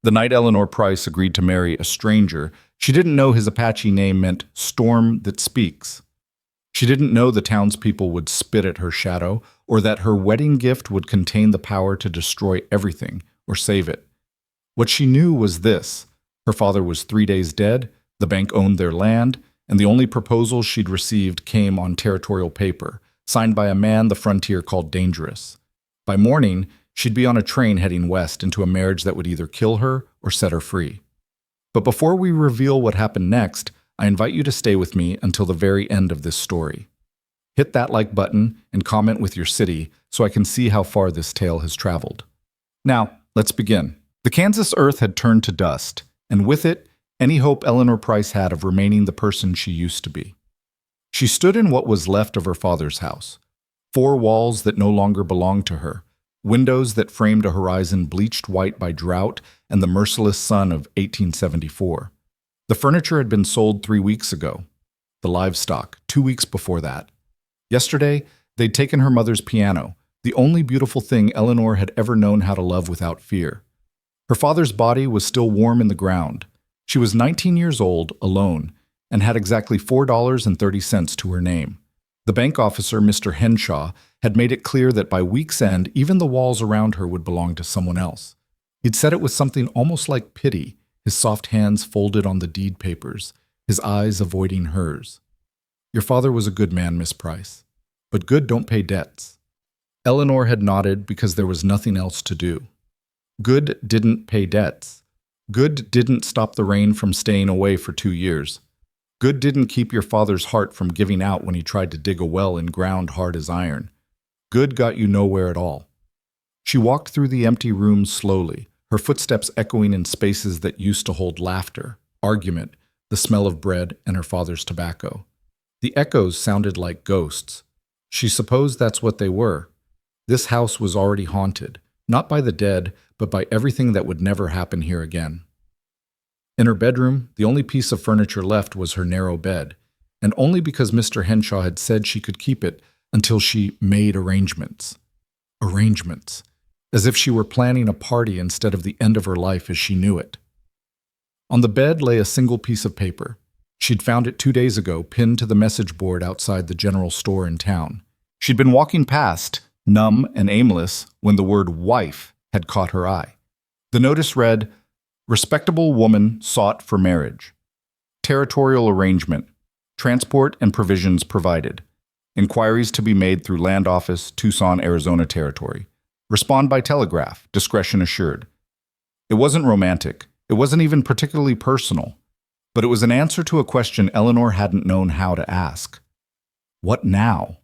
The night Eleanor Price agreed to marry a stranger, she didn't know his Apache name meant storm that speaks. She didn't know the townspeople would spit at her shadow, or that her wedding gift would contain the power to destroy everything or save it. What she knew was this: her father was 3 days dead, the bank owned their land, and the only proposal she'd received came on territorial paper, signed by a man the frontier called dangerous. By morning, she'd be on a train heading west into a marriage that would either kill her or set her free. But before we reveal what happened next, I invite you to stay with me until the very end of this story. Hit that like button and comment with your city so I can see how far this tale has traveled. Now, let's begin. The Kansas earth had turned to dust, and with it, any hope Eleanor Price had of remaining the person she used to be. She stood in what was left of her father's house. 4 walls that no longer belonged to her, windows that framed a horizon bleached white by drought and the merciless sun of 1874. The furniture had been sold 3 weeks ago. The livestock, 2 weeks before that. Yesterday, they'd taken her mother's piano, the only beautiful thing Eleanor had ever known how to love without fear. Her father's body was still warm in the ground. She was 19 years old, alone, and had exactly $4.30 to her name. The bank officer, Mr. Henshaw, had made it clear that by week's end, even the walls around her would belong to someone else. He'd said it with something almost like pity, his soft hands folded on the deed papers, his eyes avoiding hers. "Your father was a good man, Miss Price, but good don't pay debts." Eleanor had nodded because there was nothing else to do. Good didn't pay debts. Good didn't stop the rain from staying away for 2 years. Good didn't keep your father's heart from giving out when he tried to dig a well in ground hard as iron. Good got you nowhere at all. She walked through the empty rooms slowly, her footsteps echoing in spaces that used to hold laughter, argument, the smell of bread, and her father's tobacco. The echoes sounded like ghosts. She supposed that's what they were. This house was already haunted, not by the dead, but by everything that would never happen here again. In her bedroom, the only piece of furniture left was her narrow bed, and only because Mr. Henshaw had said she could keep it until she made arrangements. Arrangements. As if she were planning a party instead of the end of her life as she knew it. On the bed lay a single piece of paper. She'd found it 2 days ago, pinned to the message board outside the general store in town. She'd been walking past, numb and aimless, when the word wife had caught her eye. The notice read, "Respectable woman sought for marriage. Territorial arrangement. Transport and provisions provided. Inquiries to be made through Land Office, Tucson, Arizona Territory. Respond by telegraph, discretion assured." It wasn't romantic. It wasn't even particularly personal. But it was an answer to a question Eleanor hadn't known how to ask. What now?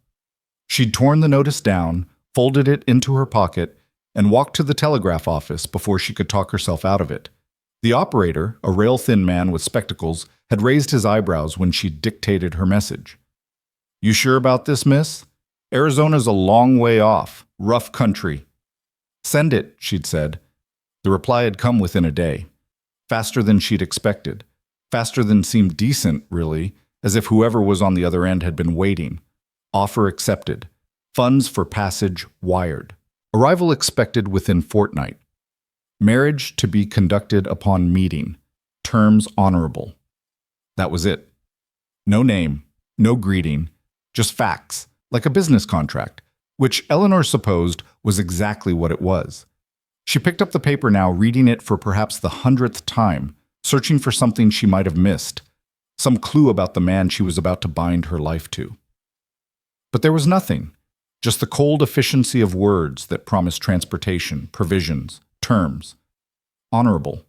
She'd torn the notice down, folded it into her pocket, and walked to the telegraph office before she could talk herself out of it. The operator, a rail-thin man with spectacles, had raised his eyebrows when she dictated her message. "You sure about this, miss? Arizona's a long way off. Rough country." "Send it," she'd said. The reply had come within a day. Faster than she'd expected. Faster than seemed decent, really, as if whoever was on the other end had been waiting. Offer accepted. Funds for passage wired. Arrival expected within fortnight. Marriage to be conducted upon meeting. Terms honorable. That was it. No name, no greeting, just facts, like a business contract, which Eleanor supposed was exactly what it was. She picked up the paper now, reading it for perhaps the 100th time, searching for something she might have missed, some clue about the man she was about to bind her life to. But there was nothing, just the cold efficiency of words that promised transportation, provisions, terms. Honorable.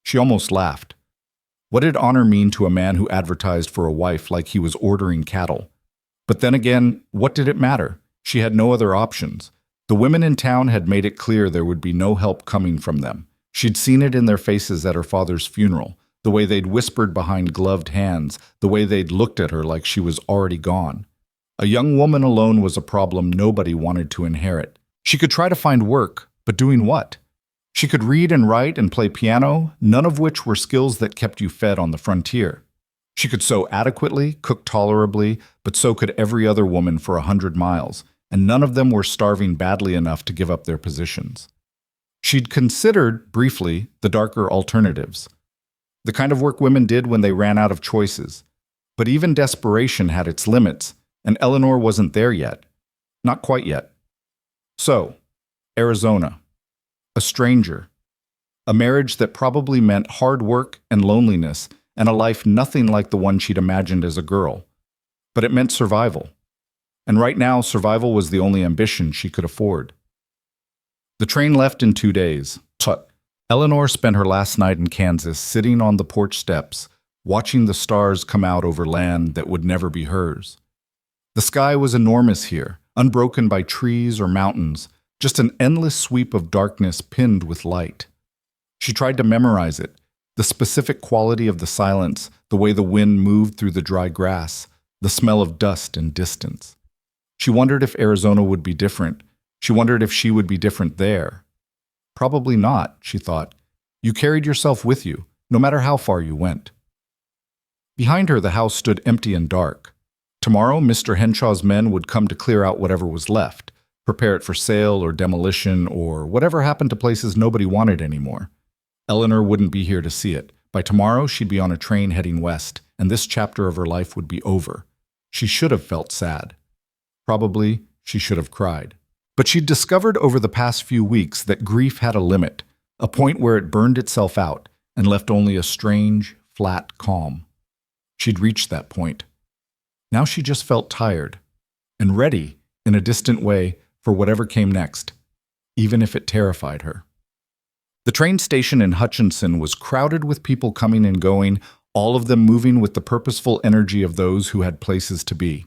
She almost laughed. What did honor mean to a man who advertised for a wife like he was ordering cattle? But then again, what did it matter? She had no other options. The women in town had made it clear there would be no help coming from them. She'd seen it in their faces at her father's funeral, the way they'd whispered behind gloved hands, the way they'd looked at her like she was already gone. A young woman alone was a problem nobody wanted to inherit. She could try to find work, but doing what? She could read and write and play piano, none of which were skills that kept you fed on the frontier. She could sew adequately, cook tolerably, but so could every other woman for 100 miles, and none of them were starving badly enough to give up their positions. She'd considered, briefly, the darker alternatives, the kind of work women did when they ran out of choices. But even desperation had its limits, and Eleanor wasn't there yet. Not quite yet. So, Arizona. A stranger. A marriage that probably meant hard work and loneliness, and a life nothing like the one she'd imagined as a girl. But it meant survival. And right now, survival was the only ambition she could afford. The train left in 2 days. Eleanor spent her last night in Kansas sitting on the porch steps, watching the stars come out over land that would never be hers. The sky was enormous here, unbroken by trees or mountains, just an endless sweep of darkness pinned with light. She tried to memorize it, the specific quality of the silence, the way the wind moved through the dry grass, the smell of dust and distance. She wondered if Arizona would be different. She wondered if she would be different there. Probably not, she thought. You carried yourself with you, no matter how far you went. Behind her, the house stood empty and dark. Tomorrow, Mr. Henshaw's men would come to clear out whatever was left, prepare it for sale or demolition or whatever happened to places nobody wanted anymore. Eleanor wouldn't be here to see it. By tomorrow, she'd be on a train heading west, and this chapter of her life would be over. She should have felt sad. Probably, she should have cried. But she'd discovered over the past few weeks that grief had a limit, a point where it burned itself out and left only a strange, flat calm. She'd reached that point. Now she just felt tired and ready, in a distant way, for whatever came next, even if it terrified her. The train station in Hutchinson was crowded with people coming and going, all of them moving with the purposeful energy of those who had places to be.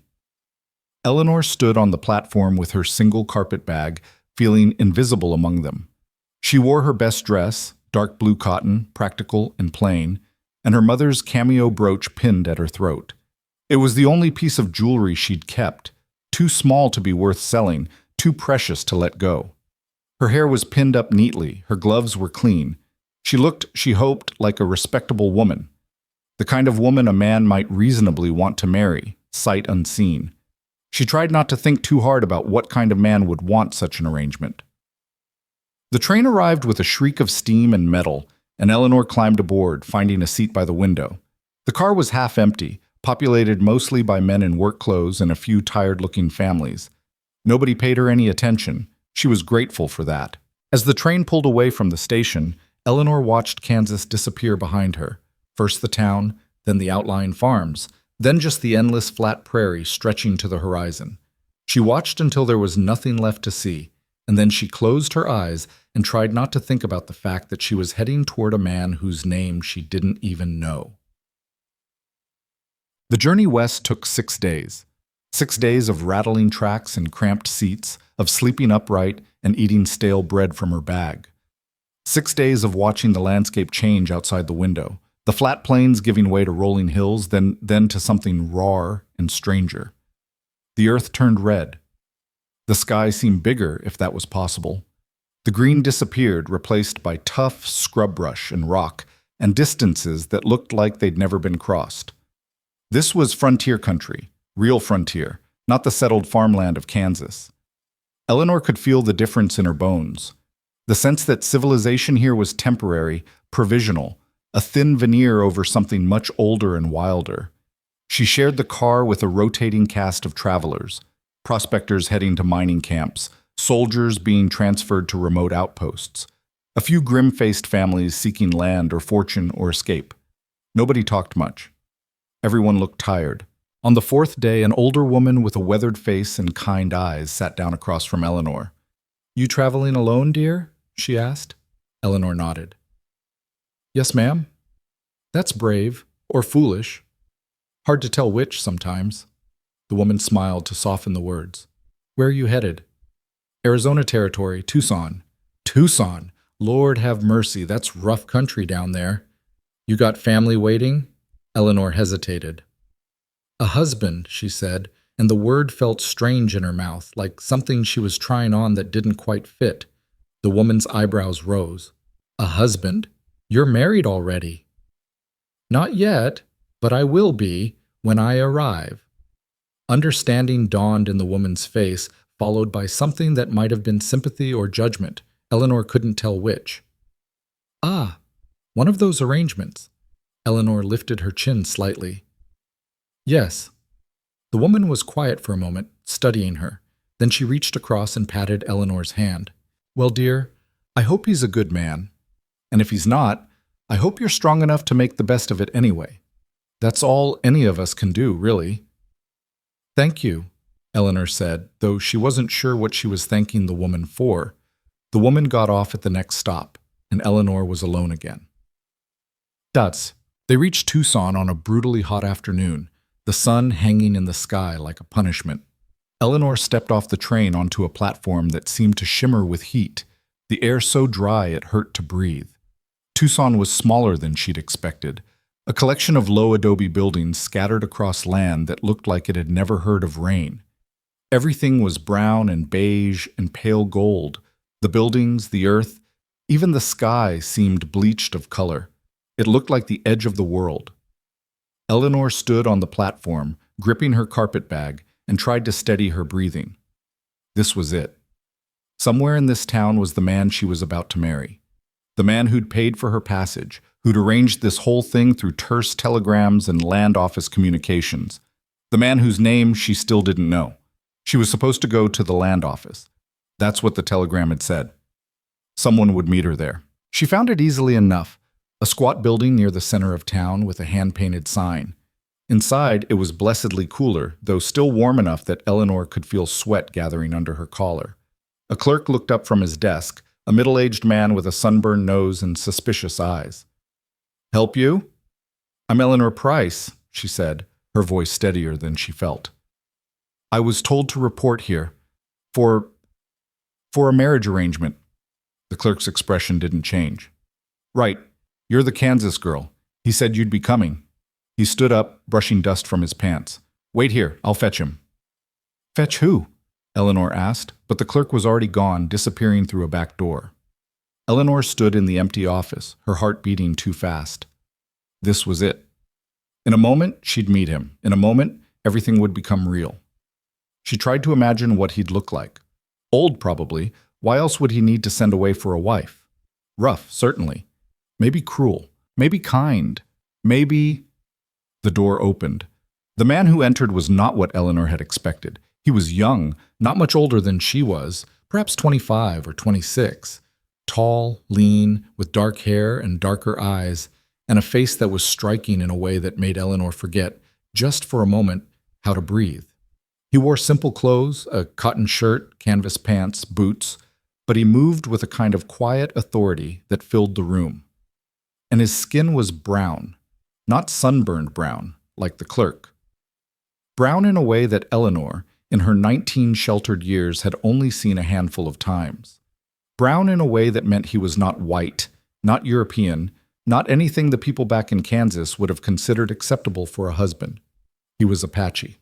Eleanor stood on the platform with her single carpet bag, feeling invisible among them. She wore her best dress, dark blue cotton, practical and plain, and her mother's cameo brooch pinned at her throat. It was the only piece of jewelry she'd kept, too small to be worth selling, too precious to let go. Her hair was pinned up neatly, her gloves were clean. She looked, she hoped, like a respectable woman. The kind of woman a man might reasonably want to marry, sight unseen. She tried not to think too hard about what kind of man would want such an arrangement. The train arrived with a shriek of steam and metal, and Eleanor climbed aboard, finding a seat by the window. The car was half empty, populated mostly by men in work clothes and a few tired-looking families. Nobody paid her any attention. She was grateful for that. As the train pulled away from the station, Eleanor watched Kansas disappear behind her. First the town, then the outlying farms, then just the endless flat prairie stretching to the horizon. She watched until there was nothing left to see, and then she closed her eyes and tried not to think about the fact that she was heading toward a man whose name she didn't even know. The journey west took 6 days. 6 days of rattling tracks and cramped seats, of sleeping upright and eating stale bread from her bag. 6 days of watching the landscape change outside the window. The flat plains giving way to rolling hills, then to something rawer and stranger. The earth turned red. The sky seemed bigger, if that was possible. The green disappeared, replaced by tough scrub brush and rock, and distances that looked like they'd never been crossed. This was frontier country, real frontier, not the settled farmland of Kansas. Eleanor could feel the difference in her bones. The sense that civilization here was temporary, provisional, a thin veneer over something much older and wilder. She shared the car with a rotating cast of travelers, prospectors heading to mining camps, soldiers being transferred to remote outposts, a few grim-faced families seeking land or fortune or escape. Nobody talked much. Everyone looked tired. On the 4th day, an older woman with a weathered face and kind eyes sat down across from Eleanor. "You traveling alone, dear?" she asked. Eleanor nodded. "Yes, ma'am." "That's brave, or foolish. Hard to tell which sometimes." The woman smiled to soften the words. "Where are you headed?" "Arizona Territory, Tucson." "Tucson? Lord have mercy, that's rough country down there. You got family waiting?" Eleanor hesitated. "A husband," she said, and the word felt strange in her mouth, like something she was trying on that didn't quite fit. The woman's eyebrows rose. "A husband? You're married already." "Not yet, but I will be when I arrive." Understanding dawned in the woman's face, followed by something that might have been sympathy or judgment. Eleanor couldn't tell which. Ah, one of those arrangements. Eleanor lifted her chin slightly. Yes. The woman was quiet for a moment, studying her. Then she reached across and patted Eleanor's hand. Well, dear, I hope he's a good man. And if he's not, I hope you're strong enough to make the best of it anyway. That's all any of us can do, really. Thank you, Eleanor said, though she wasn't sure what she was thanking the woman for. The woman got off at the next stop, and Eleanor was alone again. They reached Tucson on a brutally hot afternoon, the sun hanging in the sky like a punishment. Eleanor stepped off the train onto a platform that seemed to shimmer with heat, the air so dry it hurt to breathe. Tucson was smaller than she'd expected, a collection of low adobe buildings scattered across land that looked like it had never heard of rain. Everything was brown and beige and pale gold. The buildings, the earth, even the sky seemed bleached of color. It looked like the edge of the world. Eleanor stood on the platform, gripping her carpet bag, and tried to steady her breathing. This was it. Somewhere in this town was the man she was about to marry. The man who'd paid for her passage, who'd arranged this whole thing through terse telegrams and land office communications. The man whose name she still didn't know. She was supposed to go to the land office. That's what the telegram had said. Someone would meet her there. She found it easily enough. A squat building near the center of town with a hand-painted sign. Inside, it was blessedly cooler, though still warm enough that Eleanor could feel sweat gathering under her collar. A clerk looked up from his desk, a middle-aged man with a sunburned nose and suspicious eyes. "Help you?" "I'm Eleanor Price," she said, her voice steadier than she felt. "I was told to report here. For a marriage arrangement." The clerk's expression didn't change. "Right. You're the Kansas girl. He said you'd be coming." He stood up, brushing dust from his pants. "Wait here. I'll fetch him." "Fetch who?" Eleanor asked, but the clerk was already gone, disappearing through a back door. Eleanor stood in the empty office, her heart beating too fast. This was it. In a moment, she'd meet him. In a moment, everything would become real. She tried to imagine what he'd look like. Old, probably. Why else would he need to send away for a wife? Rough, certainly. Maybe cruel. Maybe kind. Maybe... The door opened. The man who entered was not what Eleanor had expected. He was young, not much older than she was, perhaps 25 or 26. Tall, lean, with dark hair and darker eyes, and a face that was striking in a way that made Eleanor forget, just for a moment, how to breathe. He wore simple clothes, a cotton shirt, canvas pants, boots, but he moved with a kind of quiet authority that filled the room. And his skin was brown, not sunburned brown, like the clerk. Brown in a way that Eleanor, in her 19 sheltered years, had only seen a handful of times. Brown in a way that meant he was not white, not European, not anything the people back in Kansas would have considered acceptable for a husband. He was Apache.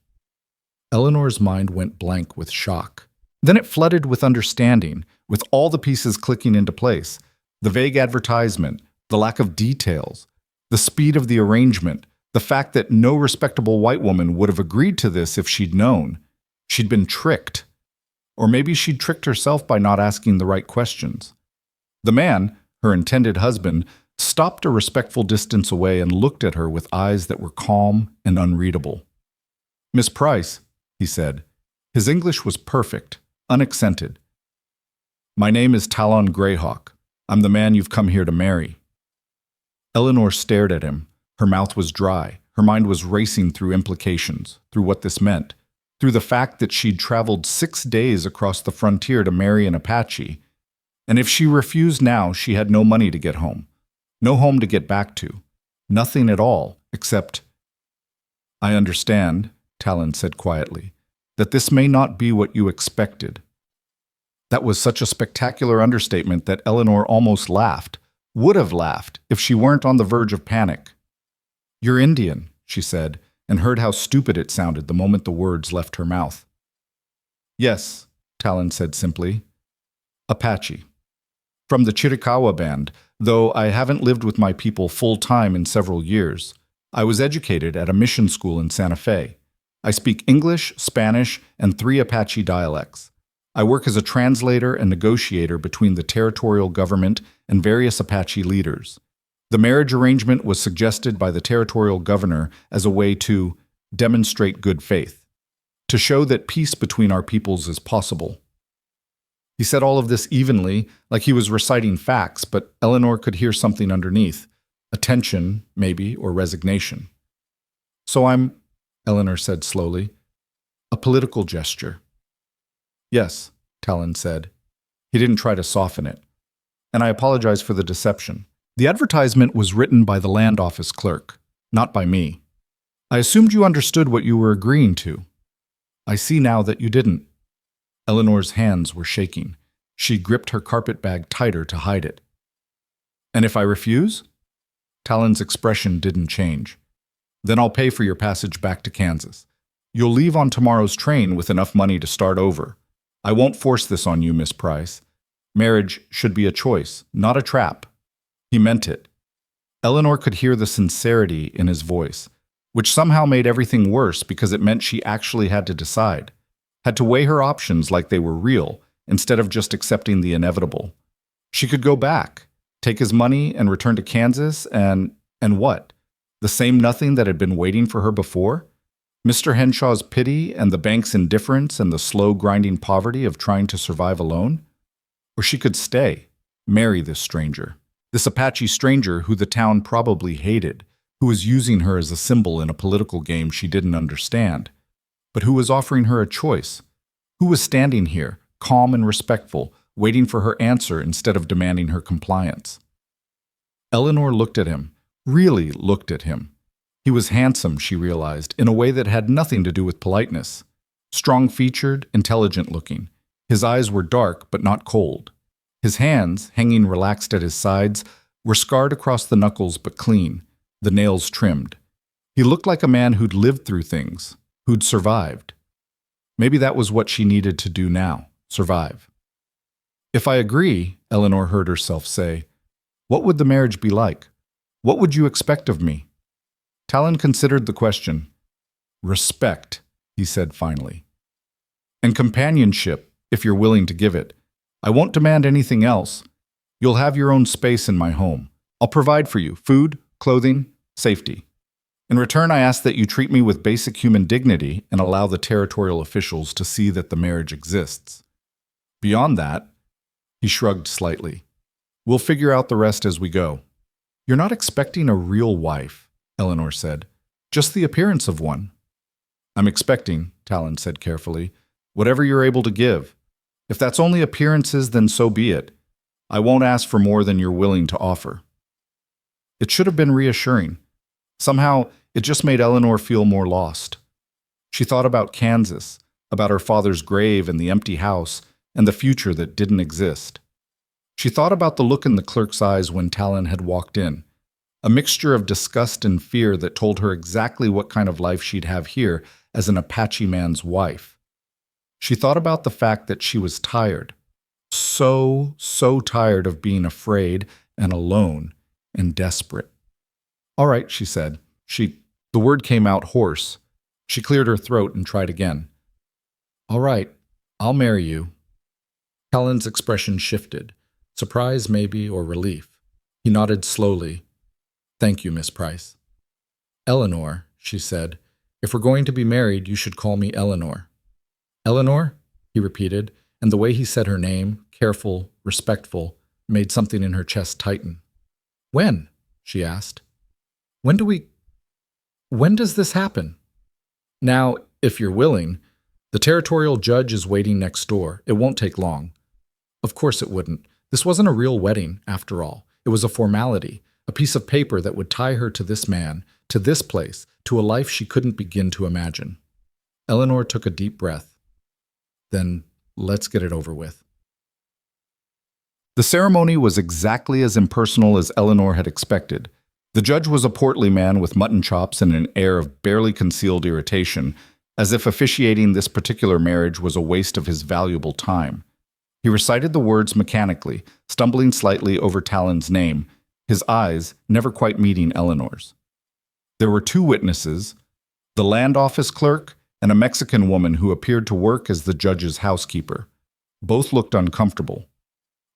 Eleanor's mind went blank with shock. Then it flooded with understanding, with all the pieces clicking into place. The vague advertisement, the lack of details, the speed of the arrangement, the fact that no respectable white woman would have agreed to this if she'd known. She'd been tricked. Or maybe she'd tricked herself by not asking the right questions. The man, her intended husband, stopped a respectful distance away and looked at her with eyes that were calm and unreadable. "Miss Price," he said. His English was perfect, unaccented. "My name is Talon Greyhawk. I'm the man you've come here to marry." Eleanor stared at him. Her mouth was dry. Her mind was racing through implications, through what this meant, through the fact that she'd traveled 6 days across the frontier to marry an Apache. And if she refused now, she had no money to get home, no home to get back to, nothing at all, except... "I understand," Talon said quietly, "that this may not be what you expected." That was such a spectacular understatement that Eleanor almost laughed, would have laughed if she weren't on the verge of panic. "You're Indian," she said, and heard how stupid it sounded the moment the words left her mouth. "Yes," Talon said simply. "Apache. From the Chiricahua band, though I haven't lived with my people full-time in several years. I was educated at a mission school in Santa Fe. I speak English, Spanish, and 3 Apache dialects. I work as a translator and negotiator between the territorial government and various Apache leaders. The marriage arrangement was suggested by the territorial governor as a way to demonstrate good faith, to show that peace between our peoples is possible. He said all of this evenly, like he was reciting facts, but Eleanor could hear something underneath, a tension, maybe, or resignation. So I'm, Eleanor said slowly, a political gesture. Yes, Talon said. He didn't try to soften it. And I apologize for the deception. The advertisement was written by the land office clerk, not by me. I assumed you understood what you were agreeing to. I see now that you didn't. Eleanor's hands were shaking. She gripped her carpet bag tighter to hide it. And if I refuse? Talon's expression didn't change. Then I'll pay for your passage back to Kansas. You'll leave on tomorrow's train with enough money to start over. I won't force this on you, Miss Price. Marriage should be a choice, not a trap. He meant it. Eleanor could hear the sincerity in his voice, which somehow made everything worse because it meant she actually had to decide, had to weigh her options like they were real, instead of just accepting the inevitable. She could go back, take his money and return to Kansas and what? The same nothing that had been waiting for her before? Mr. Henshaw's pity and the bank's indifference and the slow grinding poverty of trying to survive alone? Or she could stay, marry this stranger. This Apache stranger who the town probably hated, who was using her as a symbol in a political game she didn't understand, but who was offering her a choice, who was standing here, calm and respectful, waiting for her answer instead of demanding her compliance. Eleanor looked at him, really looked at him. He was handsome, she realized, in a way that had nothing to do with politeness. Strong-featured, intelligent-looking. His eyes were dark but not cold. His hands, hanging relaxed at his sides, were scarred across the knuckles but clean, the nails trimmed. He looked like a man who'd lived through things, who'd survived. Maybe that was what she needed to do now, survive. If I agree, Eleanor heard herself say, what would the marriage be like? What would you expect of me? Talon considered the question. Respect, he said finally. And companionship, if you're willing to give it. I won't demand anything else. You'll have your own space in my home. I'll provide for you food, clothing, safety. In return, I ask that you treat me with basic human dignity and allow the territorial officials to see that the marriage exists. Beyond that, he shrugged slightly. We'll figure out the rest as we go. You're not expecting a real wife, Eleanor said. Just the appearance of one. I'm expecting, Talon said carefully, whatever you're able to give. If that's only appearances, then so be it. I won't ask for more than you're willing to offer. It should have been reassuring. Somehow, it just made Eleanor feel more lost. She thought about Kansas, about her father's grave and the empty house, and the future that didn't exist. She thought about the look in the clerk's eyes when Talon had walked in, a mixture of disgust and fear that told her exactly what kind of life she'd have here as an Apache man's wife. She thought about the fact that she was tired, so tired of being afraid and alone and desperate. All right, she said. The word came out hoarse. She cleared her throat and tried again. All right, I'll marry you. Talon's expression shifted, surprise maybe or relief. He nodded slowly. Thank you, Miss Price. Eleanor, she said, if we're going to be married, you should call me Eleanor. Eleanor? He repeated, and the way he said her name, careful, respectful, made something in her chest tighten. When? She asked. When does this happen? Now, if you're willing, the territorial judge is waiting next door. It won't take long. Of course it wouldn't. This wasn't a real wedding, after all. It was a formality, a piece of paper that would tie her to this man, to this place, to a life she couldn't begin to imagine. Eleanor took a deep breath. Then let's get it over with. The ceremony was exactly as impersonal as Eleanor had expected. The judge was a portly man with mutton chops and an air of barely concealed irritation, as if officiating this particular marriage was a waste of his valuable time. He recited the words mechanically, stumbling slightly over Talon's name, his eyes never quite meeting Eleanor's. There were two witnesses, the land office clerk and a Mexican woman who appeared to work as the judge's housekeeper. Both looked uncomfortable.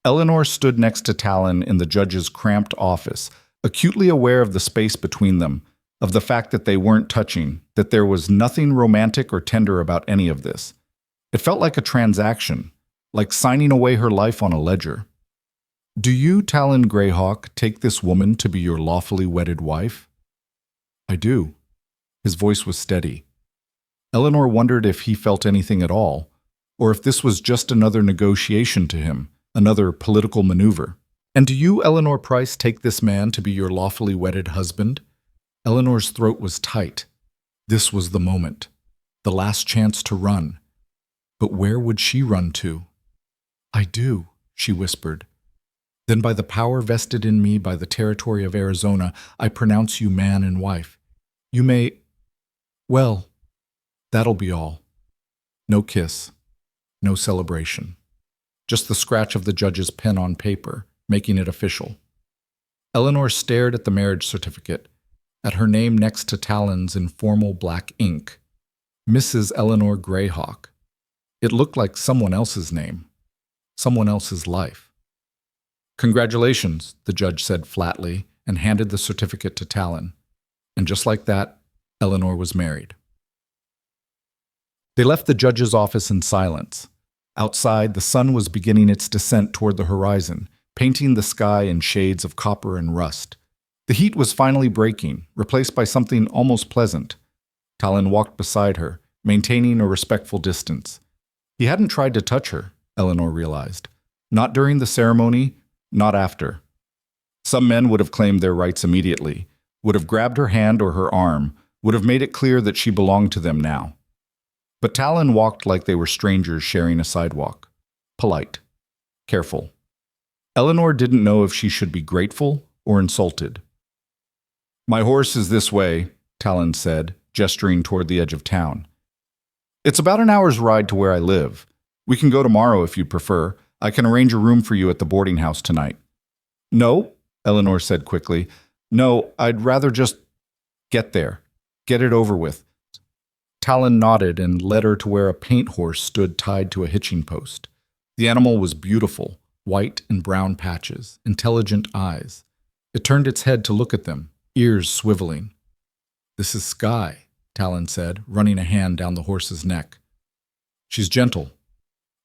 Eleanor stood next to Talon in the judge's cramped office, acutely aware of the space between them, of the fact that they weren't touching, that there was nothing romantic or tender about any of this. It felt like a transaction, like signing away her life on a ledger. "Do you, Talon Greyhawk, take this woman to be your lawfully wedded wife?" "I do." His voice was steady. Eleanor wondered if he felt anything at all, or if this was just another negotiation to him, another political maneuver. "And do you, Eleanor Price, take this man to be your lawfully wedded husband?" Eleanor's throat was tight. This was the moment, the last chance to run. But where would she run to? "I do," she whispered. "Then by the power vested in me by the territory of Arizona, I pronounce you man and wife. You may... Well, that'll be all. No kiss, no celebration. Just the scratch of the judge's pen on paper, making it official." Eleanor stared at the marriage certificate, at her name next to Talon's in formal black ink. Mrs. Eleanor Greyhawk. It looked like someone else's name, someone else's life. "Congratulations," the judge said flatly and handed the certificate to Talon. And just like that, Eleanor was married. They left the judge's office in silence. Outside, the sun was beginning its descent toward the horizon, painting the sky in shades of copper and rust. The heat was finally breaking, replaced by something almost pleasant. Talon walked beside her, maintaining a respectful distance. He hadn't tried to touch her, Eleanor realized. Not during the ceremony, not after. Some men would have claimed their rights immediately, would have grabbed her hand or her arm, would have made it clear that she belonged to them now. But Talon walked like they were strangers sharing a sidewalk. Polite. Careful. Eleanor didn't know if she should be grateful or insulted. "My horse is this way," Talon said, gesturing toward the edge of town. "It's about an hour's ride to where I live. We can go tomorrow if you'd prefer. I can arrange a room for you at the boarding house tonight." "No," Eleanor said quickly. "No, I'd rather just get there. Get it over with." Talon nodded and led her to where a paint horse stood tied to a hitching post. The animal was beautiful, white and brown patches, intelligent eyes. It turned its head to look at them, ears swiveling. "This is Skye," Talon said, running a hand down the horse's neck. "She's gentle.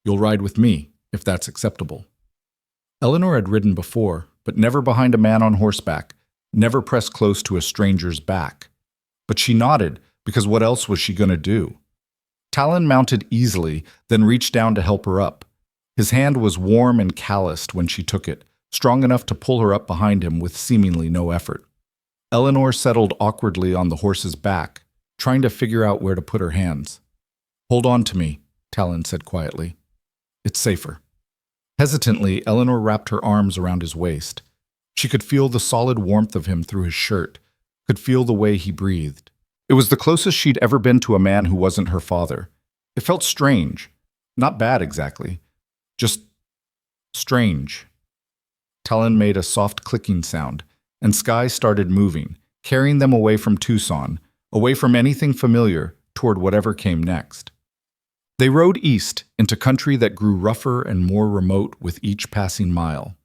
You'll ride with me, if that's acceptable." Eleanor had ridden before, but never behind a man on horseback, never pressed close to a stranger's back. But she nodded, because what else was she going to do? Talon mounted easily, then reached down to help her up. His hand was warm and calloused when she took it, strong enough to pull her up behind him with seemingly no effort. Eleanor settled awkwardly on the horse's back, trying to figure out where to put her hands. "Hold on to me," Talon said quietly. "It's safer." Hesitantly, Eleanor wrapped her arms around his waist. She could feel the solid warmth of him through his shirt, could feel the way he breathed. It was the closest she'd ever been to a man who wasn't her father. It felt strange. Not bad exactly. Just strange. Talon made a soft clicking sound, and Skye started moving, carrying them away from Tucson, away from anything familiar, toward whatever came next. They rode east into country that grew rougher and more remote with each passing mile.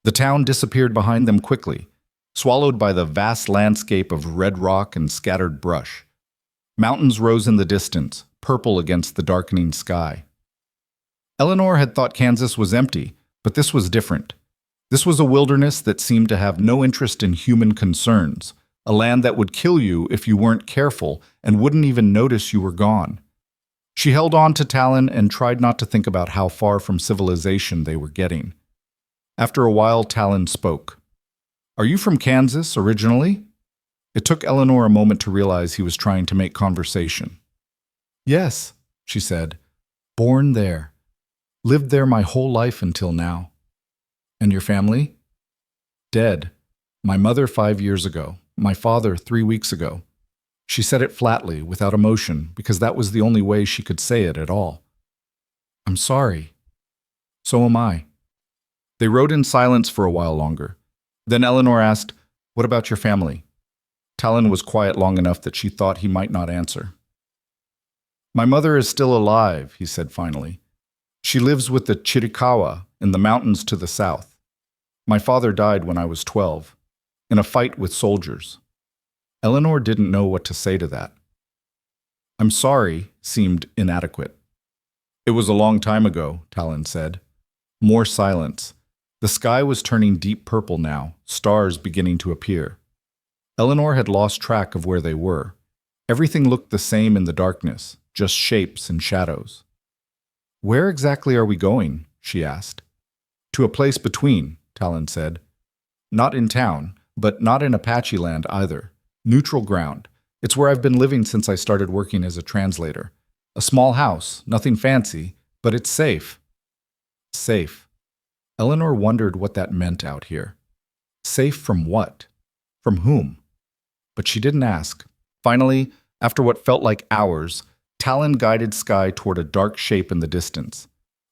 The town disappeared behind them quickly, swallowed by the vast landscape of red rock and scattered brush. Mountains rose in the distance, purple against the darkening sky. Eleanor had thought Kansas was empty, but this was different. This was a wilderness that seemed to have no interest in human concerns, a land that would kill you if you weren't careful and wouldn't even notice you were gone. She held on to Talon and tried not to think about how far from civilization they were getting. After a while, Talon spoke. "Are you from Kansas originally?" It took Eleanor a moment to realize he was trying to make conversation. "Yes," she said. "Born there. Lived there my whole life until now." "And your family?" "Dead. My mother 5 years ago. My father 3 weeks ago." She said it flatly, without emotion, because that was the only way she could say it at all. "I'm sorry." "So am I." They rode in silence for a while longer. Then Eleanor asked, "What about your family?" Talon was quiet long enough that she thought he might not answer. "My mother is still alive," he said finally. She lives with the Chiricahua in the mountains to the south. My father died when I was 12, in a fight with soldiers. Eleanor didn't know what to say to that. I'm sorry seemed inadequate. It was a long time ago, Talon said. More silence. The sky was turning deep purple now, stars beginning to appear. Eleanor had lost track of where they were. Everything looked the same in the darkness, just shapes and shadows. Where exactly are we going? She asked. To a place between, Talon said. Not in town, but not in Apache land either. Neutral ground. It's where I've been living since I started working as a translator. A small house, nothing fancy, but it's safe. Safe. Eleanor wondered what that meant out here. Safe from what? From whom? But she didn't ask. Finally, after what felt like hours, Talon guided Skye toward a dark shape in the distance.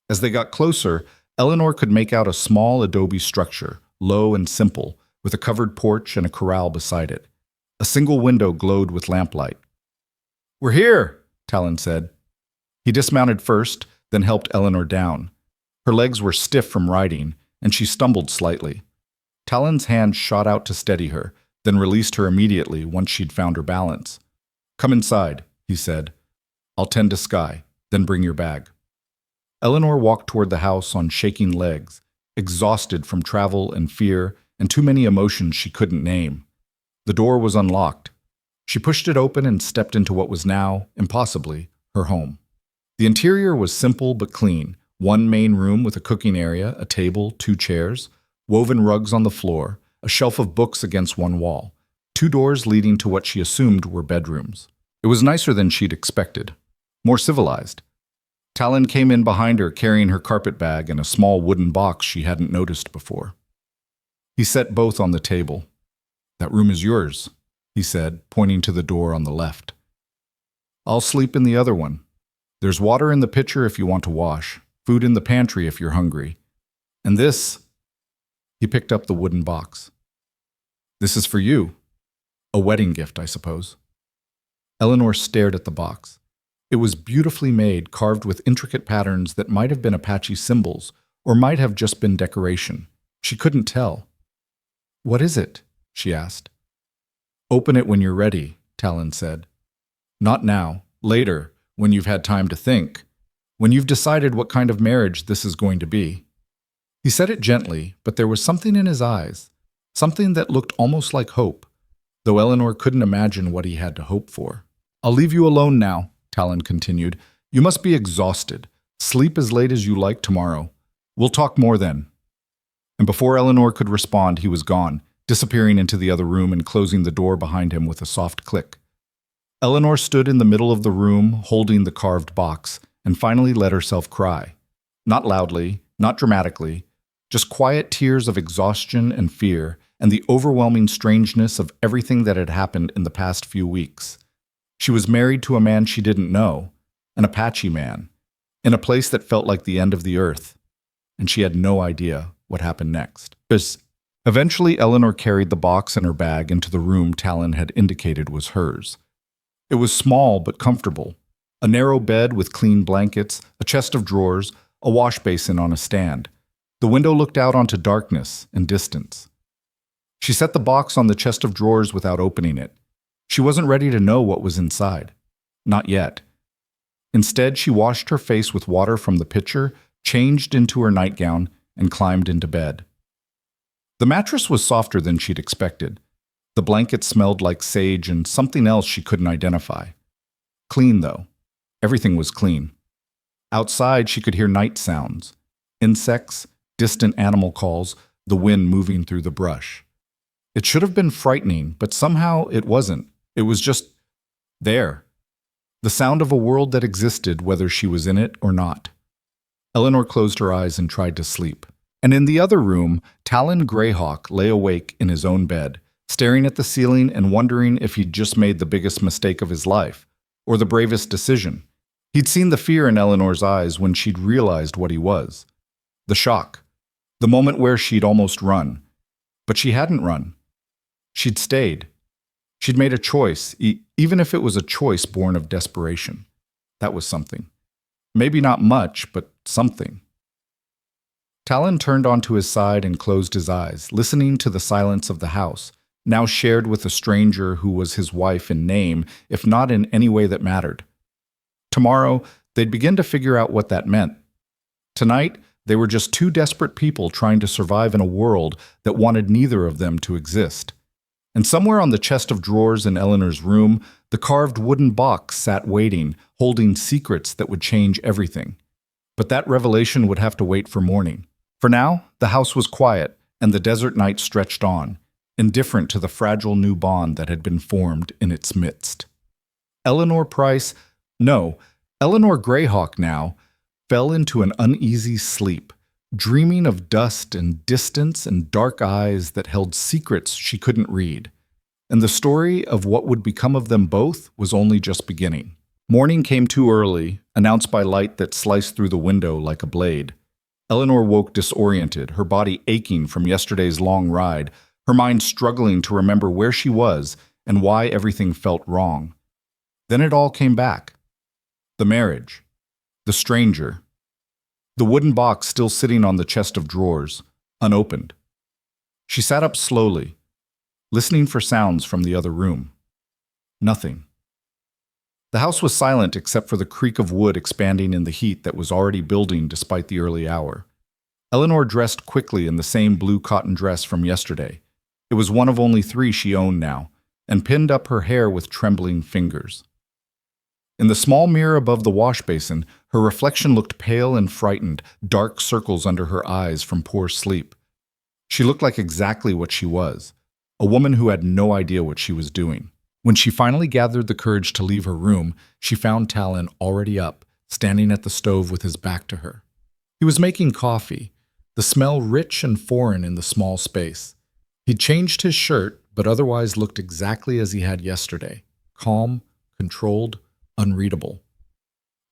As they got closer, Eleanor could make out a small adobe structure, low and simple, with a covered porch and a corral beside it. A single window glowed with lamplight. We're here, Talon said. He dismounted first, then helped Eleanor down. Her legs were stiff from riding, and she stumbled slightly. Talon's hand shot out to steady her, then released her immediately once she'd found her balance. Come inside, he said. I'll tend to Skye, then bring your bag. Eleanor walked toward the house on shaking legs, exhausted from travel and fear and too many emotions she couldn't name. The door was unlocked. She pushed it open and stepped into what was now, impossibly, her home. The interior was simple but clean. One main room with a cooking area, a table, 2 chairs, woven rugs on the floor, a shelf of books against one wall, 2 doors leading to what she assumed were bedrooms. It was nicer than she'd expected, more civilized. Talon came in behind her carrying her carpet bag and a small wooden box she hadn't noticed before. He set both on the table. That room is yours, he said, pointing to the door on the left. I'll sleep in the other one. There's water in the pitcher if you want to wash, food in the pantry if you're hungry. And this, he picked up the wooden box. This is for you. A wedding gift, I suppose. Eleanor stared at the box. It was beautifully made, carved with intricate patterns that might have been Apache symbols, or might have just been decoration. She couldn't tell. What is it? She asked. Open it when you're ready, Talon said. Not now, later, when you've had time to think, when you've decided what kind of marriage this is going to be. He said it gently, but there was something in his eyes, something that looked almost like hope, though Eleanor couldn't imagine what he had to hope for. I'll leave you alone now, Talon continued. You must be exhausted. Sleep as late as you like tomorrow. We'll talk more then. And before Eleanor could respond, he was gone, disappearing into the other room and closing the door behind him with a soft click. Eleanor stood in the middle of the room, holding the carved box, and finally let herself cry. Not loudly, not dramatically, just quiet tears of exhaustion and fear and the overwhelming strangeness of everything that had happened in the past few weeks. She was married to a man she didn't know, an Apache man, in a place that felt like the end of the earth, and she had no idea what happened next. Eventually, Eleanor carried the box and her bag into the room Talon had indicated was hers. It was small but comfortable, a narrow bed with clean blankets, a chest of drawers, a wash basin on a stand. The window looked out onto darkness and distance. She set the box on the chest of drawers without opening it. She wasn't ready to know what was inside. Not yet. Instead, she washed her face with water from the pitcher, changed into her nightgown, and climbed into bed. The mattress was softer than she'd expected. The blanket smelled like sage and something else she couldn't identify. Clean, though. Everything was clean. Outside, she could hear night sounds. Insects, distant animal calls, the wind moving through the brush. It should have been frightening, but somehow it wasn't. It was just there. The sound of a world that existed whether she was in it or not. Eleanor closed her eyes and tried to sleep. And in the other room, Talon Greyhawk lay awake in his own bed, staring at the ceiling and wondering if he'd just made the biggest mistake of his life, or the bravest decision. He'd seen the fear in Eleanor's eyes when she'd realized what he was. The shock. The moment where she'd almost run. But she hadn't run. She'd stayed. She'd made a choice, even if it was a choice born of desperation. That was something. Maybe not much, but something. Talon turned onto his side and closed his eyes, listening to the silence of the house, now shared with a stranger who was his wife in name, if not in any way that mattered. Tomorrow, they'd begin to figure out what that meant. Tonight, they were just two desperate people trying to survive in a world that wanted neither of them to exist. And somewhere on the chest of drawers in Eleanor's room, the carved wooden box sat waiting, holding secrets that would change everything. But that revelation would have to wait for morning. For now, the house was quiet, and the desert night stretched on, indifferent to the fragile new bond that had been formed in its midst. Eleanor Greyhawk now, fell into an uneasy sleep, dreaming of dust and distance and dark eyes that held secrets she couldn't read. And the story of what would become of them both was only just beginning. Morning came too early, announced by light that sliced through the window like a blade. Eleanor woke disoriented, her body aching from yesterday's long ride, her mind struggling to remember where she was and why everything felt wrong. Then it all came back. The marriage. The stranger. The wooden box still sitting on the chest of drawers, unopened. She sat up slowly, listening for sounds from the other room. Nothing. The house was silent except for the creak of wood expanding in the heat that was already building despite the early hour. Eleanor dressed quickly in the same blue cotton dress from yesterday. It was one of only 3 she owned now, and pinned up her hair with trembling fingers. In the small mirror above the wash basin, her reflection looked pale and frightened, dark circles under her eyes from poor sleep. She looked like exactly what she was, a woman who had no idea what she was doing. When she finally gathered the courage to leave her room, she found Talon already up, standing at the stove with his back to her. He was making coffee, the smell rich and foreign in the small space. He'd changed his shirt, but otherwise looked exactly as he had yesterday, calm, controlled, unreadable.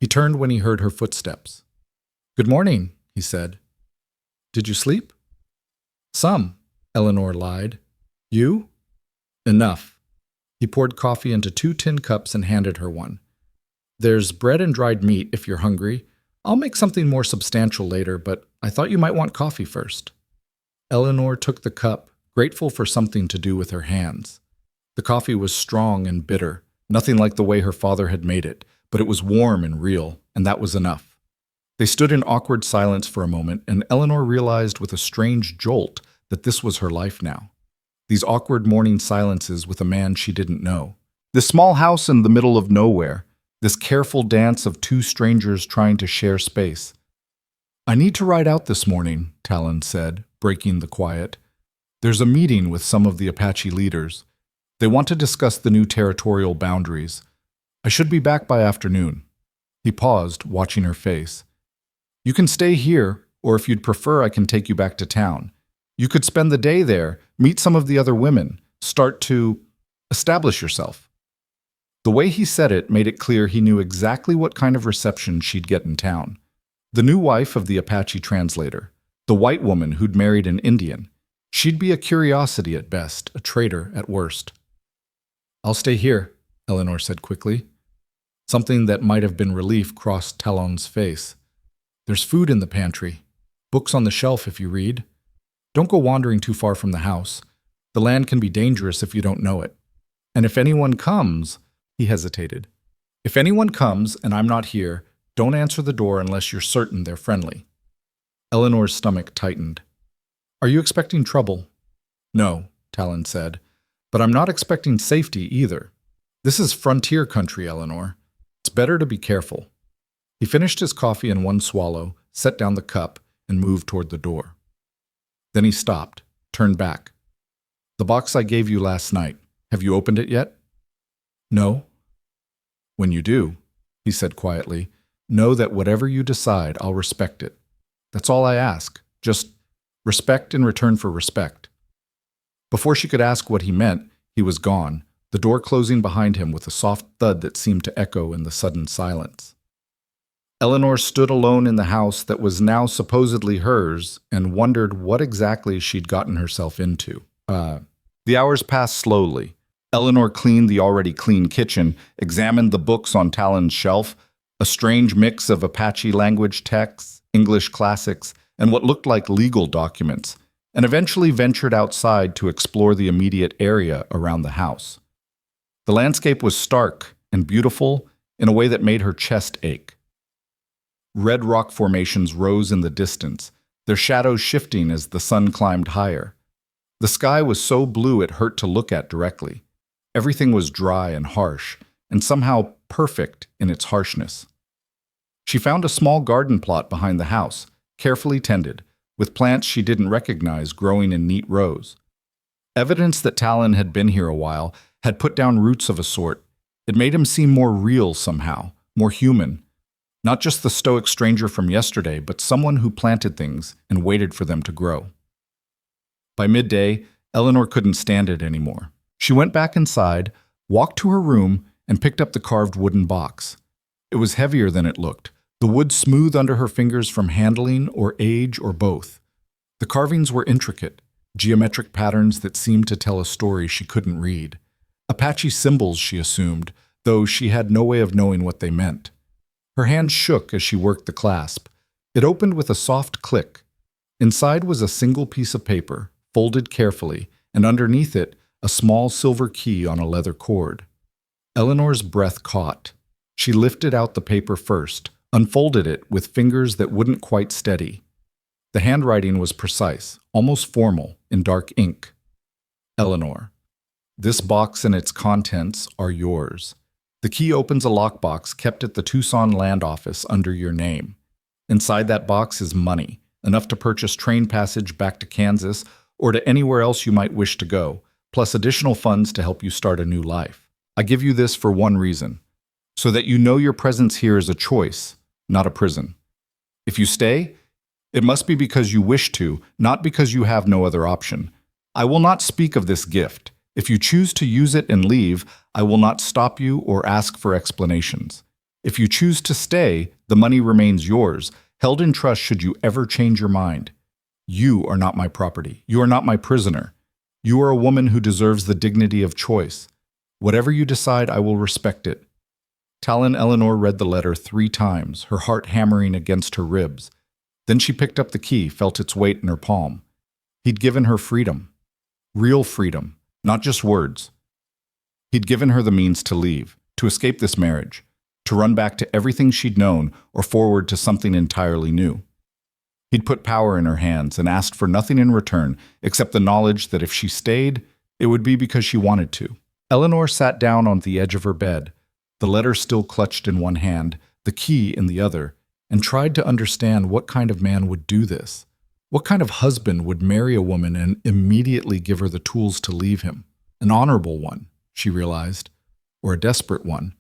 He turned when he heard her footsteps. "Good morning," he said. "Did you sleep?" "Some," Eleanor lied. "You?" "Enough." He poured coffee into 2 tin cups and handed her one. "There's bread and dried meat if you're hungry. I'll make something more substantial later, but I thought you might want coffee first." Eleanor took the cup, grateful for something to do with her hands. The coffee was strong and bitter, nothing like the way her father had made it, but it was warm and real, and that was enough. They stood in awkward silence for a moment, and Eleanor realized with a strange jolt that this was her life now. These awkward morning silences with a man she didn't know. This small house in the middle of nowhere. This careful dance of 2 strangers trying to share space. "I need to ride out this morning," Talon said, breaking the quiet. "There's a meeting with some of the Apache leaders. They want to discuss the new territorial boundaries. I should be back by afternoon." He paused, watching her face. "You can stay here, or if you'd prefer, I can take you back to town. You could spend the day there, meet some of the other women, start to establish yourself." The way he said it made it clear he knew exactly what kind of reception she'd get in town. The new wife of the Apache translator, the white woman who'd married an Indian. She'd be a curiosity at best, a traitor at worst. "I'll stay here," Eleanor said quickly. Something that might have been relief crossed Talon's face. "There's food in the pantry. Books on the shelf if you read. Don't go wandering too far from the house. The land can be dangerous if you don't know it. And if anyone comes," he hesitated. "If anyone comes and I'm not here, don't answer the door unless you're certain they're friendly." Eleanor's stomach tightened. "Are you expecting trouble?" "No," Talon said, "but I'm not expecting safety either. This is frontier country, Eleanor. It's better to be careful." He finished his coffee in one swallow, set down the cup, and moved toward the door. Then he stopped, turned back. "The box I gave you last night, have you opened it yet?" "No." "When you do," he said quietly, "know that whatever you decide, I'll respect it. That's all I ask, just respect in return for respect." Before she could ask what he meant, he was gone, the door closing behind him with a soft thud that seemed to echo in the sudden silence. Eleanor stood alone in the house that was now supposedly hers and wondered what exactly she'd gotten herself into. The hours passed slowly. Eleanor cleaned the already clean kitchen, examined the books on Talon's shelf, a strange mix of Apache language texts, English classics, and what looked like legal documents, and eventually ventured outside to explore the immediate area around the house. The landscape was stark and beautiful in a way that made her chest ache. Red rock formations rose in the distance, their shadows shifting as the sun climbed higher. The sky was so blue it hurt to look at directly. Everything was dry and harsh, and somehow perfect in its harshness. She found a small garden plot behind the house, carefully tended, with plants she didn't recognize growing in neat rows. Evidence that Talon had been here a while, had put down roots of a sort. It made him seem more real somehow, more human. Not just the stoic stranger from yesterday, but someone who planted things and waited for them to grow. By midday, Eleanor couldn't stand it anymore. She went back inside, walked to her room, and picked up the carved wooden box. It was heavier than it looked, the wood smooth under her fingers from handling or age or both. The carvings were intricate, geometric patterns that seemed to tell a story she couldn't read. Apache symbols, she assumed, though she had no way of knowing what they meant. Her hand shook as she worked the clasp. It opened with a soft click. Inside was a single piece of paper, folded carefully, and underneath it, a small silver key on a leather cord. Eleanor's breath caught. She lifted out the paper first, unfolded it with fingers that wouldn't quite steady. The handwriting was precise, almost formal, in dark ink. Eleanor, this box and its contents are yours. The key opens a lockbox kept at the Tucson land office under your name. Inside that box is money, enough to purchase train passage back to Kansas or to anywhere else you might wish to go, plus additional funds to help you start a new life. I give you this for one reason, so that you know your presence here is a choice, not a prison. If you stay, it must be because you wish to, not because you have no other option. I will not speak of this gift. If you choose to use it and leave, I will not stop you or ask for explanations. If you choose to stay, the money remains yours, held in trust should you ever change your mind. You are not my property. You are not my prisoner. You are a woman who deserves the dignity of choice. Whatever you decide, I will respect it. Talon Eleanor read the letter 3 times, her heart hammering against her ribs. Then she picked up the key, felt its weight in her palm. He'd given her freedom. Real freedom, not just words. He'd given her the means to leave, to escape this marriage, to run back to everything she'd known or forward to something entirely new. He'd put power in her hands and asked for nothing in return except the knowledge that if she stayed, it would be because she wanted to. Eleanor sat down on the edge of her bed, the letter still clutched in one hand, the key in the other, and tried to understand what kind of man would do this. What kind of husband would marry a woman and immediately give her the tools to leave him? An honorable one, she realized, or a desperate one,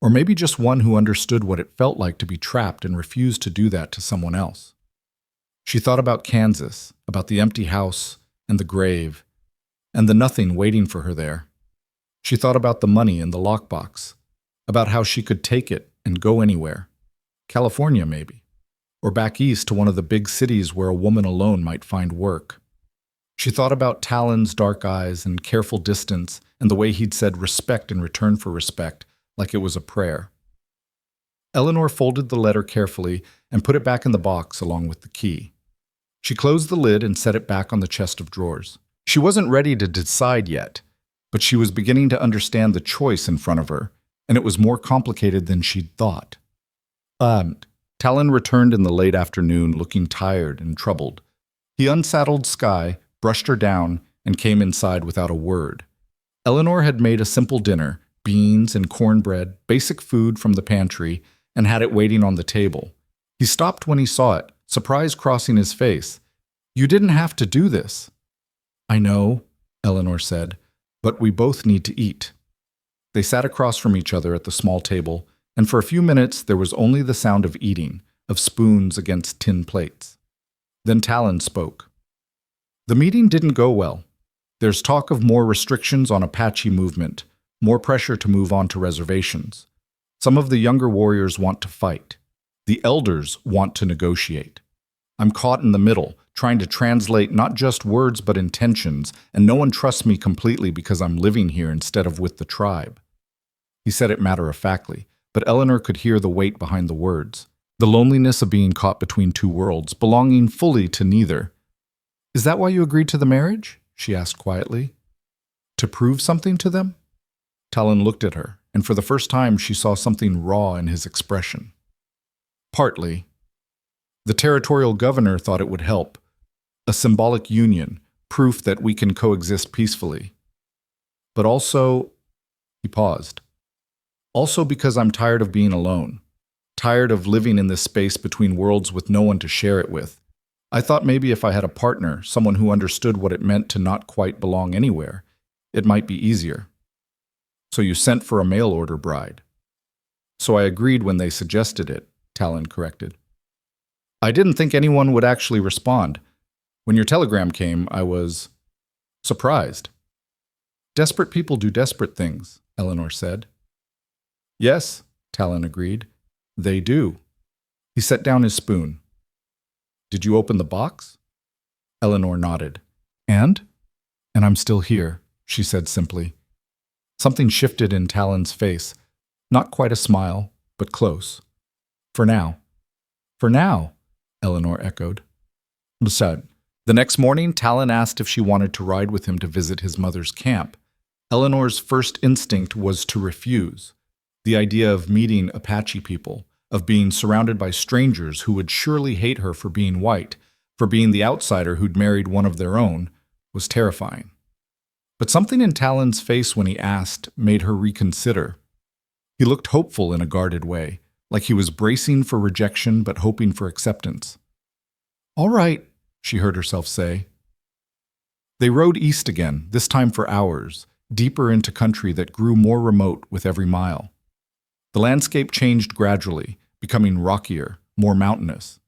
or maybe just one who understood what it felt like to be trapped and refused to do that to someone else. She thought about Kansas, about the empty house and the grave, and the nothing waiting for her there. She thought about the money in the lockbox, about how she could take it and go anywhere. California, maybe. Or back east to one of the big cities where a woman alone might find work. She thought about Talon's dark eyes and careful distance and the way he'd said respect in return for respect, like it was a prayer. Eleanor folded the letter carefully and put it back in the box along with the key. She closed the lid and set it back on the chest of drawers. She wasn't ready to decide yet, but she was beginning to understand the choice in front of her, and it was more complicated than she'd thought. Talon returned in the late afternoon looking tired and troubled. He unsaddled Skye, brushed her down, and came inside without a word. Eleanor had made a simple dinner, beans and cornbread, basic food from the pantry, and had it waiting on the table. He stopped when he saw it, surprise crossing his face. "You didn't have to do this." "I know," Eleanor said, "but we both need to eat." They sat across from each other at the small table, and for a few minutes there was only the sound of eating, of spoons against tin plates. Then Talon spoke. "The meeting didn't go well. There's talk of more restrictions on Apache movement, more pressure to move on to reservations. Some of the younger warriors want to fight. The elders want to negotiate. I'm caught in the middle, trying to translate not just words but intentions, and no one trusts me completely because I'm living here instead of with the tribe." He said it matter-of-factly, but Eleanor could hear the weight behind the words. The loneliness of being caught between two worlds, belonging fully to neither. "Is that why you agreed to the marriage?" she asked quietly. "To prove something to them?" Talon looked at her, and for the first time she saw something raw in his expression. "Partly. The territorial governor thought it would help. A symbolic union, proof that we can coexist peacefully. But also," he paused, "also because I'm tired of being alone. Tired of living in this space between worlds with no one to share it with. I thought maybe if I had a partner, someone who understood what it meant to not quite belong anywhere, it might be easier." "So you sent for a mail-order bride." "So I agreed when they suggested it," Talon corrected. "I didn't think anyone would actually respond. When your telegram came, I was surprised." "Desperate people do desperate things," Eleanor said. "Yes," Talon agreed. "They do." He set down his spoon. "Did you open the box?" Eleanor nodded. "And? And I'm still here," she said simply. Something shifted in Talon's face. Not quite a smile, but close. "For now." "For now," Eleanor echoed. "Sad." The next morning, Talon asked if she wanted to ride with him to visit his mother's camp. Eleanor's first instinct was to refuse. The idea of meeting Apache people, of being surrounded by strangers who would surely hate her for being white, for being the outsider who'd married one of their own, was terrifying. But something in Talon's face when he asked made her reconsider. He looked hopeful in a guarded way, like he was bracing for rejection but hoping for acceptance. "All right," she heard herself say. They rode east again, this time for hours, deeper into country that grew more remote with every mile. The landscape changed gradually, becoming rockier, more mountainous.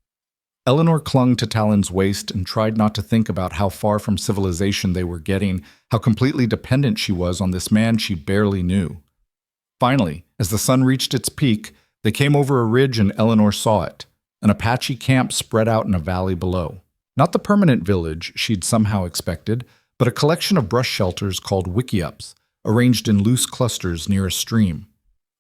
Eleanor clung to Talon's waist and tried not to think about how far from civilization they were getting, how completely dependent she was on this man she barely knew. Finally, as the sun reached its peak, they came over a ridge and Eleanor saw it, an Apache camp spread out in a valley below. Not the permanent village she'd somehow expected, but a collection of brush shelters called wickiups, arranged in loose clusters near a stream.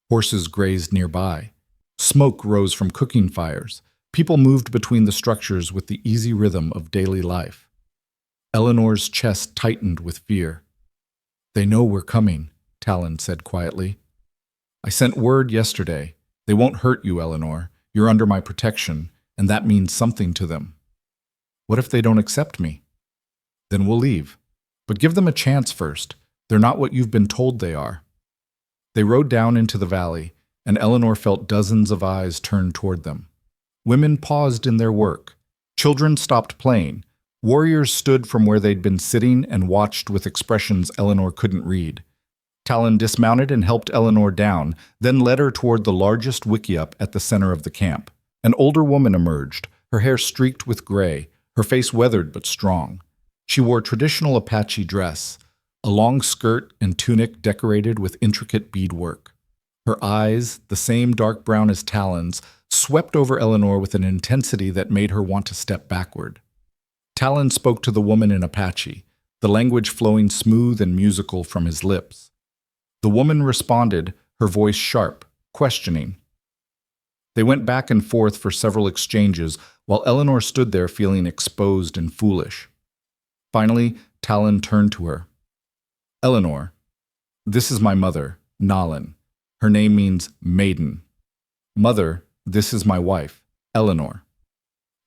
Horses grazed nearby. Smoke rose from cooking fires. People moved between the structures with the easy rhythm of daily life. Eleanor's chest tightened with fear. "They know we're coming," Talon said quietly. "I sent word yesterday. They won't hurt you, Eleanor. You're under my protection, and that means something to them." "What if they don't accept me?" "Then we'll leave. But give them a chance first. They're not what you've been told they are." They rode down into the valley, and Eleanor felt dozens of eyes turned toward them. Women paused in their work. Children stopped playing. Warriors stood from where they'd been sitting and watched with expressions Eleanor couldn't read. Talon dismounted and helped Eleanor down, then led her toward the largest wickiup at the center of the camp. An older woman emerged, her hair streaked with gray, her face weathered but strong. She wore traditional Apache dress, a long skirt and tunic decorated with intricate beadwork. Her eyes, the same dark brown as Talon's, swept over Eleanor with an intensity that made her want to step backward. Talon spoke to the woman in Apache, the language flowing smooth and musical from his lips. The woman responded, her voice sharp, questioning. They went back and forth for several exchanges, while Eleanor stood there feeling exposed and foolish. Finally, Talon turned to her. "Eleanor, this is my mother, Nalin. Her name means maiden. Mother, this is my wife, Eleanor."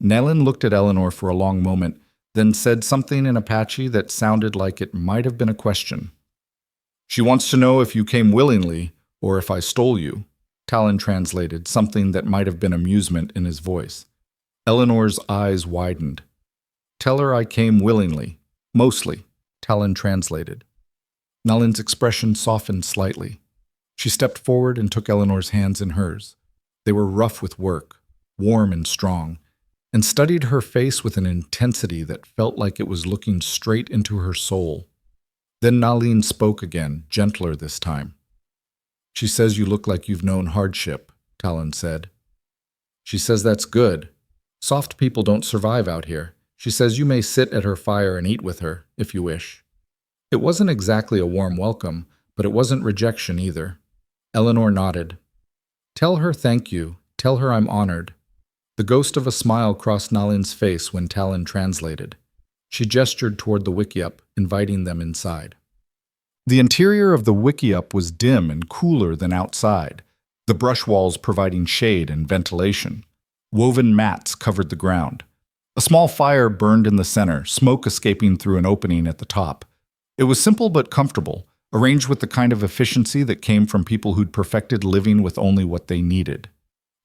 Nalin looked at Eleanor for a long moment, then said something in Apache that sounded like it might have been a question. "She wants to know if you came willingly or if I stole you," Talon translated, something that might have been amusement in his voice. Eleanor's eyes widened. "Tell her I came willingly, mostly," Talon translated. Nalin's expression softened slightly. She stepped forward and took Eleanor's hands in hers. They were rough with work, warm and strong, and studied her face with an intensity that felt like it was looking straight into her soul. Then Nalin spoke again, gentler this time. "She says you look like you've known hardship," Talon said. "She says that's good. Soft people don't survive out here. She says you may sit at her fire and eat with her, if you wish." It wasn't exactly a warm welcome, but it wasn't rejection either. Eleanor nodded. Tell her thank you. Tell her I'm honored. The ghost of a smile crossed Nalin's face when Talon translated. She gestured toward the wickiup, inviting them inside. The interior of the wickiup was dim and cooler than outside, the brush walls providing shade and ventilation. Woven mats covered the ground. A small fire burned in the center, smoke escaping through an opening at the top. It was simple but comfortable, arranged with the kind of efficiency that came from people who'd perfected living with only what they needed.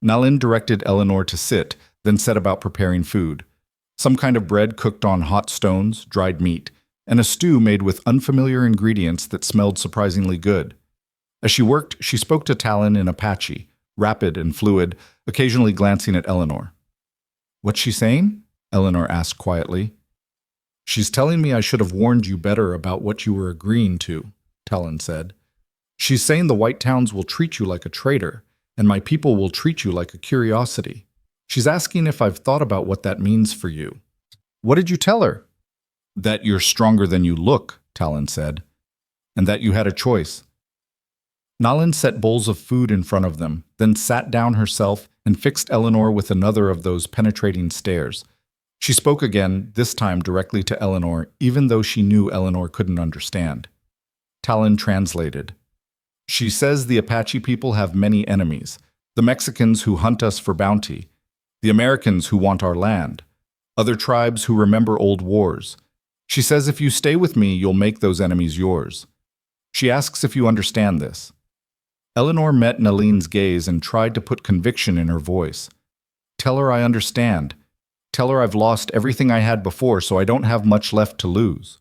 Nalin directed Eleanor to sit, then set about preparing food. Some kind of bread cooked on hot stones, dried meat, and a stew made with unfamiliar ingredients that smelled surprisingly good. As she worked, she spoke to Talon in Apache, rapid and fluid, occasionally glancing at Eleanor. "What's she saying?" Eleanor asked quietly. "She's telling me I should have warned you better about what you were agreeing to," Talon said. "She's saying the White Towns will treat you like a traitor, and my people will treat you like a curiosity. She's asking if I've thought about what that means for you." "What did you tell her?" "That you're stronger than you look," Talon said, "and that you had a choice." Nalin set bowls of food in front of them, then sat down herself and fixed Eleanor with another of those penetrating stares. She spoke again, this time directly to Eleanor, even though she knew Eleanor couldn't understand. Talon translated. "She says the Apache people have many enemies, the Mexicans who hunt us for bounty, the Americans who want our land, other tribes who remember old wars. She says if you stay with me, you'll make those enemies yours. She asks if you understand this." Eleanor met Nalin's gaze and tried to put conviction in her voice. "Tell her I understand. Tell her I've lost everything I had before, so I don't have much left to lose."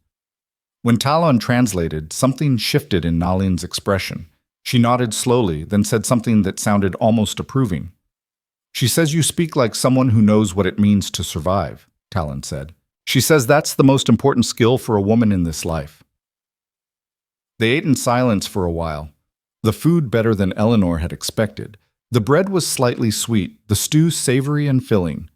When Talon translated, something shifted in Nalin's expression. She nodded slowly, then said something that sounded almost approving. "She says you speak like someone who knows what it means to survive," Talon said. "She says that's the most important skill for a woman in this life." They ate in silence for a while. The food better than Eleanor had expected. The bread was slightly sweet, the stew savory and filling.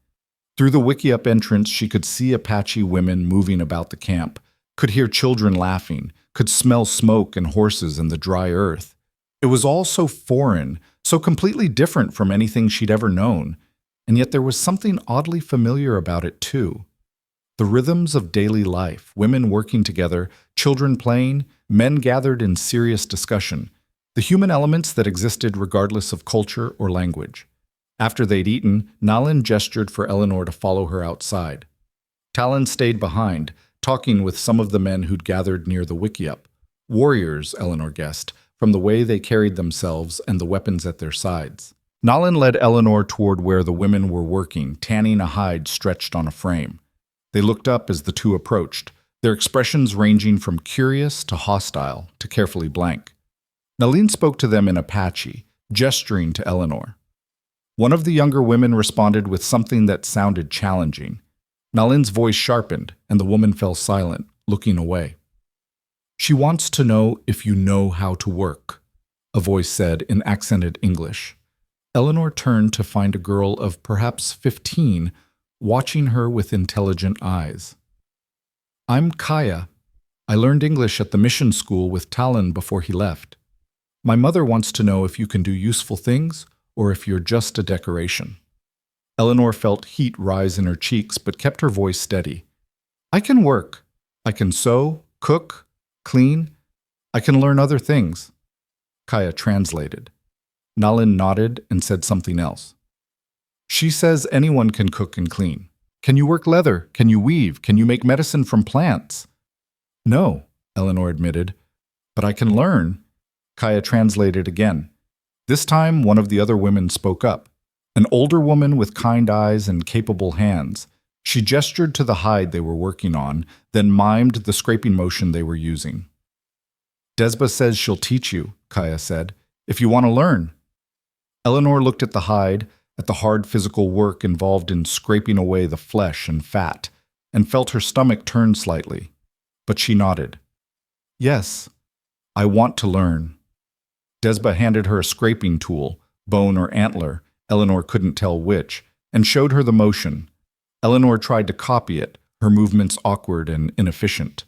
Through the wickiup entrance, she could see Apache women moving about the camp, could hear children laughing, could smell smoke and horses in the dry earth. It was all so foreign, so completely different from anything she'd ever known, and yet there was something oddly familiar about it too. The rhythms of daily life, women working together, children playing, men gathered in serious discussion, the human elements that existed regardless of culture or language. After they'd eaten, Nalin gestured for Eleanor to follow her outside. Talon stayed behind, talking with some of the men who'd gathered near the wickiup. Warriors, Eleanor guessed, from the way they carried themselves and the weapons at their sides. Nalin led Eleanor toward where the women were working, tanning a hide stretched on a frame. They looked up as the two approached, their expressions ranging from curious to hostile to carefully blank. Nalin spoke to them in Apache, gesturing to Eleanor. One of the younger women responded with something that sounded challenging. Nalin's voice sharpened, and the woman fell silent, looking away. "She wants to know if you know how to work," a voice said in accented English. Eleanor turned to find a girl of perhaps 15, watching her with intelligent eyes. "I'm Kaya. I learned English at the mission school with Talon before he left. My mother wants to know if you can do useful things or if you're just a decoration." Eleanor felt heat rise in her cheeks but kept her voice steady. "I can work. I can sew, cook, clean. I can learn other things." Kaya translated. Nalin nodded and said something else. "She says anyone can cook and clean. Can you work leather? Can you weave? Can you make medicine from plants?" "No," Eleanor admitted, "but I can learn." Kaya translated again. This time, one of the other women spoke up. An older woman with kind eyes and capable hands. She gestured to the hide they were working on, then mimed the scraping motion they were using. "Desba says she'll teach you," Kaya said, "if you want to learn." Eleanor looked at the hide, at the hard physical work involved in scraping away the flesh and fat, and felt her stomach turn slightly. But she nodded. "Yes, I want to learn." Desba handed her a scraping tool, bone or antler, Eleanor couldn't tell which, and showed her the motion. Eleanor tried to copy it, her movements awkward and inefficient.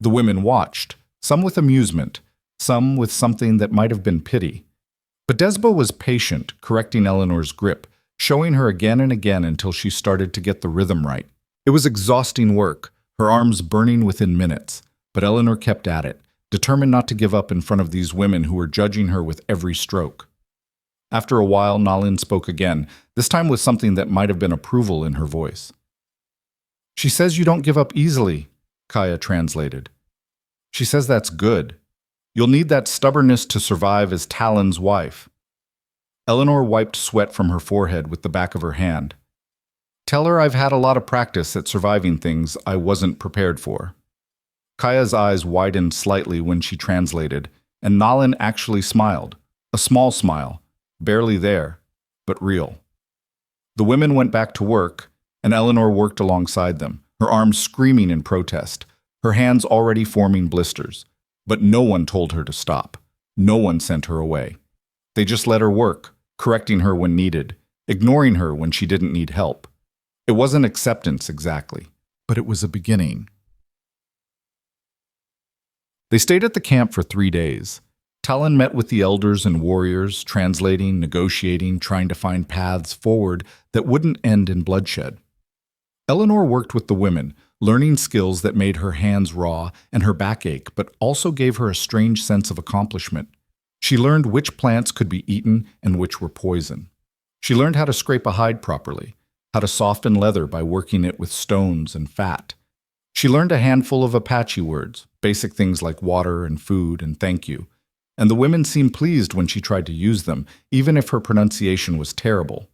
The women watched, some with amusement, some with something that might have been pity. But Desba was patient, correcting Eleanor's grip, showing her again and again until she started to get the rhythm right. It was exhausting work, her arms burning within minutes, but Eleanor kept at it, determined not to give up in front of these women who were judging her with every stroke. After a while, Nalin spoke again, this time with something that might have been approval in her voice. "She says you don't give up easily," Kaya translated. "She says that's good. You'll need that stubbornness to survive as Talon's wife." Eleanor wiped sweat from her forehead with the back of her hand. "Tell her I've had a lot of practice at surviving things I wasn't prepared for." Kaya's eyes widened slightly when she translated, and Nalin actually smiled, a small smile, barely there, but real. The women went back to work, and Eleanor worked alongside them, her arms screaming in protest, her hands already forming blisters. But no one told her to stop. No one sent her away. They just let her work, correcting her when needed, ignoring her when she didn't need help. It wasn't acceptance exactly, but it was a beginning. They stayed at the camp for 3 days. Talon met with the elders and warriors, translating, negotiating, trying to find paths forward that wouldn't end in bloodshed. Eleanor worked with the women, learning skills that made her hands raw and her back ache, but also gave her a strange sense of accomplishment. She learned which plants could be eaten and which were poison. She learned how to scrape a hide properly, how to soften leather by working it with stones and fat. She learned a handful of Apache words, basic things like water and food and thank you, and the women seemed pleased when she tried to use them, even if her pronunciation was terrible.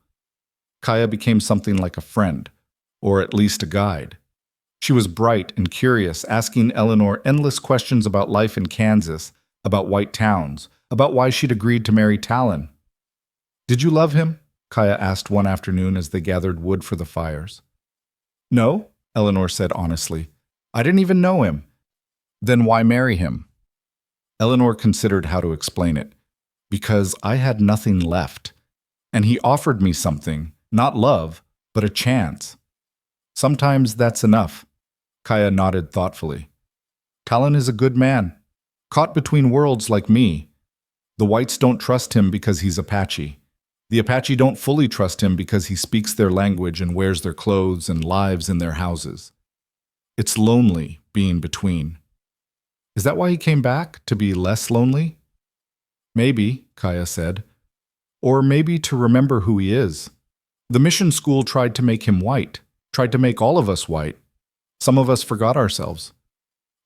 Kaya became something like a friend, or at least a guide. She was bright and curious, asking Eleanor endless questions about life in Kansas, about white towns, about why she'd agreed to marry Talon. "Did you love him?" Kaya asked one afternoon as they gathered wood for the fires. "No," Eleanor said honestly. "I didn't even know him." "Then why marry him?" Eleanor considered how to explain it. "Because I had nothing left, and he offered me something, not love, but a chance. Sometimes that's enough." Kaya nodded thoughtfully. "Talon is a good man, caught between worlds like me. The whites don't trust him because he's Apache. The Apache don't fully trust him because he speaks their language and wears their clothes and lives in their houses. It's lonely being between." "Is that why he came back, to be less lonely?" "Maybe," Kaya said. "Or maybe to remember who he is. The mission school tried to make him white, tried to make all of us white. Some of us forgot ourselves.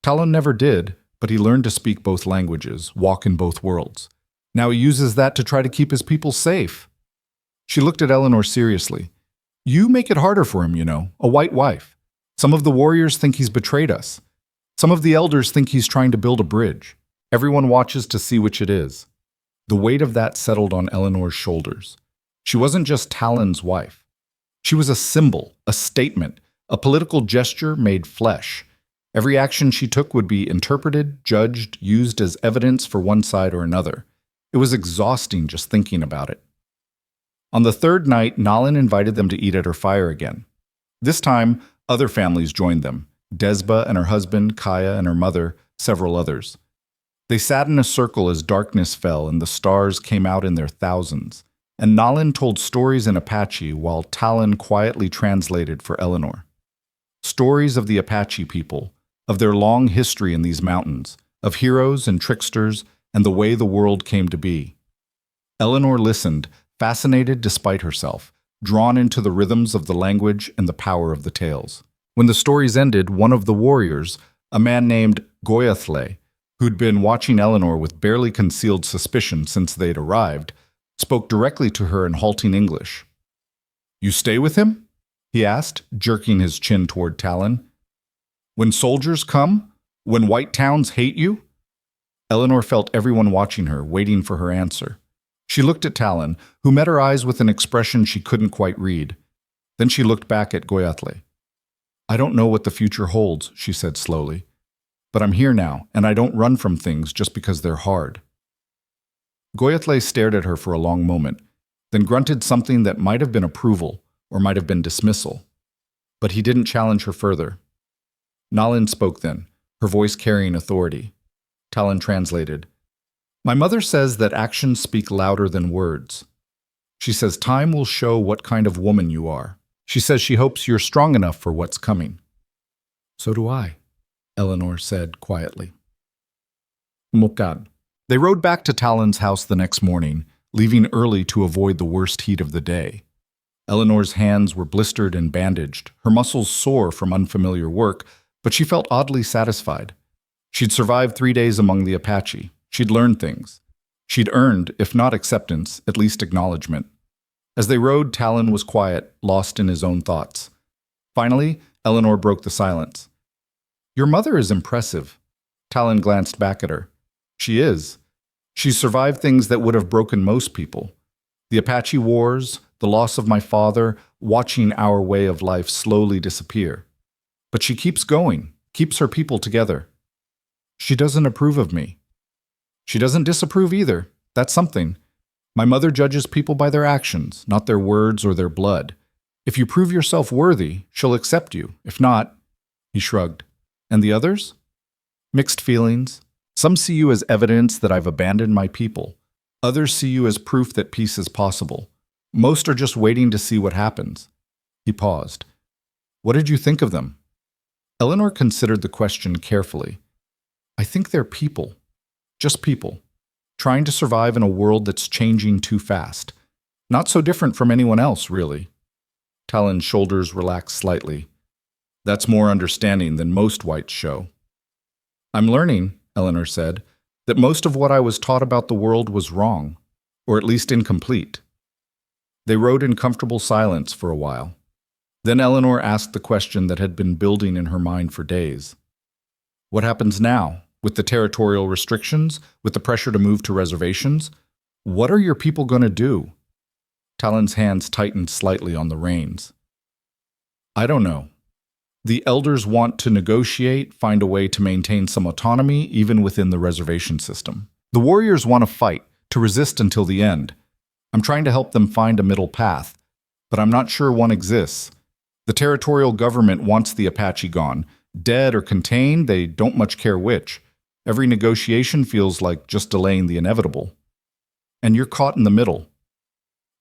Talon never did, but he learned to speak both languages, walk in both worlds. Now he uses that to try to keep his people safe." She looked at Eleanor seriously. "You make it harder for him, a white wife. Some of the warriors think he's betrayed us. Some of the elders think he's trying to build a bridge. Everyone watches to see which it is." The weight of that settled on Eleanor's shoulders. She wasn't just Talon's wife. She was a symbol, a statement, a political gesture made flesh. Every action she took would be interpreted, judged, used as evidence for one side or another. It was exhausting just thinking about it. On the third night, Nalin invited them to eat at her fire again. This time, other families joined them. Desba and her husband, Kaya and her mother, several others. They sat in a circle as darkness fell and the stars came out in their thousands, and Nalin told stories in Apache while Talon quietly translated for Eleanor. Stories of the Apache people, of their long history in these mountains, of heroes and tricksters, and the way the world came to be. Eleanor listened, fascinated despite herself, drawn into the rhythms of the language and the power of the tales. When the stories ended, one of the warriors, a man named Goyathle, who'd been watching Eleanor with barely concealed suspicion since they'd arrived, spoke directly to her in halting English. "You stay with him?" he asked, jerking his chin toward Talon. "When soldiers come? When white towns hate you?" Eleanor felt everyone watching her, waiting for her answer. She looked at Talon, who met her eyes with an expression she couldn't quite read. Then she looked back at Goyathle. "I don't know what the future holds," she said slowly. "But I'm here now, and I don't run from things just because they're hard." Goyathle stared at her for a long moment, then grunted something that might have been approval or might have been dismissal. But he didn't challenge her further. Nalin spoke then, her voice carrying authority. Talon translated. My mother says that actions speak louder than words. She says time will show what kind of woman you are. She says she hopes you're strong enough for what's coming. So do I, Eleanor said quietly. Mukad. They rode back to Talon's house the next morning, leaving early to avoid the worst heat of the day. Eleanor's hands were blistered and bandaged, her muscles sore from unfamiliar work, but she felt oddly satisfied. She'd survived 3 days among the Apache. She'd learned things. She'd earned, if not acceptance, at least acknowledgement. As they rode, Talon was quiet, lost in his own thoughts. Finally, Eleanor broke the silence. Your mother is impressive. Talon glanced back at her. She is. She's survived things that would have broken most people. The Apache wars, the loss of my father, watching our way of life slowly disappear. But she keeps going, keeps her people together. She doesn't approve of me. She doesn't disapprove either. That's something. My mother judges people by their actions, not their words or their blood. If you prove yourself worthy, she'll accept you. If not, he shrugged. And the others? Mixed feelings. Some see you as evidence that I've abandoned my people. Others see you as proof that peace is possible. Most are just waiting to see what happens. He paused. What did you think of them? Eleanor considered the question carefully. I think they're people. Just people. Trying to survive in a world that's changing too fast. Not so different from anyone else, really. Talon's shoulders relaxed slightly. That's more understanding than most whites show. I'm learning, Eleanor said, that most of what I was taught about the world was wrong, or at least incomplete. They rode in comfortable silence for a while. Then Eleanor asked the question that had been building in her mind for days. What happens now? With the territorial restrictions, with the pressure to move to reservations? What are your people going to do? Talon's hands tightened slightly on the reins. I don't know. The elders want to negotiate, find a way to maintain some autonomy, even within the reservation system. The warriors want to fight, to resist until the end. I'm trying to help them find a middle path, but I'm not sure one exists. The territorial government wants the Apache gone. Dead or contained, they don't much care which. Every negotiation feels like just delaying the inevitable. And you're caught in the middle.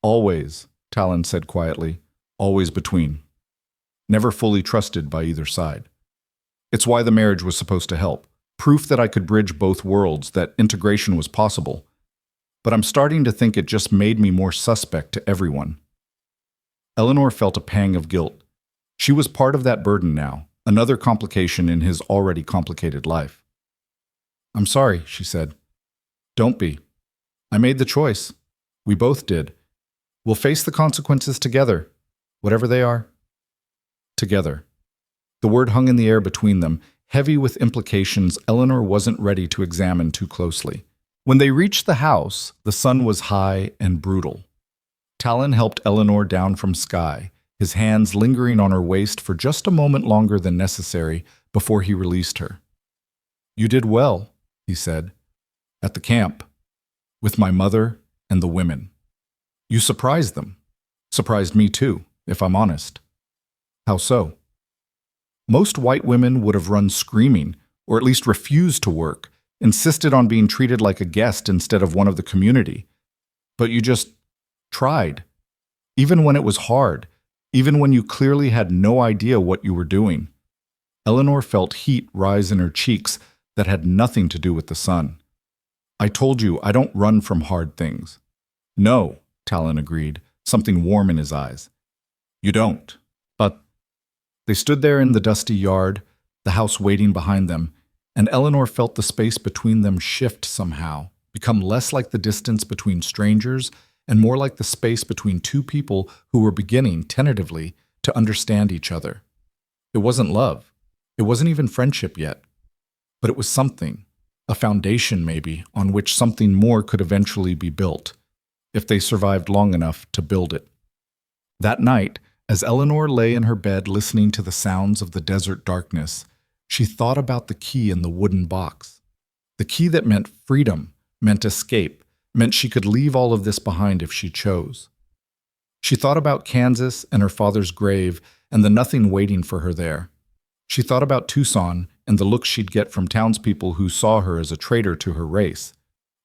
Always, Talon said quietly, always between. Never fully trusted by either side. It's why the marriage was supposed to help. Proof that I could bridge both worlds, that integration was possible. But I'm starting to think it just made me more suspect to everyone. Eleanor felt a pang of guilt. She was part of that burden now, another complication in his already complicated life. I'm sorry, she said. Don't be. I made the choice. We both did. We'll face the consequences together, whatever they are. Together. The word hung in the air between them, heavy with implications Eleanor wasn't ready to examine too closely. When they reached the house, the sun was high and brutal. Talon helped Eleanor down from Sky, his hands lingering on her waist for just a moment longer than necessary before he released her. You did well, he said, at the camp, with my mother and the women. You surprised them. Surprised me too, if I'm honest. How so? Most white women would have run screaming, or at least refused to work, insisted on being treated like a guest instead of one of the community. But you just tried. Even when it was hard, even when you clearly had no idea what you were doing. Eleanor felt heat rise in her cheeks that had nothing to do with the sun. I told you I don't run from hard things. No, Talon agreed, something warm in his eyes. You don't. But they stood there in the dusty yard, the house waiting behind them, and Eleanor felt the space between them shift somehow, become less like the distance between strangers and more like the space between two people who were beginning, tentatively, to understand each other. It wasn't love. It wasn't even friendship yet. But it was something, a foundation maybe, on which something more could eventually be built, if they survived long enough to build it. That night, as Eleanor lay in her bed listening to the sounds of the desert darkness, she thought about the key in the wooden box. The key that meant freedom, meant escape, meant she could leave all of this behind if she chose. She thought about Kansas and her father's grave and the nothing waiting for her there. She thought about Tucson and the look she'd get from townspeople who saw her as a traitor to her race.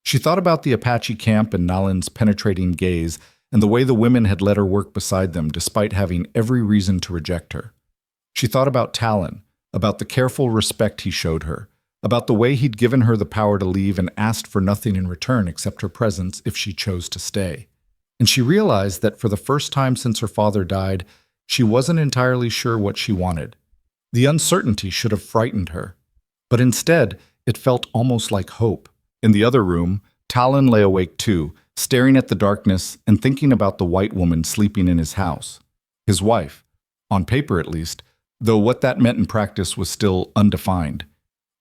She thought about the Apache camp and Nalin's penetrating gaze and the way the women had let her work beside them despite having every reason to reject her. She thought about Talon, about the careful respect he showed her, about the way he'd given her the power to leave and asked for nothing in return except her presence if she chose to stay. And she realized that for the first time since her father died, she wasn't entirely sure what she wanted. The uncertainty should have frightened her, but instead, it felt almost like hope. In the other room, Talon lay awake too, staring at the darkness and thinking about the white woman sleeping in his house. His wife, on paper at least, though what that meant in practice was still undefined.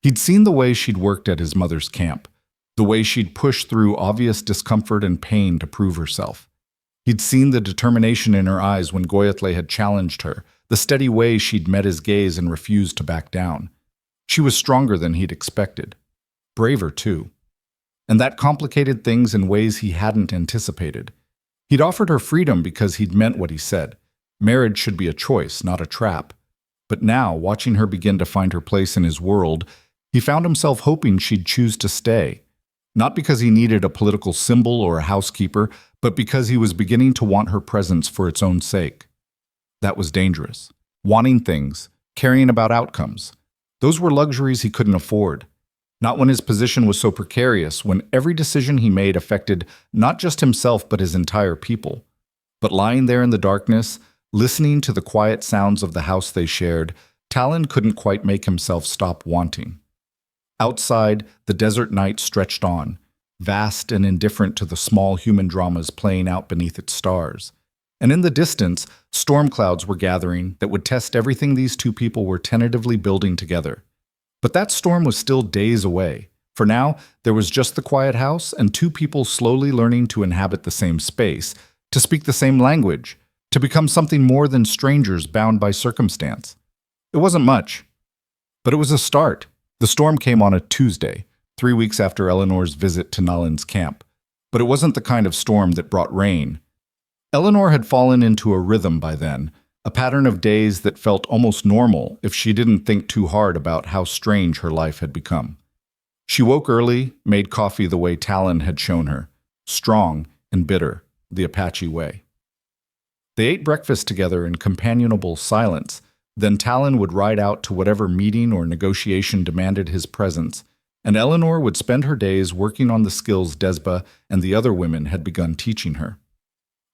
He'd seen the way she'd worked at his mother's camp, the way she'd pushed through obvious discomfort and pain to prove herself. He'd seen the determination in her eyes when Goyatle had challenged her, the steady way she'd met his gaze and refused to back down. She was stronger than he'd expected. Braver, too. And that complicated things in ways he hadn't anticipated. He'd offered her freedom because he'd meant what he said. Marriage should be a choice, not a trap. But now, watching her begin to find her place in his world, he found himself hoping she'd choose to stay. Not because he needed a political symbol or a housekeeper, but because he was beginning to want her presence for its own sake. That was dangerous. Wanting things, caring about outcomes. Those were luxuries he couldn't afford. Not when his position was so precarious, when every decision he made affected not just himself but his entire people. But lying there in the darkness, listening to the quiet sounds of the house they shared, Talon couldn't quite make himself stop wanting. Outside, the desert night stretched on, vast and indifferent to the small human dramas playing out beneath its stars. And in the distance, storm clouds were gathering that would test everything these two people were tentatively building together. But that storm was still days away. For now, there was just the quiet house and two people slowly learning to inhabit the same space, to speak the same language, to become something more than strangers bound by circumstance. It wasn't much, but it was a start. The storm came on a Tuesday, 3 weeks after Eleanor's visit to Nalin's camp. But it wasn't the kind of storm that brought rain. Eleanor had fallen into a rhythm by then, a pattern of days that felt almost normal if she didn't think too hard about how strange her life had become. She woke early, made coffee the way Talon had shown her, strong and bitter, the Apache way. They ate breakfast together in companionable silence. Then Talon would ride out to whatever meeting or negotiation demanded his presence, and Eleanor would spend her days working on the skills Desba and the other women had begun teaching her.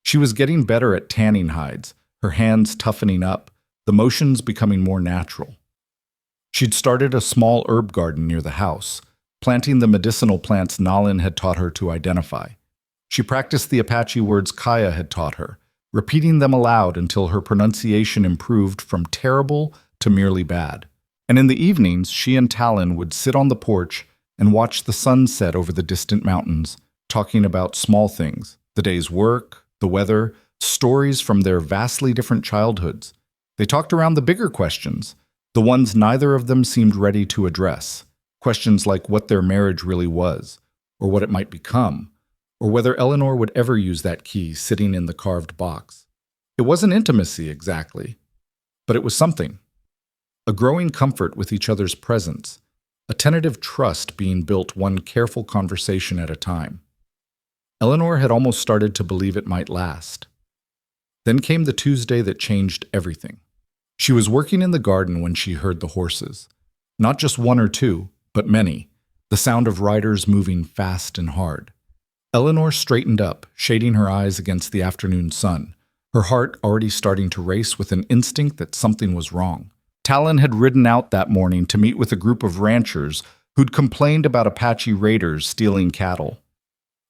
She was getting better at tanning hides, her hands toughening up, the motions becoming more natural. She'd started a small herb garden near the house, planting the medicinal plants Nalin had taught her to identify. She practiced the Apache words Kaya had taught her, repeating them aloud until her pronunciation improved from terrible to merely bad. And in the evenings, she and Talon would sit on the porch and watch the sun set over the distant mountains, talking about small things, the day's work, the weather, stories from their vastly different childhoods. They talked around the bigger questions, the ones neither of them seemed ready to address, questions like what their marriage really was, or what it might become, or whether Eleanor would ever use that key sitting in the carved box. It wasn't intimacy exactly, but it was something. A growing comfort with each other's presence, a tentative trust being built one careful conversation at a time. Eleanor had almost started to believe it might last. Then came the Tuesday that changed everything. She was working in the garden when she heard the horses. Not just one or two, but many, the sound of riders moving fast and hard. Eleanor straightened up, shading her eyes against the afternoon sun, her heart already starting to race with an instinct that something was wrong. Talon had ridden out that morning to meet with a group of ranchers who'd complained about Apache raiders stealing cattle.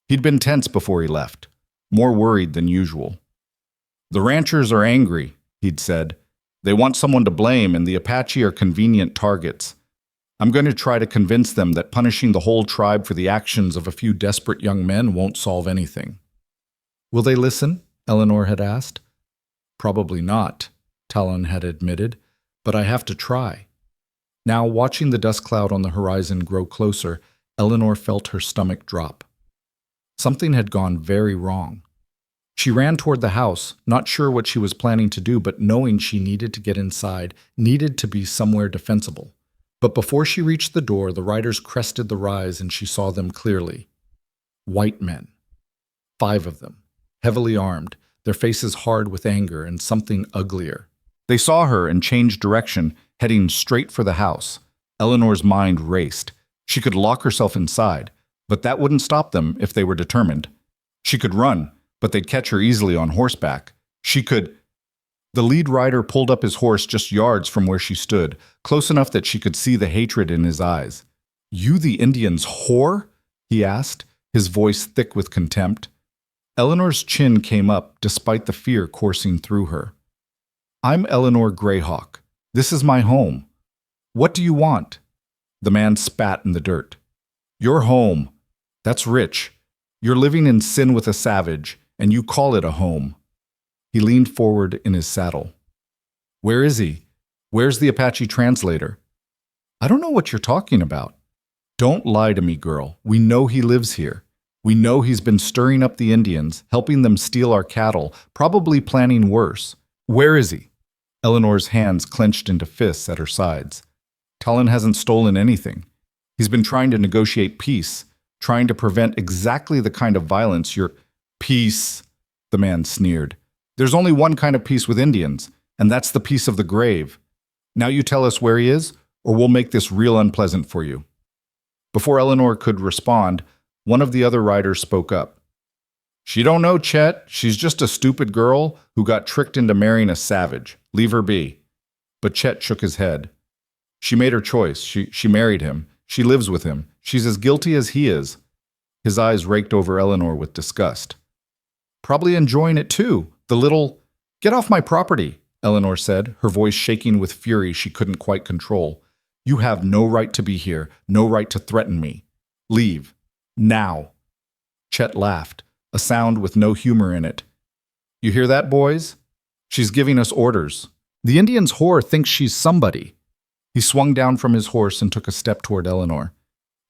He'd been tense before he left, more worried than usual. "The ranchers are angry," he'd said. "They want someone to blame, and the Apache are convenient targets. I'm going to try to convince them that punishing the whole tribe for the actions of a few desperate young men won't solve anything." "Will they listen?" Eleanor had asked. "Probably not," Talon had admitted, "but I have to try." Now, watching the dust cloud on the horizon grow closer, Eleanor felt her stomach drop. Something had gone very wrong. She ran toward the house, not sure what she was planning to do, but knowing she needed to get inside, needed to be somewhere defensible. But before she reached the door, the riders crested the rise and she saw them clearly. White men. 5 of them, heavily armed, their faces hard with anger and something uglier. They saw her and changed direction, heading straight for the house. Eleanor's mind raced. She could lock herself inside, but that wouldn't stop them if they were determined. She could run, but they'd catch her easily on horseback. She could... The lead rider pulled up his horse just yards from where she stood, close enough that she could see the hatred in his eyes. "You the Indians' whore?" he asked, his voice thick with contempt. Eleanor's chin came up despite the fear coursing through her. "I'm Eleanor Greyhawk. This is my home. What do you want?" The man spat in the dirt. "Your home. That's rich. You're living in sin with a savage, and you call it a home." He leaned forward in his saddle. "Where is he? Where's the Apache translator?" "I don't know what you're talking about." "Don't lie to me, girl. We know he lives here. We know he's been stirring up the Indians, helping them steal our cattle, probably planning worse. Where is he?" Eleanor's hands clenched into fists at her sides. "Talon hasn't stolen anything. He's been trying to negotiate peace, trying to prevent exactly the kind of violence you're—" "Peace," the man sneered. "There's only one kind of peace with Indians, and that's the peace of the grave. Now you tell us where he is, or we'll make this real unpleasant for you." Before Eleanor could respond, one of the other riders spoke up. "She don't know, Chet. She's just a stupid girl who got tricked into marrying a savage. Leave her be." But Chet shook his head. "She made her choice. She married him. She lives with him. She's as guilty as he is." His eyes raked over Eleanor with disgust. "Probably enjoying it too. The little—" "Get off my property," Eleanor said, her voice shaking with fury she couldn't quite control. "You have no right to be here, no right to threaten me. Leave. Now." Chet laughed, a sound with no humor in it. "You hear that, boys? She's giving us orders. The Indian's whore thinks she's somebody." He swung down from his horse and took a step toward Eleanor.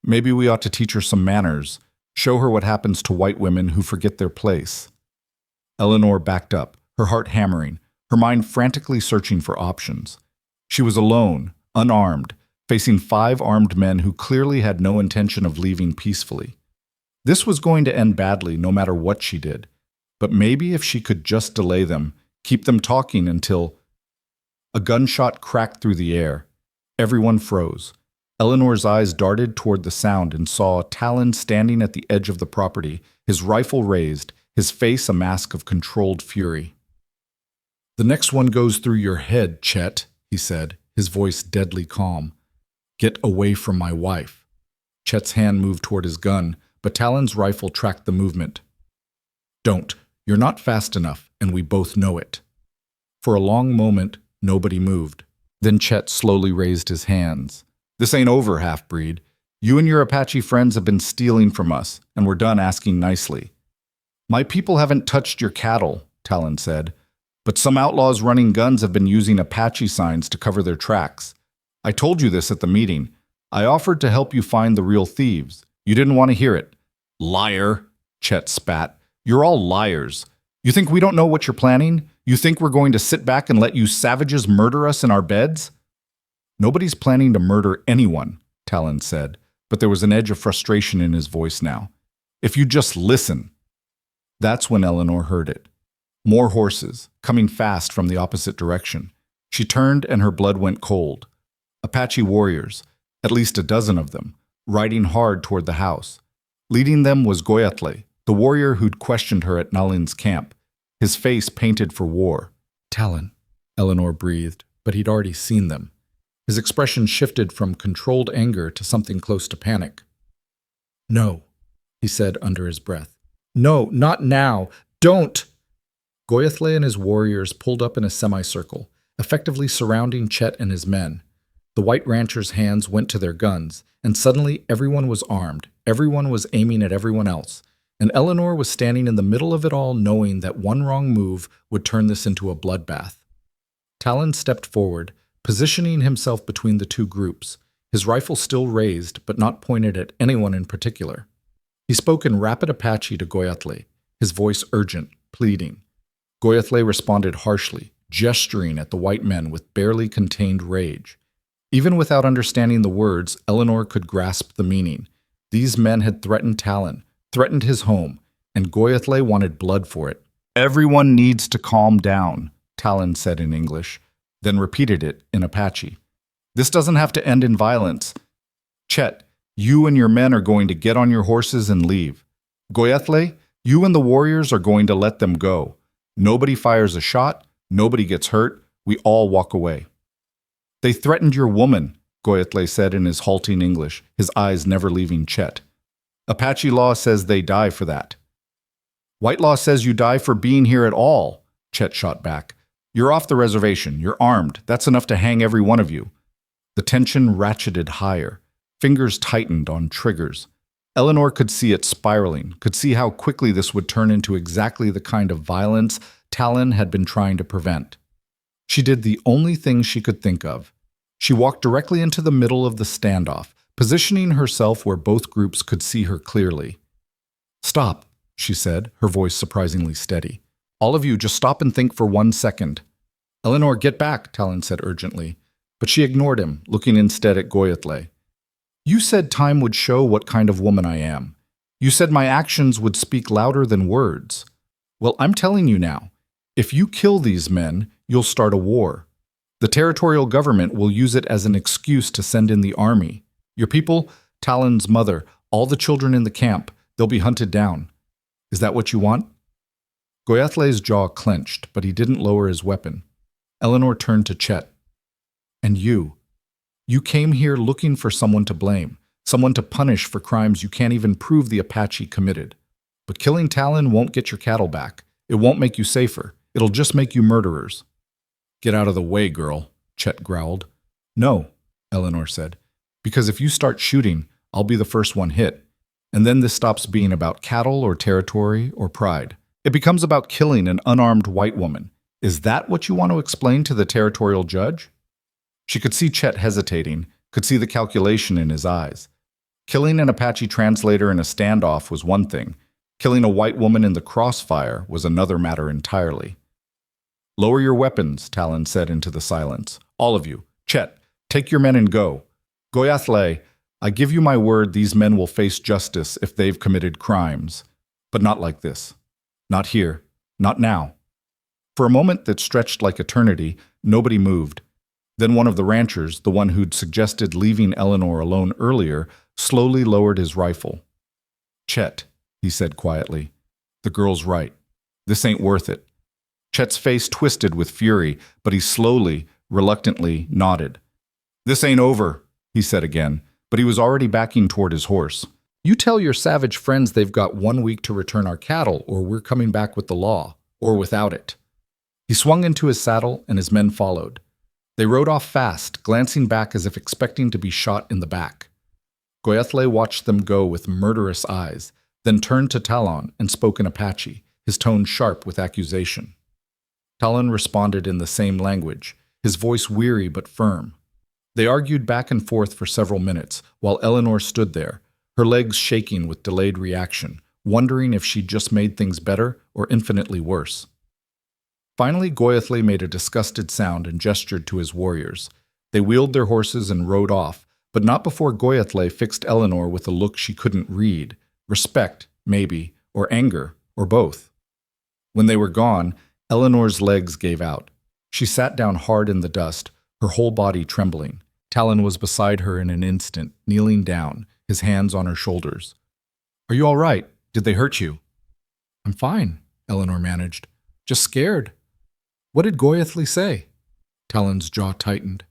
"Maybe we ought to teach her some manners, show her what happens to white women who forget their place." Eleanor backed up, her heart hammering, her mind frantically searching for options. She was alone, unarmed, facing 5 armed men who clearly had no intention of leaving peacefully. This was going to end badly no matter what she did, but maybe if she could just delay them, keep them talking until... A gunshot cracked through the air. Everyone froze. Eleanor's eyes darted toward the sound and saw Talon standing at the edge of the property, his rifle raised, his face a mask of controlled fury. "The next one goes through your head, Chet," he said, his voice deadly calm. "Get away from my wife." Chet's hand moved toward his gun, but Talon's rifle tracked the movement. "Don't. You're not fast enough, and we both know it." For a long moment, nobody moved. Then Chet slowly raised his hands. "This ain't over, half-breed. You and your Apache friends have been stealing from us, and we're done asking nicely." "My people haven't touched your cattle," Talon said, "but some outlaws running guns have been using Apache signs to cover their tracks. I told you this at the meeting. I offered to help you find the real thieves. You didn't want to hear it." "Liar," Chet spat. "You're all liars. You think we don't know what you're planning? You think we're going to sit back and let you savages murder us in our beds?" "Nobody's planning to murder anyone," Talon said, but there was an edge of frustration in his voice now. "If you just listen." That's when Eleanor heard it. More horses, coming fast from the opposite direction. She turned and her blood went cold. Apache warriors, at least a dozen of them, riding hard toward the house. Leading them was Goyatle, the warrior who'd questioned her at Nalin's camp, his face painted for war. "Talon," Eleanor breathed, but he'd already seen them. His expression shifted from controlled anger to something close to panic. "No," he said under his breath. "No, not now. Don't!" Goyatle and his warriors pulled up in a semicircle, effectively surrounding Chet and his men. The white ranchers' hands went to their guns, and suddenly everyone was armed, everyone was aiming at everyone else, and Eleanor was standing in the middle of it all knowing that one wrong move would turn this into a bloodbath. Talon stepped forward, positioning himself between the two groups, his rifle still raised but not pointed at anyone in particular. He spoke in rapid Apache to Goyatle, his voice urgent, pleading. Goyatle responded harshly, gesturing at the white men with barely contained rage. Even without understanding the words, Eleanor could grasp the meaning. These men had threatened Talon, threatened his home, and Goyathle wanted blood for it. Everyone needs to calm down, Talon said in English, then repeated it in Apache. This doesn't have to end in violence. Chet, you and your men are going to get on your horses and leave. Goyathle, you and the warriors are going to let them go. Nobody fires a shot, nobody gets hurt, we all walk away. They threatened your woman, Goyathle said in his halting English, his eyes never leaving Chet. Apache law says they die for that. White law says you die for being here at all, Chet shot back. You're off the reservation, you're armed, that's enough to hang every one of you. The tension ratcheted higher. Fingers tightened on triggers. Eleanor could see it spiraling, could see how quickly this would turn into exactly the kind of violence Talon had been trying to prevent. She did the only thing she could think of. She walked directly into the middle of the standoff, positioning herself where both groups could see her clearly. Stop, she said, her voice surprisingly steady. All of you, just stop and think for 1 second. Eleanor, get back, Talon said urgently, but she ignored him, looking instead at Goyathle. You said time would show what kind of woman I am. You said my actions would speak louder than words. Well, I'm telling you now, if you kill these men, you'll start a war. The territorial government will use it as an excuse to send in the army. Your people, Talon's mother, all the children in the camp, they'll be hunted down. Is that what you want? Goyathle's jaw clenched, but he didn't lower his weapon. Eleanor turned to Chet. And you came here looking for someone to blame, someone to punish for crimes you can't even prove the Apache committed. But killing Talon won't get your cattle back. It won't make you safer. It'll just make you murderers. Get out of the way, girl, Chet growled. No, Eleanor said, because if you start shooting, I'll be the first one hit. And then this stops being about cattle or territory or pride. It becomes about killing an unarmed white woman. Is that what you want to explain to the territorial judge? She could see Chet hesitating, could see the calculation in his eyes. Killing an Apache translator in a standoff was one thing. Killing a white woman in the crossfire was another matter entirely. Lower your weapons, Talon said into the silence. All of you. Chet, take your men and go. Goyathle, I give you my word these men will face justice if they've committed crimes. But not like this. Not here. Not now. For a moment that stretched like eternity, nobody moved. Then one of the ranchers, the one who'd suggested leaving Eleanor alone earlier, slowly lowered his rifle. Chet, he said quietly, the girl's right. This ain't worth it. Chet's face twisted with fury, but he slowly, reluctantly nodded. This ain't over, he said again, but he was already backing toward his horse. You tell your savage friends they've got 1 week to return our cattle, or we're coming back with the law, or without it. He swung into his saddle, and his men followed. They rode off fast, glancing back as if expecting to be shot in the back. Goyathle watched them go with murderous eyes, then turned to Talon and spoke in Apache, his tone sharp with accusation. Talon responded in the same language, his voice weary but firm. They argued back and forth for several minutes, while Eleanor stood there, her legs shaking with delayed reaction, wondering if she'd just made things better or infinitely worse. Finally, Goyathle made a disgusted sound and gestured to his warriors. They wheeled their horses and rode off, but not before Goyathle fixed Eleanor with a look she couldn't read, respect, maybe, or anger, or both. When they were gone, Eleanor's legs gave out. She sat down hard in the dust, her whole body trembling. Talon was beside her in an instant, kneeling down, his hands on her shoulders. Are you all right? Did they hurt you? I'm fine, Eleanor managed. Just scared. What did Goyathle say? Talon's jaw tightened.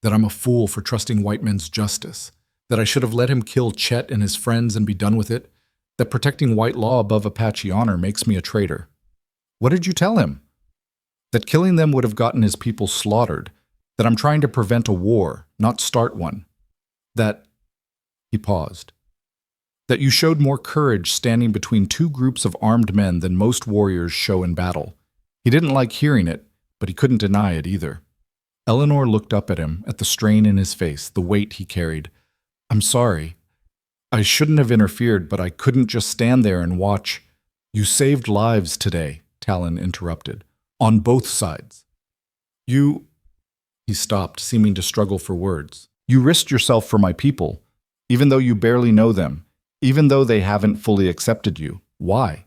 That I'm a fool for trusting white men's justice. That I should have let him kill Chet and his friends and be done with it. That protecting white law above Apache honor makes me a traitor. What did you tell him? That killing them would have gotten his people slaughtered. That I'm trying to prevent a war, not start one. That... He paused. That you showed more courage standing between two groups of armed men than most warriors show in battle. He didn't like hearing it, but he couldn't deny it either. Eleanor looked up at him, at the strain in his face, the weight he carried. I'm sorry. I shouldn't have interfered, but I couldn't just stand there and watch. You saved lives today, Talon interrupted. On both sides. You... He stopped, seeming to struggle for words. You risked yourself for my people. Even though you barely know them, even though they haven't fully accepted you. Why?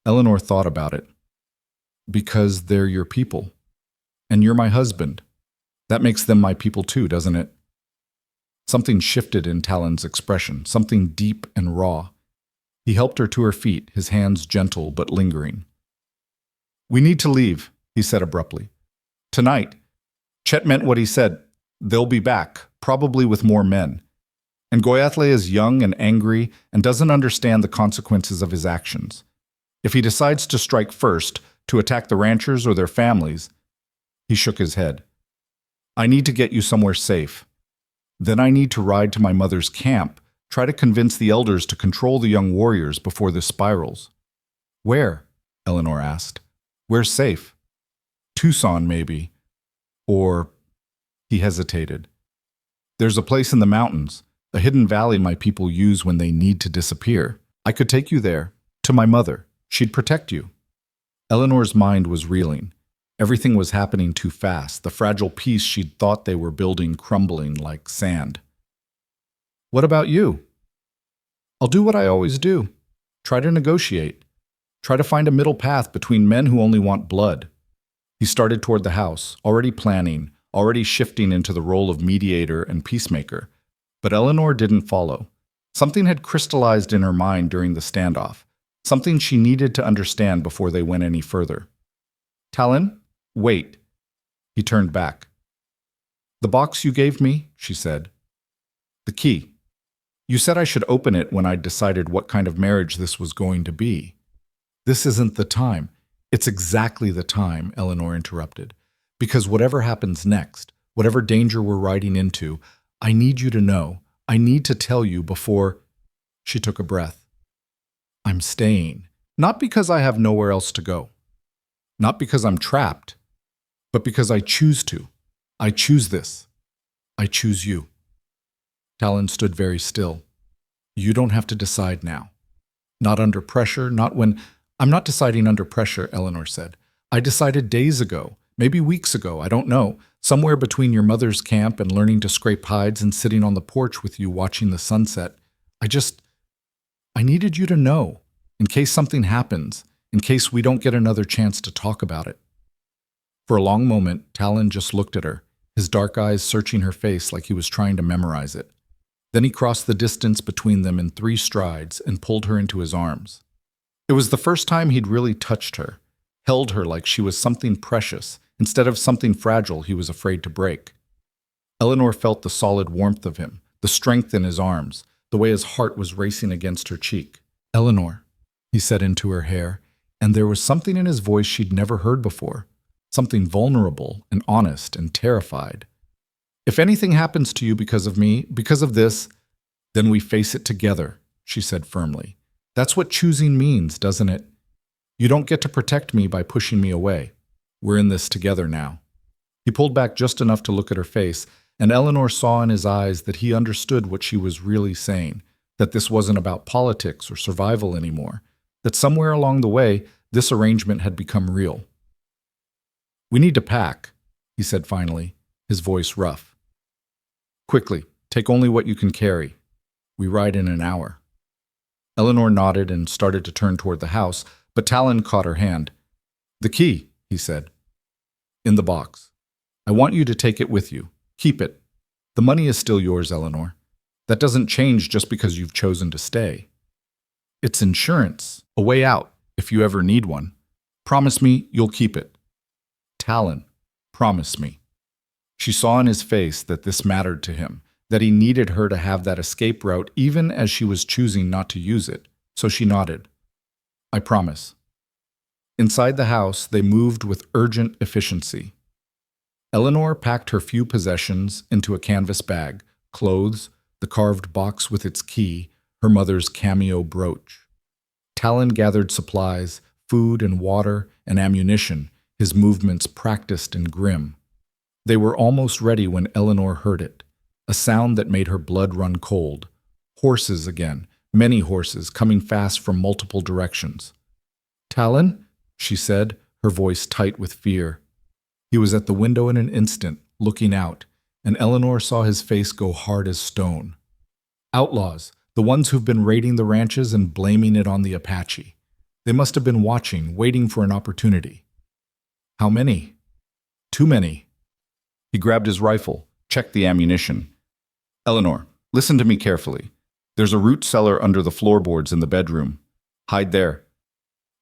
Eleanor thought about it. Because they're your people. And you're my husband. That makes them my people too, doesn't it? Something shifted in Talon's expression, something deep and raw. He helped her to her feet, his hands gentle but lingering. We need to leave, he said abruptly. Tonight. Chet meant what he said. They'll be back, probably with more men. And Goyatle is young and angry and doesn't understand the consequences of his actions. If he decides to strike first, to attack the ranchers or their families, he shook his head. I need to get you somewhere safe. Then I need to ride to my mother's camp, try to convince the elders to control the young warriors before this spirals. Where? Eleanor asked. Where's safe? Tucson, maybe. Or... He hesitated. There's a place in the mountains, a hidden valley my people use when they need to disappear. I could take you there, to my mother. She'd protect you. Eleanor's mind was reeling. Everything was happening too fast, the fragile peace she'd thought they were building crumbling like sand. What about you? I'll do what I always do. Try to negotiate. Try to find a middle path between men who only want blood. He started toward the house, already planning, already shifting into the role of mediator and peacemaker. But Eleanor didn't follow. Something had crystallized in her mind during the standoff, something she needed to understand before they went any further. Talon, wait. He turned back. The box you gave me, she said. The key. You said I should open it when I'd decided what kind of marriage this was going to be. This isn't the time. It's exactly the time, Eleanor interrupted. Because whatever happens next, whatever danger we're riding into, I need you to know. I need to tell you before... She took a breath. I'm staying. Not because I have nowhere else to go. Not because I'm trapped. But because I choose to. I choose this. I choose you. Talon stood very still. You don't have to decide now. Not under pressure, not when... I'm not deciding under pressure, Eleanor said. I decided days ago. Maybe weeks ago, I don't know, somewhere between your mother's camp and learning to scrape hides and sitting on the porch with you watching the sunset. I needed you to know, in case something happens, in case we don't get another chance to talk about it. For a long moment, Talon just looked at her, his dark eyes searching her face like he was trying to memorize it. Then he crossed the distance between them in 3 strides and pulled her into his arms. It was the first time he'd really touched her, held her like she was something precious, instead of something fragile he was afraid to break. Eleanor felt the solid warmth of him, the strength in his arms, the way his heart was racing against her cheek. Eleanor, he said into her hair, and there was something in his voice she'd never heard before, something vulnerable and honest and terrified. If anything happens to you because of me, because of this, then we face it together, she said firmly. That's what choosing means, doesn't it? You don't get to protect me by pushing me away. We're in this together now. He pulled back just enough to look at her face, and Eleanor saw in his eyes that he understood what she was really saying, that this wasn't about politics or survival anymore, that somewhere along the way, this arrangement had become real. We need to pack, he said finally, his voice rough. Quickly, take only what you can carry. We ride in an hour. Eleanor nodded and started to turn toward the house, but Talon caught her hand. The key, he said. In the box. I want you to take it with you. Keep it. The money is still yours, Eleanor. That doesn't change just because you've chosen to stay. It's insurance, a way out, if you ever need one. Promise me you'll keep it. Talon, promise me. She saw in his face that this mattered to him, that he needed her to have that escape route even as she was choosing not to use it, so she nodded. I promise. Inside the house, they moved with urgent efficiency. Eleanor packed her few possessions into a canvas bag, clothes, the carved box with its key, her mother's cameo brooch. Talon gathered supplies, food and water and ammunition, his movements practiced and grim. They were almost ready when Eleanor heard it, a sound that made her blood run cold. Horses again, many horses coming fast from multiple directions. Talon? She said, her voice tight with fear. He was at the window in an instant, looking out, and Eleanor saw his face go hard as stone. Outlaws, The ones who've been raiding the ranches and blaming it on the Apache. They must have been watching, waiting for an opportunity. How many? Too many. He grabbed his rifle, checked the ammunition. Eleanor, listen to me carefully. There's a root cellar under the floorboards in the bedroom. Hide there.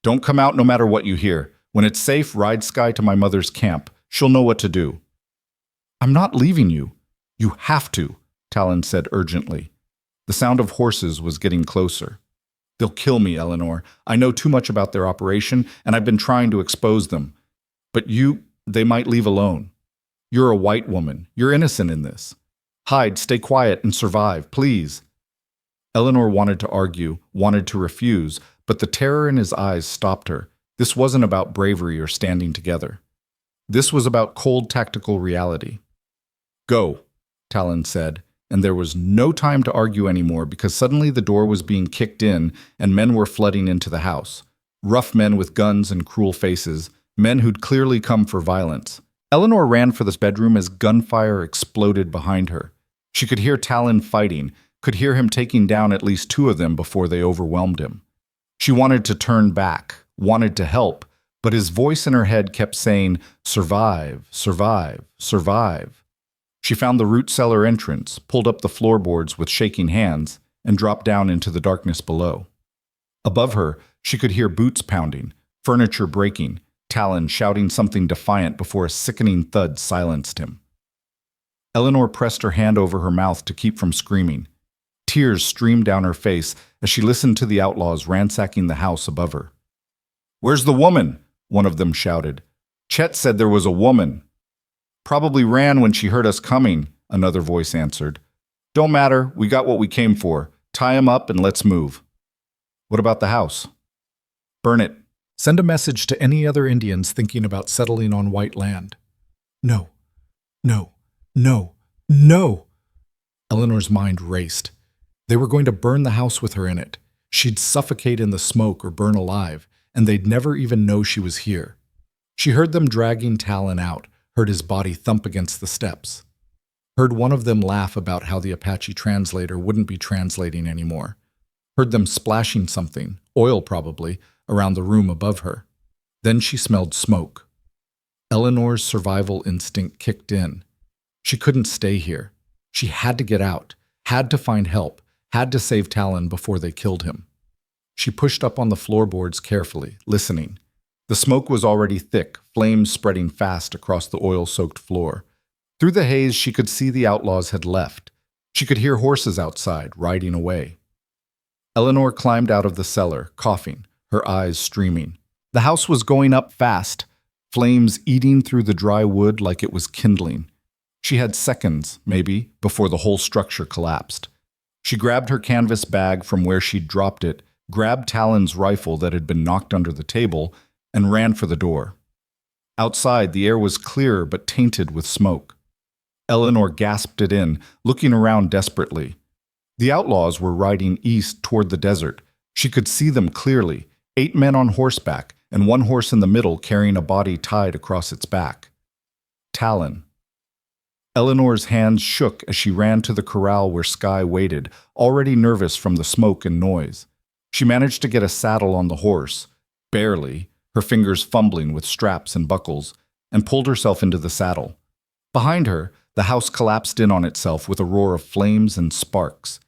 Don't come out no matter what you hear. When it's safe, ride Sky to my mother's camp. She'll know what to do. I'm not leaving you. You have to, Talon said urgently. The sound of horses was getting closer. They'll kill me, Eleanor. I know too much about their operation, and I've been trying to expose them. But they might leave alone. You're a white woman. You're innocent in this. Hide, stay quiet, and survive, please. Eleanor wanted to argue, wanted to refuse, but the terror in his eyes stopped her. This wasn't about bravery or standing together. This was about cold tactical reality. Go, Talon said, and there was no time to argue anymore because suddenly the door was being kicked in and men were flooding into the house. Rough men with guns and cruel faces, men who'd clearly come for violence. Eleanor ran for this bedroom as gunfire exploded behind her. She could hear Talon fighting, could hear him taking down at least two of them before they overwhelmed him. She wanted to turn back, wanted to help, but his voice in her head kept saying, "Survive, survive, survive." She found the root cellar entrance, pulled up the floorboards with shaking hands, and dropped down into the darkness below. Above her, she could hear boots pounding, furniture breaking, Talon shouting something defiant before a sickening thud silenced him. Eleanor pressed her hand over her mouth to keep from screaming. Tears streamed down her face as she listened to the outlaws ransacking the house above her. "Where's the woman?" one of them shouted. "Chet said there was a woman." "Probably ran when she heard us coming," another voice answered. "Don't matter, we got what we came for. Tie him up and let's move." "What about the house?" "Burn it. Send a message to any other Indians thinking about settling on white land." "No, no, no, no." Eleanor's mind raced. They were going to burn the house with her in it. She'd suffocate in the smoke or burn alive, and they'd never even know she was here. She heard them dragging Talon out, heard his body thump against the steps. Heard one of them laugh about how the Apache translator wouldn't be translating anymore. Heard them splashing something, oil probably, around the room above her. Then she smelled smoke. Eleanor's survival instinct kicked in. She couldn't stay here. She had to get out, had to find help, had to save Talon before they killed him. She pushed up on the floorboards carefully, listening. The smoke was already thick, flames spreading fast across the oil-soaked floor. Through the haze, she could see the outlaws had left. She could hear horses outside, riding away. Eleanor climbed out of the cellar, coughing, her eyes streaming. The house was going up fast, flames eating through the dry wood like it was kindling. She had seconds, maybe, before the whole structure collapsed. She grabbed her canvas bag from where she'd dropped it, grabbed Talon's rifle that had been knocked under the table, and ran for the door. Outside, the air was clear but tainted with smoke. Eleanor gasped it in, looking around desperately. The outlaws were riding east toward the desert. She could see them clearly, 8 men on horseback, and one horse in the middle carrying a body tied across its back. Talon. Eleanor's hands shook as she ran to the corral where Sky waited, already nervous from the smoke and noise. She managed to get a saddle on the horse, barely, her fingers fumbling with straps and buckles, and pulled herself into the saddle. Behind her, the house collapsed in on itself with a roar of flames and sparks.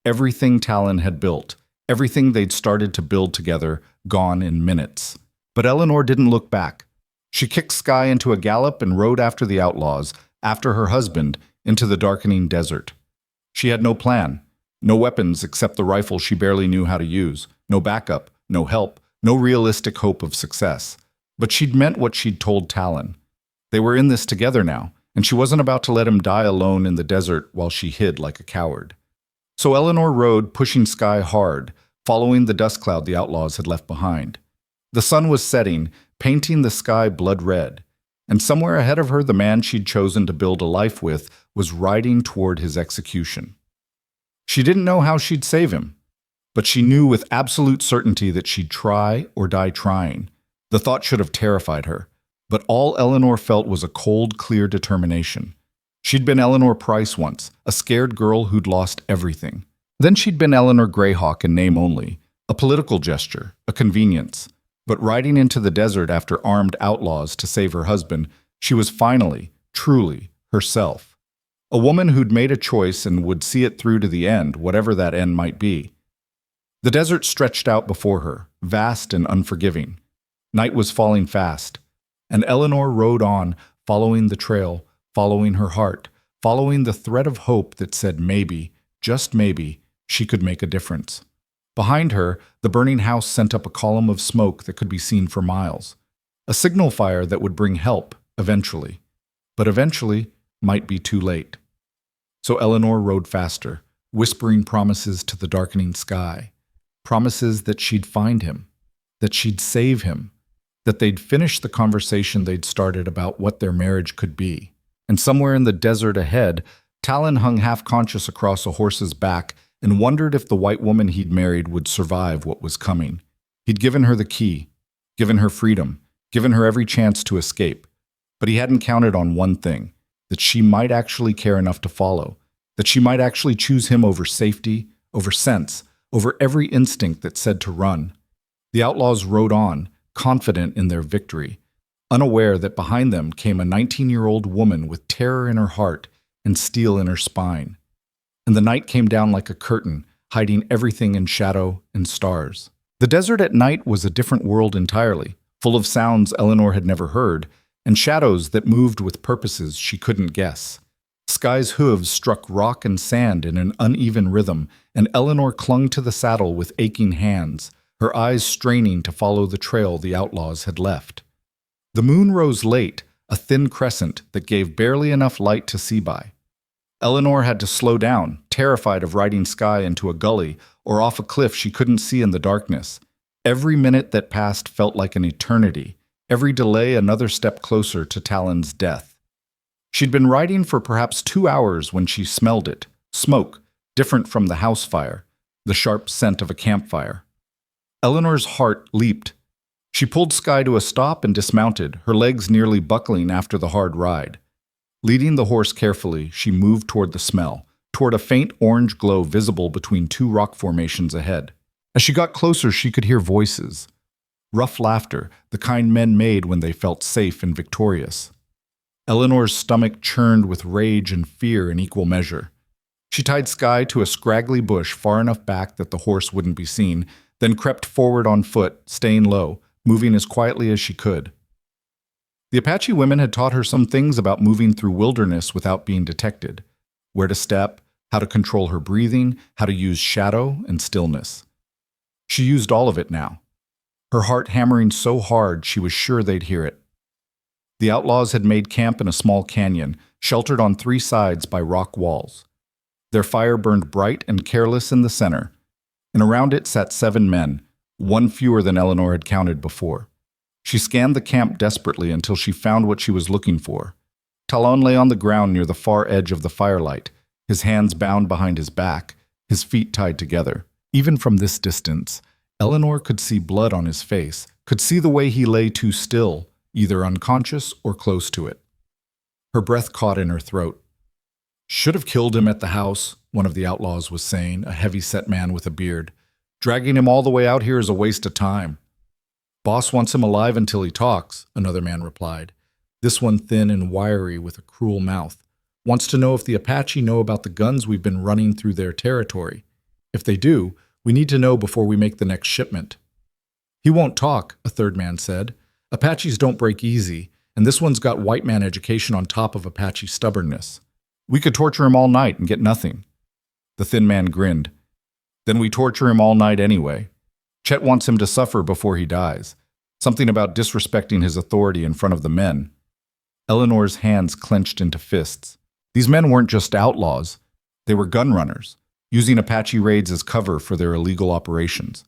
Everything Talon had built, everything they'd started to build together, gone in minutes. But Eleanor didn't look back. She kicked Sky into a gallop and rode after the outlaws, after her husband, into the darkening desert. She had no plan, no weapons except the rifle she barely knew how to use, no backup, no help, no realistic hope of success. But she'd meant what she'd told Talon. They were in this together now, and she wasn't about to let him die alone in the desert while she hid like a coward. So Eleanor rode, pushing Sky hard, following the dust cloud the outlaws had left behind. The sun was setting, painting the sky blood red, and somewhere ahead of her the man she'd chosen to build a life with was riding toward his execution. She didn't know how she'd save him, but she knew with absolute certainty that she'd try or die trying. The thought should have terrified her, but all Eleanor felt was a cold, clear determination. She'd been Eleanor Price once, a scared girl who'd lost everything. Then she'd been Eleanor Greyhawk in name only, a political gesture, a convenience. But riding into the desert after armed outlaws to save her husband, she was finally, truly, herself. A woman who'd made a choice and would see it through to the end, whatever that end might be. The desert stretched out before her, vast and unforgiving. Night was falling fast, and Eleanor rode on, following the trail, following her heart, following the thread of hope that said maybe, just maybe, she could make a difference. Behind her, the burning house sent up a column of smoke that could be seen for miles. A signal fire that would bring help, eventually. But eventually might be too late. So Eleanor rode faster, whispering promises to the darkening sky. Promises that she'd find him, that she'd save him, that they'd finish the conversation they'd started about what their marriage could be. And somewhere in the desert ahead, Talon hung half-conscious across a horse's back and wondered if the white woman he'd married would survive what was coming. He'd given her the key, given her freedom, given her every chance to escape. But he hadn't counted on one thing, that she might actually care enough to follow, that she might actually choose him over safety, over sense, over every instinct that said to run. The outlaws rode on, confident in their victory, unaware that behind them came a 19-year-old woman with terror in her heart and steel in her spine. And the night came down like a curtain, hiding everything in shadow and stars. The desert at night was a different world entirely, full of sounds Eleanor had never heard, and shadows that moved with purposes she couldn't guess. Sky's hooves struck rock and sand in an uneven rhythm, and Eleanor clung to the saddle with aching hands, her eyes straining to follow the trail the outlaws had left. The moon rose late, a thin crescent that gave barely enough light to see by. Eleanor had to slow down, terrified of riding Sky into a gully or off a cliff she couldn't see in the darkness. Every minute that passed felt like an eternity, every delay another step closer to Talon's death. She'd been riding for perhaps 2 hours when she smelled it, smoke, different from the house fire, the sharp scent of a campfire. Eleanor's heart leaped. She pulled Sky to a stop and dismounted, her legs nearly buckling after the hard ride. Leading the horse carefully, she moved toward the smell, toward a faint orange glow visible between two rock formations ahead. As she got closer, she could hear voices. Rough laughter, the kind men made when they felt safe and victorious. Eleanor's stomach churned with rage and fear in equal measure. She tied Sky to a scraggly bush far enough back that the horse wouldn't be seen, then crept forward on foot, staying low, moving as quietly as she could. The Apache women had taught her some things about moving through wilderness without being detected. Where to step, how to control her breathing, how to use shadow and stillness. She used all of it now, her heart hammering so hard she was sure they'd hear it. The outlaws had made camp in a small canyon, sheltered on 3 sides by rock walls. Their fire burned bright and careless in the center, and around it sat 7 men, 1 fewer than Eleanor had counted before. She scanned the camp desperately until she found what she was looking for. Talon lay on the ground near the far edge of the firelight, his hands bound behind his back, his feet tied together. Even from this distance, Eleanor could see blood on his face, could see the way he lay too still, either unconscious or close to it. Her breath caught in her throat. "Should have killed him at the house," one of the outlaws was saying, a heavy-set man with a beard. "Dragging him all the way out here is a waste of time." "Boss wants him alive until he talks," another man replied. This one thin and wiry with a cruel mouth. "Wants to know if the Apache know about the guns we've been running through their territory. If they do, we need to know before we make the next shipment." "He won't talk," a third man said. "Apaches don't break easy, and this one's got white man education on top of Apache stubbornness. We could torture him all night and get nothing." The thin man grinned. "Then we torture him all night anyway. Chet wants him to suffer before he dies. Something about disrespecting his authority in front of the men." Eleanor's hands clenched into fists. These men weren't just outlaws. They were gun runners, using Apache raids as cover for their illegal operations.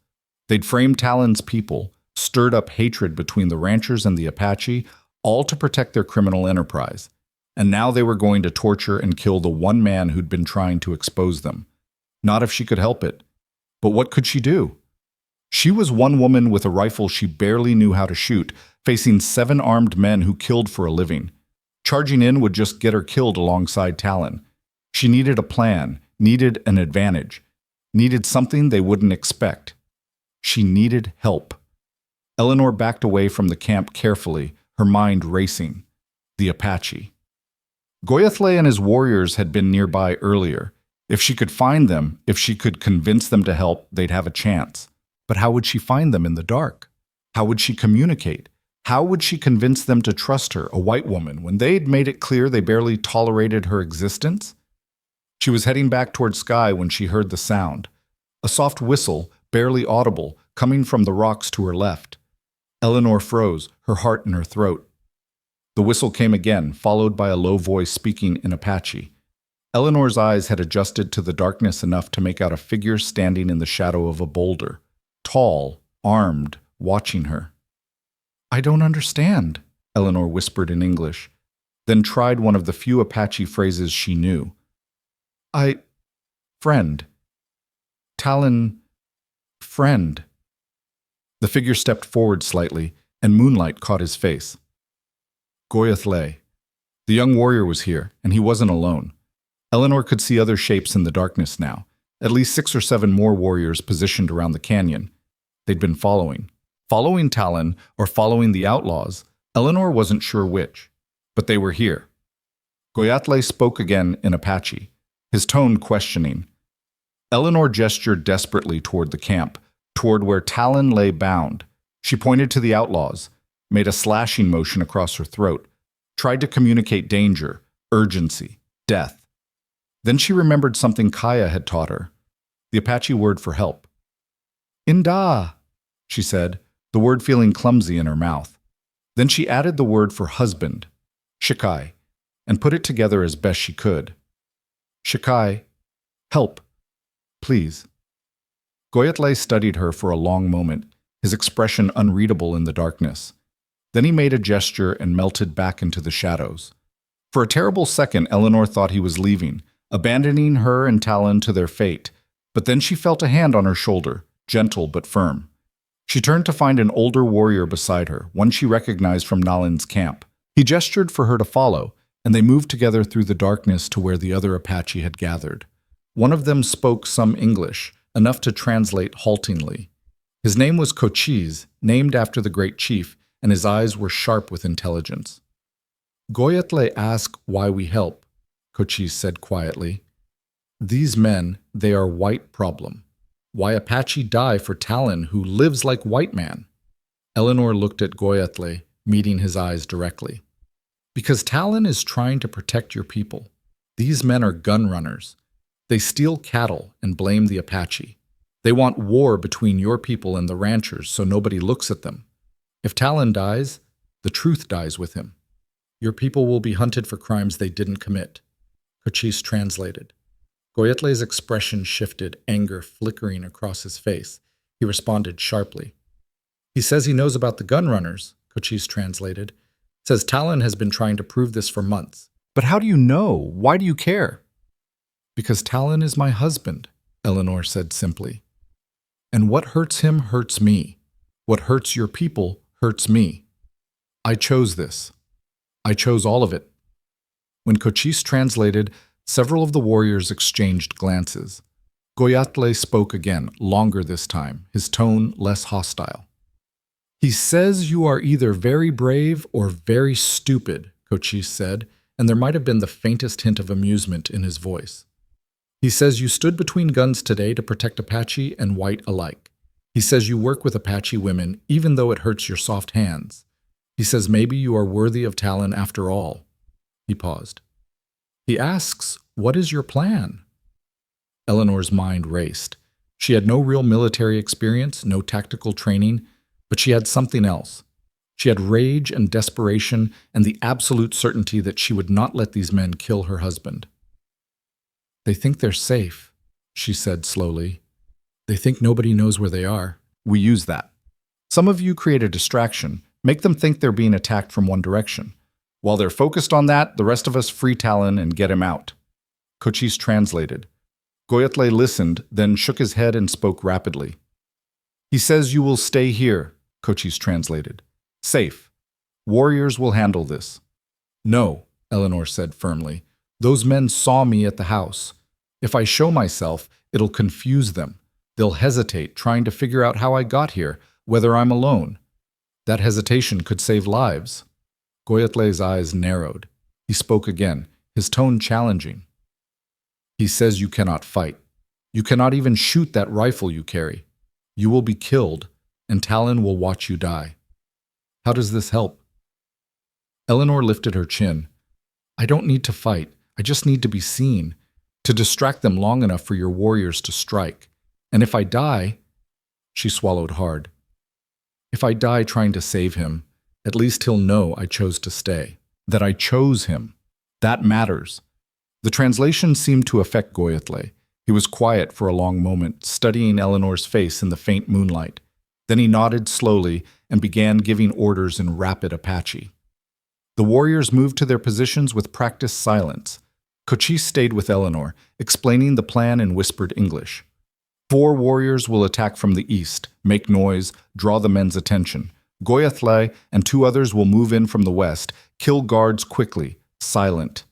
They'd framed Talon's people, stirred up hatred between the ranchers and the Apache, all to protect their criminal enterprise. And now they were going to torture and kill the one man who'd been trying to expose them. Not if she could help it. But what could she do? She was one woman with a rifle she barely knew how to shoot, facing 7 armed men who killed for a living. Charging in would just get her killed alongside Talon. She needed a plan, needed an advantage. needed something they wouldn't expect. She needed help. Eleanor backed away from the camp carefully, her mind racing. The Apache. Goyathle and his warriors had been nearby earlier. If she could find them, if she could convince them to help, they'd have a chance. But how would she find them in the dark? How would she communicate? How would she convince them to trust her, a white woman, when they'd made it clear they barely tolerated her existence? She was heading back toward Sky when she heard the sound. A soft whistle, barely audible, coming from the rocks to her left. Eleanor froze, her heart in her throat. The whistle came again, followed by a low voice speaking in Apache. Eleanor's eyes had adjusted to the darkness enough to make out a figure standing in the shadow of a boulder, tall, armed, watching her. "I don't understand," Eleanor whispered in English, then tried one of the few Apache phrases she knew. Friend. Talon, friend." The figure stepped forward slightly, and moonlight caught his face. Goyathle. The young warrior was here, and he wasn't alone. Eleanor could see other shapes in the darkness now, at least 6 or 7 more warriors positioned around the canyon. They'd been following Talon or following the outlaws. Eleanor wasn't sure which, but they were here. Goyathle spoke again in Apache, his tone questioning. Eleanor gestured desperately toward the camp, toward where Talon lay bound. She pointed to the outlaws, made a slashing motion across her throat, tried to communicate danger, urgency, death. Then she remembered something Kaya had taught her, the Apache word for help. "Inda," she said, the word feeling clumsy in her mouth. Then she added the word for husband, Shikai, and put it together as best she could. "Shikai, help, please." Goyathle studied her for a long moment, his expression unreadable in the darkness. Then he made a gesture and melted back into the shadows. For a terrible second, Eleanor thought he was leaving, abandoning her and Talon to their fate. But then she felt a hand on her shoulder, gentle but firm. She turned to find an older warrior beside her, one she recognized from Nalin's camp. He gestured for her to follow, and they moved together through the darkness to where the other Apache had gathered. One of them spoke some English, enough to translate haltingly. His name was Cochise, named after the great chief, and his eyes were sharp with intelligence. "Goyathle asked why we help," Cochise said quietly. "These men, they are white problem. Why Apache die for Talon, who lives like white man?" Eleanor looked at Goyathle, meeting his eyes directly. "Because Talon is trying to protect your people. These men are gun runners. They steal cattle and blame the Apache. They want war between your people and the ranchers so nobody looks at them. If Talon dies, the truth dies with him. Your people will be hunted for crimes they didn't commit." Cochise translated. Goyathle's expression shifted, anger flickering across his face. He responded sharply. "He says he knows about the gun runners," Cochise translated. "Says Talon has been trying to prove this for months." "But how do you know? Why do you care?" "Because Talon is my husband," Eleanor said simply. "And what hurts him hurts me. What hurts your people hurts me. I chose this. I chose all of it." When Cochise translated, several of the warriors exchanged glances. Goyathle spoke again, longer this time, his tone less hostile. "He says you are either very brave or very stupid," Cochise said, and there might have been the faintest hint of amusement in his voice. "He says you stood between guns today to protect Apache and white alike. He says you work with Apache women even though it hurts your soft hands. He says maybe you are worthy of Talon after all." He paused. "He asks, what is your plan?" Eleanor's mind raced. She had no real military experience, no tactical training, but she had something else. She had rage and desperation and the absolute certainty that she would not let these men kill her husband. "They think they're safe," she said slowly. "They think nobody knows where they are. We use that. Some of you create a distraction, make them think they're being attacked from one direction. While they're focused on that, the rest of us free Talon and get him out." Cochise translated. Goyathle listened, then shook his head and spoke rapidly. "He says you will stay here," Cochise translated. "Safe. Warriors will handle this." "No," Eleanor said firmly. "Those men saw me at the house. If I show myself, It'll confuse them. They'll hesitate, trying to figure out how I got here, whether I'm alone. That hesitation could save lives. Goyatle's eyes narrowed. He spoke again, his tone challenging. He says you cannot fight. You cannot even shoot that rifle you carry. You will be killed, and Talon will watch you die. How does this help? Eleanor lifted her chin. I don't need to fight. I just need to be seen, to distract them long enough for your warriors to strike. And if I die, she swallowed hard. If I die trying to save him, at least he'll know I chose to stay, that I chose him. That matters. The translation seemed to affect Goyatle. He was quiet for a long moment, studying Eleanor's face in the faint moonlight. Then he nodded slowly and began giving orders in rapid Apache. The warriors moved to their positions with practiced silence. Cochise stayed with Eleanor, explaining the plan in whispered English. 4 warriors will attack from the east, make noise, draw the men's attention. Goyatle and 2 others will move in from the west, kill guards quickly, silent.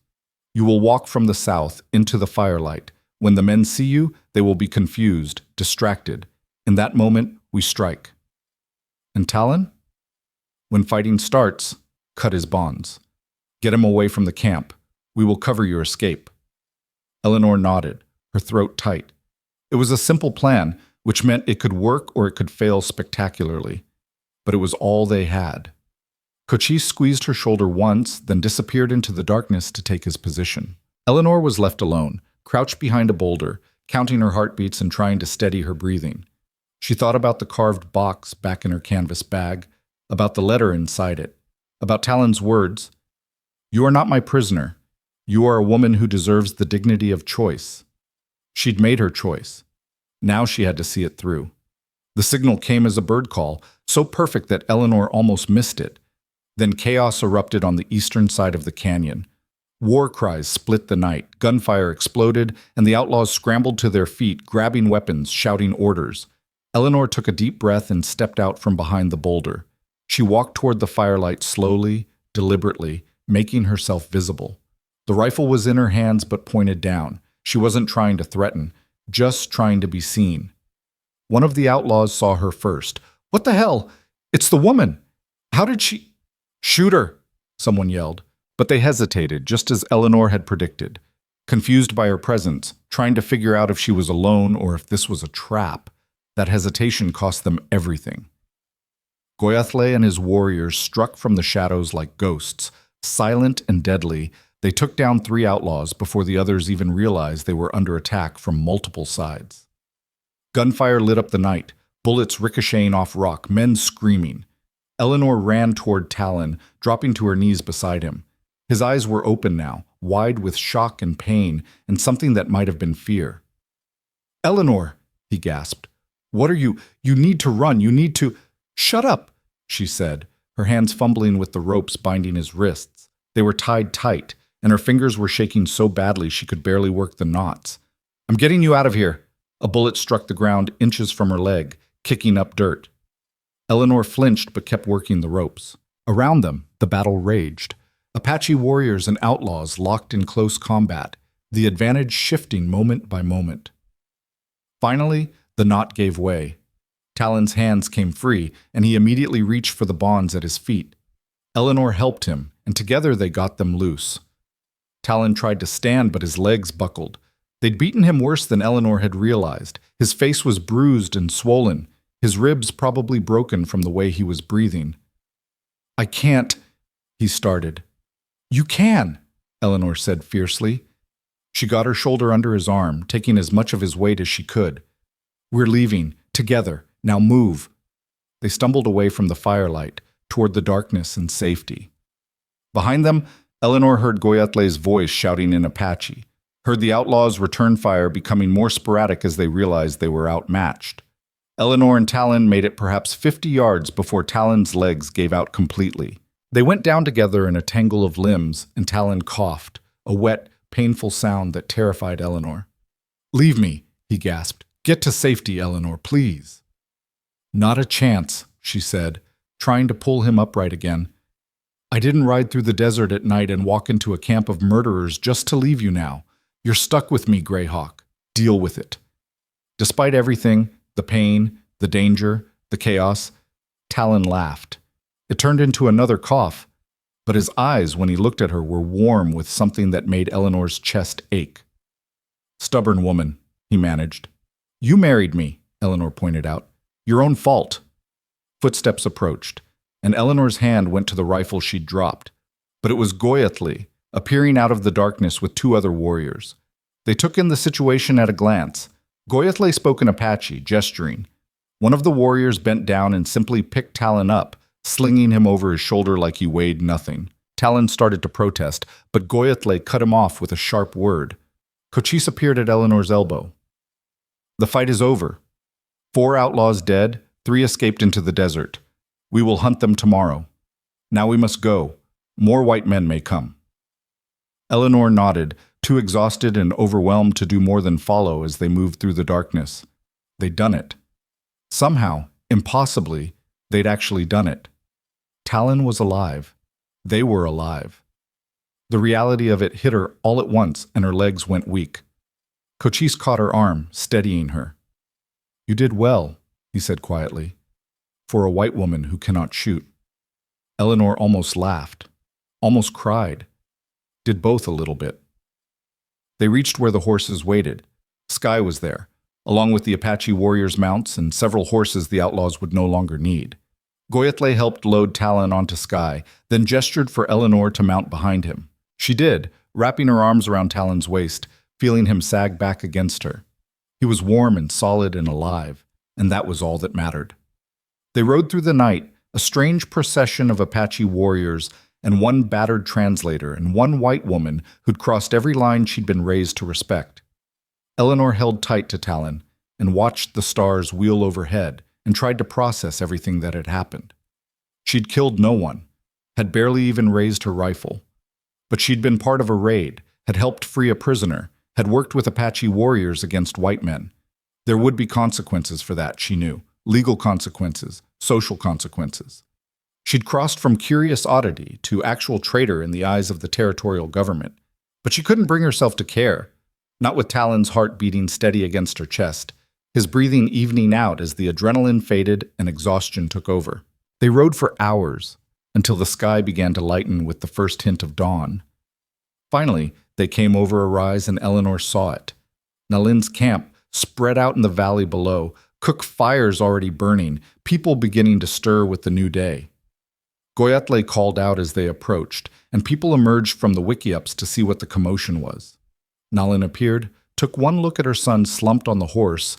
You will walk from the south into the firelight. When the men see you, they will be confused, distracted. In that moment, we strike. And Talon? When fighting starts, cut his bonds. Get him away from the camp. We will cover your escape. Eleanor nodded, her throat tight. It was a simple plan, which meant it could work or it could fail spectacularly. But it was all they had. Cochise squeezed her shoulder once, then disappeared into the darkness to take his position. Eleanor was left alone, crouched behind a boulder, counting her heartbeats and trying to steady her breathing. She thought about the carved box back in her canvas bag, about the letter inside it, about Talon's words. You are not my prisoner. You are a woman who deserves the dignity of choice. She'd made her choice. Now she had to see it through. The signal came as a bird call, so perfect that Eleanor almost missed it. Then chaos erupted on the eastern side of the canyon. War cries split the night, gunfire exploded, and the outlaws scrambled to their feet, grabbing weapons, shouting orders. Eleanor took a deep breath and stepped out from behind the boulder. She walked toward the firelight slowly, deliberately, making herself visible. The rifle was in her hands but pointed down. She wasn't trying to threaten, just trying to be seen. One of the outlaws saw her first. What the hell? It's the woman! How did she— Shoot her! Someone yelled. But they hesitated, just as Eleanor had predicted. Confused by her presence, trying to figure out if she was alone or if this was a trap. That hesitation cost them everything. Goyatle and his warriors struck from the shadows like ghosts. Silent and deadly, they took down 3 outlaws before the others even realized they were under attack from multiple sides. Gunfire lit up the night, bullets ricocheting off rock, men screaming. Eleanor ran toward Talon, dropping to her knees beside him. His eyes were open now, wide with shock and pain, and something that might have been fear. Eleanor, he gasped. What are you? You need to run. You need to— Shut up, she said, her hands fumbling with the ropes binding his wrists. They were tied tight, and her fingers were shaking so badly she could barely work the knots. I'm getting you out of here. A bullet struck the ground inches from her leg, kicking up dirt. Eleanor flinched but kept working the ropes. Around them, the battle raged. Apache warriors and outlaws locked in close combat, the advantage shifting moment by moment. Finally, the knot gave way. Talon's hands came free, and he immediately reached for the bonds at his feet. Eleanor helped him, and together they got them loose. Talon tried to stand, but his legs buckled. They'd beaten him worse than Eleanor had realized. His face was bruised and swollen, his ribs probably broken from the way he was breathing. I can't, he started. You can, Eleanor said fiercely. She got her shoulder under his arm, taking as much of his weight as she could. We're leaving, together. Now move. They stumbled away from the firelight, toward the darkness and safety. Behind them, Eleanor heard Goyatle's voice shouting in Apache, heard the outlaws' return fire becoming more sporadic as they realized they were outmatched. Eleanor and Talon made it perhaps 50 yards before Talon's legs gave out completely. They went down together in a tangle of limbs, and Talon coughed, a wet, painful sound that terrified Eleanor. Leave me, he gasped. Get to safety, Eleanor, please. Not a chance, she said, trying to pull him upright again. I didn't ride through the desert at night and walk into a camp of murderers just to leave you now. You're stuck with me, Greyhawk. Deal with it. Despite everything, the pain, the danger, the chaos, Talon laughed. It turned into another cough, but his eyes, when he looked at her, were warm with something that made Eleanor's chest ache. "Stubborn woman," he managed. "You married me," Eleanor pointed out. "Your own fault." Footsteps approached, and Eleanor's hand went to the rifle she'd dropped. But it was Goyatli, appearing out of the darkness with two other warriors. They took in the situation at a glance. Goyatli spoke in Apache, gesturing. One of the warriors bent down and simply picked Talon up, slinging him over his shoulder like he weighed nothing. Talon started to protest, but Goyatli cut him off with a sharp word. Cochise appeared at Eleanor's elbow. "The fight is over. 4 outlaws dead, 3 escaped into the desert. We will hunt them tomorrow. Now we must go. More white men may come." Eleanor nodded, too exhausted and overwhelmed to do more than follow as they moved through the darkness. They'd done it. Somehow, impossibly, they'd actually done it. Talon was alive. They were alive. The reality of it hit her all at once, and her legs went weak. Cochise caught her arm, steadying her. "You did well," he said quietly, "for a white woman who cannot shoot." Eleanor almost laughed, almost cried, did both a little bit. They reached where the horses waited. Sky was there, along with the Apache warriors' mounts and several horses the outlaws would no longer need. Goyatli helped load Talon onto Sky, then gestured for Eleanor to mount behind him. She did, wrapping her arms around Talon's waist, feeling him sag back against her. He was warm and solid and alive, and that was all that mattered. They rode through the night, a strange procession of Apache warriors and one battered translator and one white woman who'd crossed every line she'd been raised to respect. Eleanor held tight to Talon and watched the stars wheel overhead and tried to process everything that had happened. She'd killed no one, had barely even raised her rifle. But she'd been part of a raid, had helped free a prisoner, had worked with Apache warriors against white men. There would be consequences for that, she knew. Legal consequences, social consequences. She'd crossed from curious oddity to actual traitor in the eyes of the territorial government. But she couldn't bring herself to care, not with Talon's heart beating steady against her chest, his breathing evening out as the adrenaline faded and exhaustion took over. They rode for hours, until the sky began to lighten with the first hint of dawn. Finally, they came over a rise and Eleanor saw it. Nalin's camp, spread out in the valley below, cook fires already burning, people beginning to stir with the new day. Goyatli called out as they approached, and people emerged from the wickiups to see what the commotion was. Nalin appeared, took one look at her son slumped on the horse,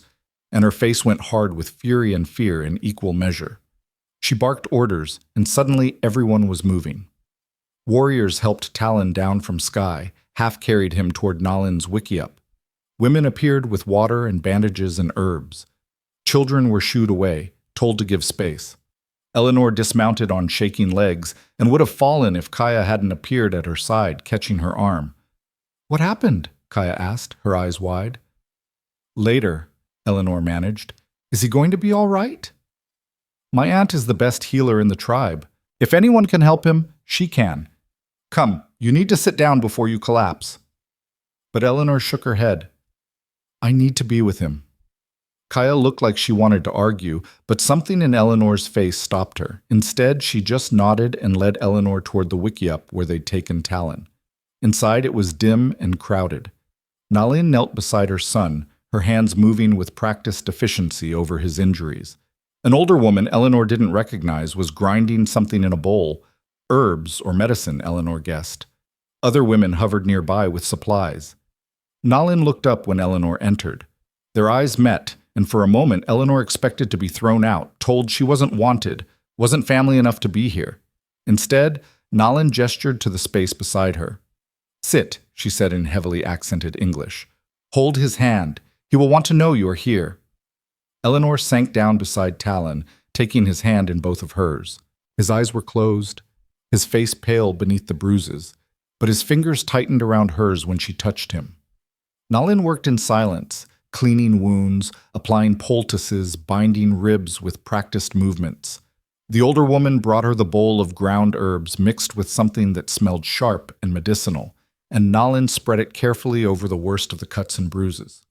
and her face went hard with fury and fear in equal measure. She barked orders, and suddenly everyone was moving. Warriors helped Talon down from Sky, half-carried him toward Nalin's wickiup. Women appeared with water and bandages and herbs. Children were shooed away, told to give space. Eleanor dismounted on shaking legs and would have fallen if Kaya hadn't appeared at her side, catching her arm. "What happened?" Kaya asked, her eyes wide. "Later," Eleanor managed. "Is he going to be all right?" "My aunt is the best healer in the tribe. If anyone can help him, she can. Come, you need to sit down before you collapse." But Eleanor shook her head. "I need to be with him." Kaya looked like she wanted to argue, but something in Eleanor's face stopped her. Instead, she just nodded and led Eleanor toward the wickiup where they'd taken Talon. Inside, it was dim and crowded. Nalin knelt beside her son, her hands moving with practiced efficiency over his injuries. An older woman Eleanor didn't recognize was grinding something in a bowl. Herbs or medicine, Eleanor guessed. Other women hovered nearby with supplies. Nalin looked up when Eleanor entered. Their eyes met, and for a moment Eleanor expected to be thrown out, told she wasn't wanted, wasn't family enough to be here. Instead, Nalin gestured to the space beside her. "Sit," she said in heavily accented English. "Hold his hand. He will want to know you are here." Eleanor sank down beside Talon, taking his hand in both of hers. His eyes were closed, his face pale beneath the bruises, but his fingers tightened around hers when she touched him. Nalin worked in silence, cleaning wounds, applying poultices, binding ribs with practiced movements. The older woman brought her the bowl of ground herbs mixed with something that smelled sharp and medicinal, and Nalin spread it carefully over the worst of the cuts and bruises.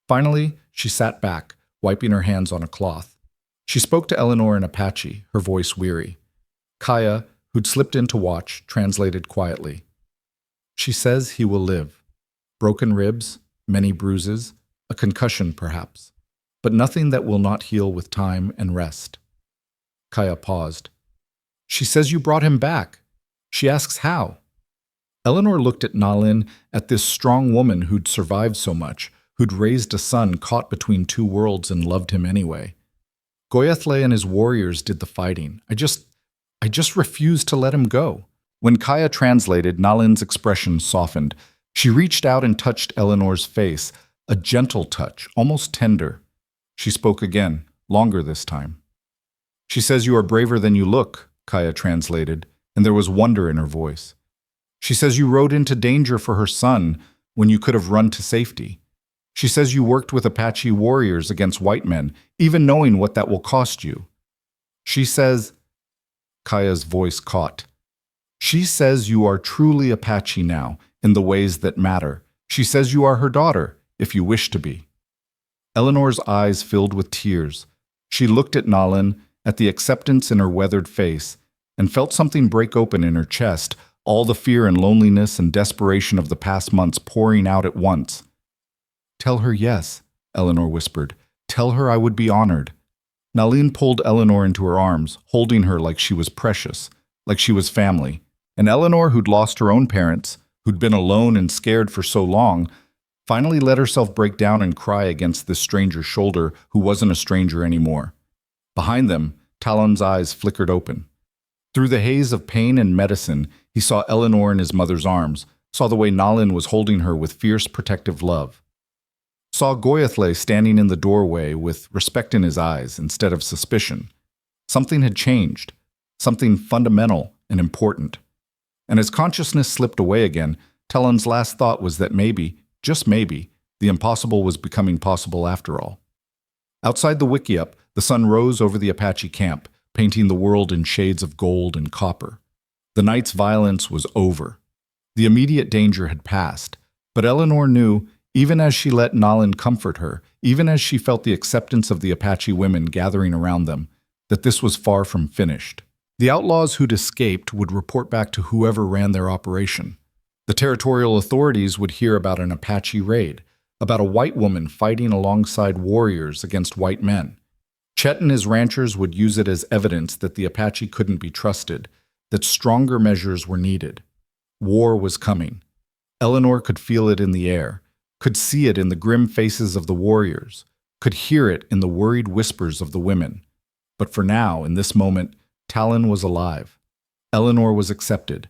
Finally, she sat back, wiping her hands on a cloth. She spoke to Eleanor in Apache, her voice weary. Kaya, who'd slipped in to watch, translated quietly. She says he will live. Broken ribs, many bruises, a concussion perhaps, but nothing that will not heal with time and rest. Kaya paused. She says you brought him back. She asks how. Eleanor looked at Nalin, at this strong woman who'd survived so much, who'd raised a son caught between two worlds and loved him anyway. Goyathle and his warriors did the fighting. I just refused to let him go. When Kaya translated, Nalin's expression softened. She reached out and touched Eleanor's face, a gentle touch, almost tender. She spoke again, longer this time. She says you are braver than you look, Kaya translated, and there was wonder in her voice. She says you rode into danger for her son when you could have run to safety. She says you worked with Apache warriors against white men, even knowing what that will cost you. She says, Kaya's voice caught. She says you are truly Apache now, in the ways that matter. She says you are her daughter, if you wish to be. Eleanor's eyes filled with tears. She looked at Nalin, at the acceptance in her weathered face, and felt something break open in her chest, all the fear and loneliness and desperation of the past months pouring out at once. Tell her yes, Eleanor whispered. Tell her I would be honored. Nalin pulled Eleanor into her arms, holding her like she was precious, like she was family. And Eleanor, who'd lost her own parents, who'd been alone and scared for so long, finally let herself break down and cry against this stranger's shoulder who wasn't a stranger anymore. Behind them, Talon's eyes flickered open. Through the haze of pain and medicine, he saw Eleanor in his mother's arms, saw the way Nalin was holding her with fierce protective love. Saw Goyathle standing in the doorway with respect in his eyes instead of suspicion. Something had changed, something fundamental and important. And as consciousness slipped away again, Talon's last thought was that maybe, just maybe, the impossible was becoming possible after all. Outside the wickiup, the sun rose over the Apache camp, painting the world in shades of gold and copper. The night's violence was over. The immediate danger had passed, but Eleanor knew, even as she let Nalin comfort her, even as she felt the acceptance of the Apache women gathering around them, that this was far from finished. The outlaws who'd escaped would report back to whoever ran their operation. The territorial authorities would hear about an Apache raid, about a white woman fighting alongside warriors against white men. Chet and his ranchers would use it as evidence that the Apache couldn't be trusted, that stronger measures were needed. War was coming. Eleanor could feel it in the air, could see it in the grim faces of the warriors, could hear it in the worried whispers of the women. But for now, in this moment, Talon was alive. Eleanor was accepted,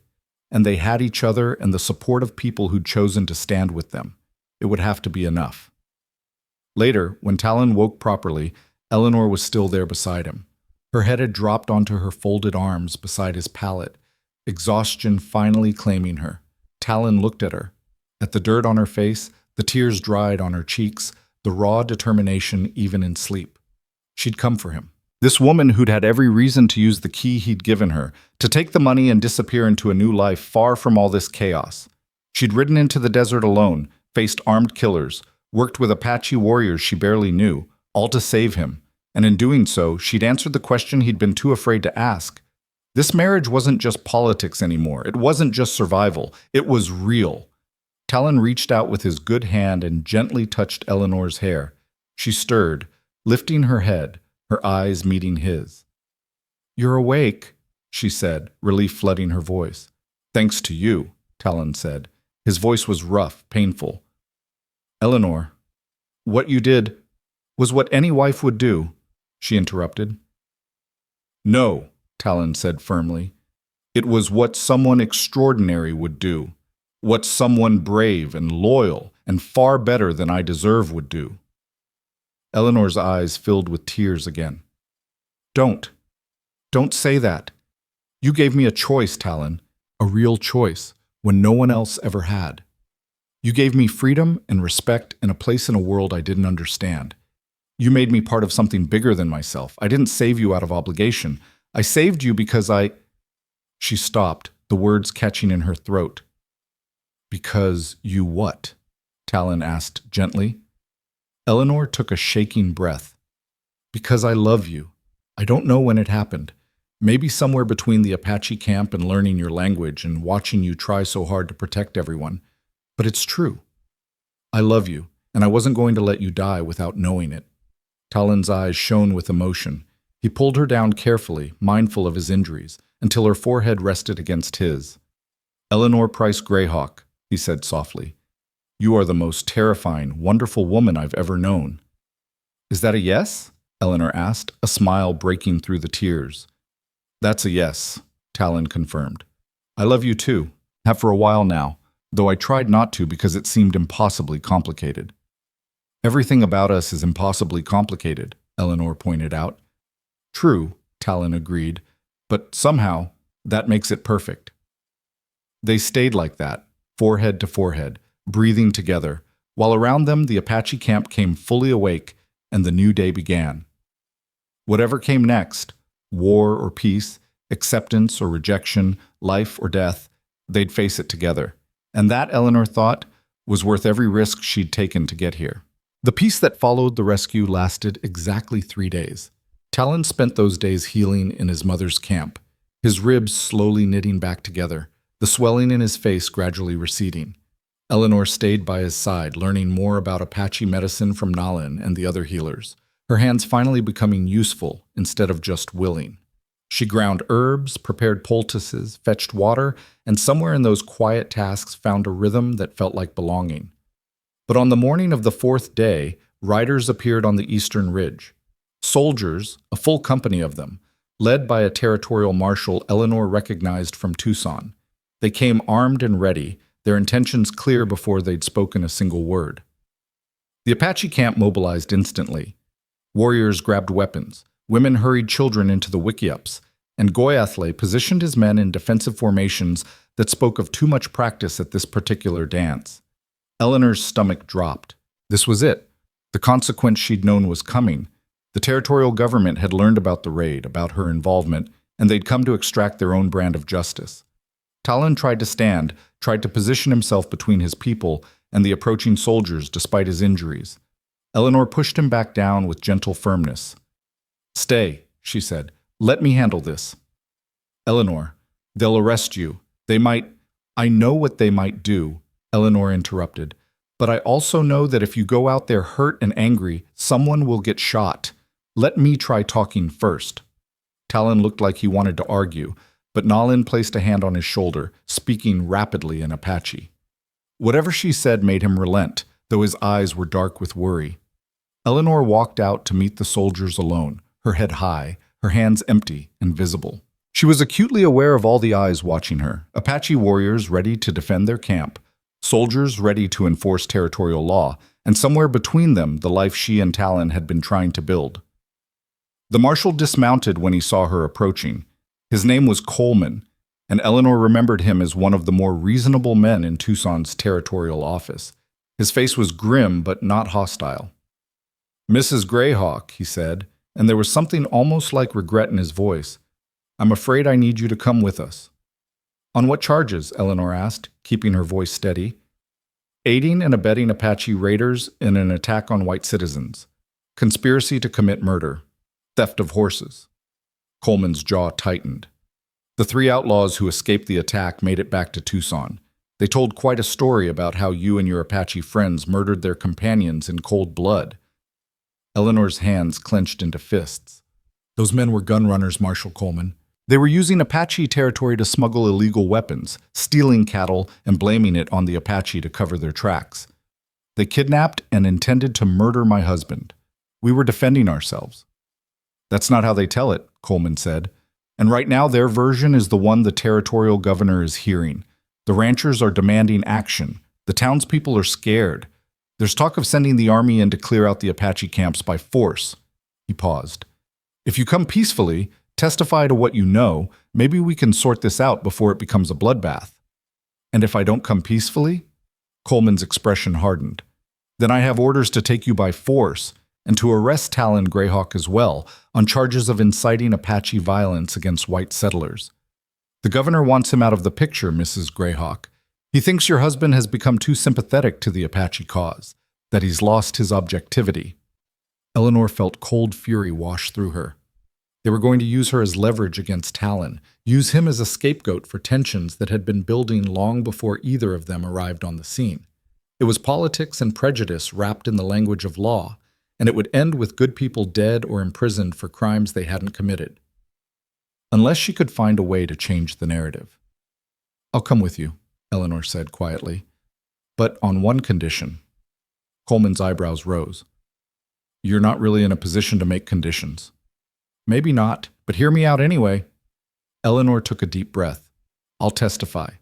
and they had each other and the support of people who'd chosen to stand with them. It would have to be enough. Later, when Talon woke properly, Eleanor was still there beside him. Her head had dropped onto her folded arms beside his pallet, exhaustion finally claiming her. Talon looked at her. At the dirt on her face, the tears dried on her cheeks, the raw determination even in sleep. She'd come for him. This woman who'd had every reason to use the key he'd given her, to take the money and disappear into a new life far from all this chaos. She'd ridden into the desert alone, faced armed killers, worked with Apache warriors she barely knew, all to save him. And in doing so, she'd answered the question he'd been too afraid to ask. This marriage wasn't just politics anymore. It wasn't just survival. It was real. Talon reached out with his good hand and gently touched Eleanor's hair. She stirred, lifting her head, her eyes meeting his. "You're awake," she said, relief flooding her voice. "Thanks to you," Talon said. His voice was rough, painful. "Eleanor, what you did was what any wife would do," she interrupted. "No," Talon said firmly. "It was what someone extraordinary would do. What someone brave and loyal and far better than I deserve would do." Eleanor's eyes filled with tears again. Don't say that. You gave me a choice, Talon, a real choice, when no one else ever had. You gave me freedom and respect and a place in a world I didn't understand. You made me part of something bigger than myself. I didn't save you out of obligation. I saved you because She stopped, the words catching in her throat. "Because you what?" Talon asked gently. Eleanor took a shaking breath. Because I love you. I don't know when it happened. Maybe somewhere between the Apache camp and learning your language and watching you try so hard to protect everyone. But it's true. I love you, and I wasn't going to let you die without knowing it. Talon's eyes shone with emotion. He pulled her down carefully, mindful of his injuries, until her forehead rested against his. Eleanor Price Greyhawk, he said softly. You are the most terrifying, wonderful woman I've ever known. Is that a yes? Eleanor asked, a smile breaking through the tears. That's a yes, Talon confirmed. I love you too. Have for a while now, though I tried not to because it seemed impossibly complicated. Everything about us is impossibly complicated, Eleanor pointed out. True, Talon agreed, but somehow that makes it perfect. They stayed like that, forehead to forehead, breathing together, while around them the Apache camp came fully awake and the new day began. Whatever came next, war or peace, acceptance or rejection, life or death, they'd face it together. And that, Eleanor thought, was worth every risk she'd taken to get here. The peace that followed the rescue lasted exactly 3 days. Talon spent those days healing in his mother's camp, his ribs slowly knitting back together, the swelling in his face gradually receding. Eleanor stayed by his side, learning more about Apache medicine from Nalin and the other healers, her hands finally becoming useful instead of just willing. She ground herbs, prepared poultices, fetched water, and somewhere in those quiet tasks found a rhythm that felt like belonging. But on the morning of the 4th day, riders appeared on the eastern ridge. Soldiers, a full company of them, led by a territorial marshal Eleanor recognized from Tucson. They came armed and ready, their intentions clear before they'd spoken a single word. The Apache camp mobilized instantly. Warriors grabbed weapons, women hurried children into the wickiups, and Goyathle positioned his men in defensive formations that spoke of too much practice at this particular dance. Eleanor's stomach dropped. This was it. The consequence she'd known was coming. The territorial government had learned about the raid, about her involvement, and they'd come to extract their own brand of justice. Talon tried to stand, tried to position himself between his people and the approaching soldiers despite his injuries. Eleanor pushed him back down with gentle firmness. Stay, she said. Let me handle this. Eleanor, they'll arrest you. They might— I know what they might do, Eleanor interrupted. But I also know that if you go out there hurt and angry, someone will get shot. Let me try talking first. Talon looked like he wanted to argue, but Nalin placed a hand on his shoulder, speaking rapidly in Apache. Whatever she said made him relent, though his eyes were dark with worry. Eleanor walked out to meet the soldiers alone, her head high, her hands empty and visible. She was acutely aware of all the eyes watching her, Apache warriors ready to defend their camp, soldiers ready to enforce territorial law, and somewhere between them the life she and Talon had been trying to build. The marshal dismounted when he saw her approaching. His name was Coleman, and Eleanor remembered him as one of the more reasonable men in Tucson's territorial office. His face was grim but not hostile. Mrs. Greyhawk, he said, and there was something almost like regret in his voice. I'm afraid I need you to come with us. On what charges? Eleanor asked, keeping her voice steady. Aiding and abetting Apache raiders in an attack on white citizens. Conspiracy to commit murder. Theft of horses. Coleman's jaw tightened. The 3 outlaws who escaped the attack made it back to Tucson. They told quite a story about how you and your Apache friends murdered their companions in cold blood. Eleanor's hands clenched into fists. Those men were gun runners, Marshal Coleman. They were using Apache territory to smuggle illegal weapons, stealing cattle, and blaming it on the Apache to cover their tracks. They kidnapped and intended to murder my husband. We were defending ourselves. That's not how they tell it, Coleman said. And right now their version is the one the territorial governor is hearing. The ranchers are demanding action. The townspeople are scared. There's talk of sending the army in to clear out the Apache camps by force. He paused. If you come peacefully, testify to what you know, maybe we can sort this out before it becomes a bloodbath. And if I don't come peacefully? Coleman's expression hardened. Then I have orders to take you by force and to arrest Talon Greyhawk as well on charges of inciting Apache violence against white settlers. The governor wants him out of the picture, Mrs. Greyhawk. He thinks your husband has become too sympathetic to the Apache cause. that he's lost his objectivity. Eleanor felt cold fury wash through her. They were going to use her as leverage against Talon, use him as a scapegoat for tensions that had been building long before either of them arrived on the scene. It was politics and prejudice wrapped in the language of law, and it would end with good people dead or imprisoned for crimes they hadn't committed. Unless she could find a way to change the narrative. "I'll come with you," Eleanor said quietly. "But on one condition." Coleman's eyebrows rose. "You're not really in a position to make conditions." "Maybe not, but hear me out anyway." Eleanor took a deep breath. "I'll testify.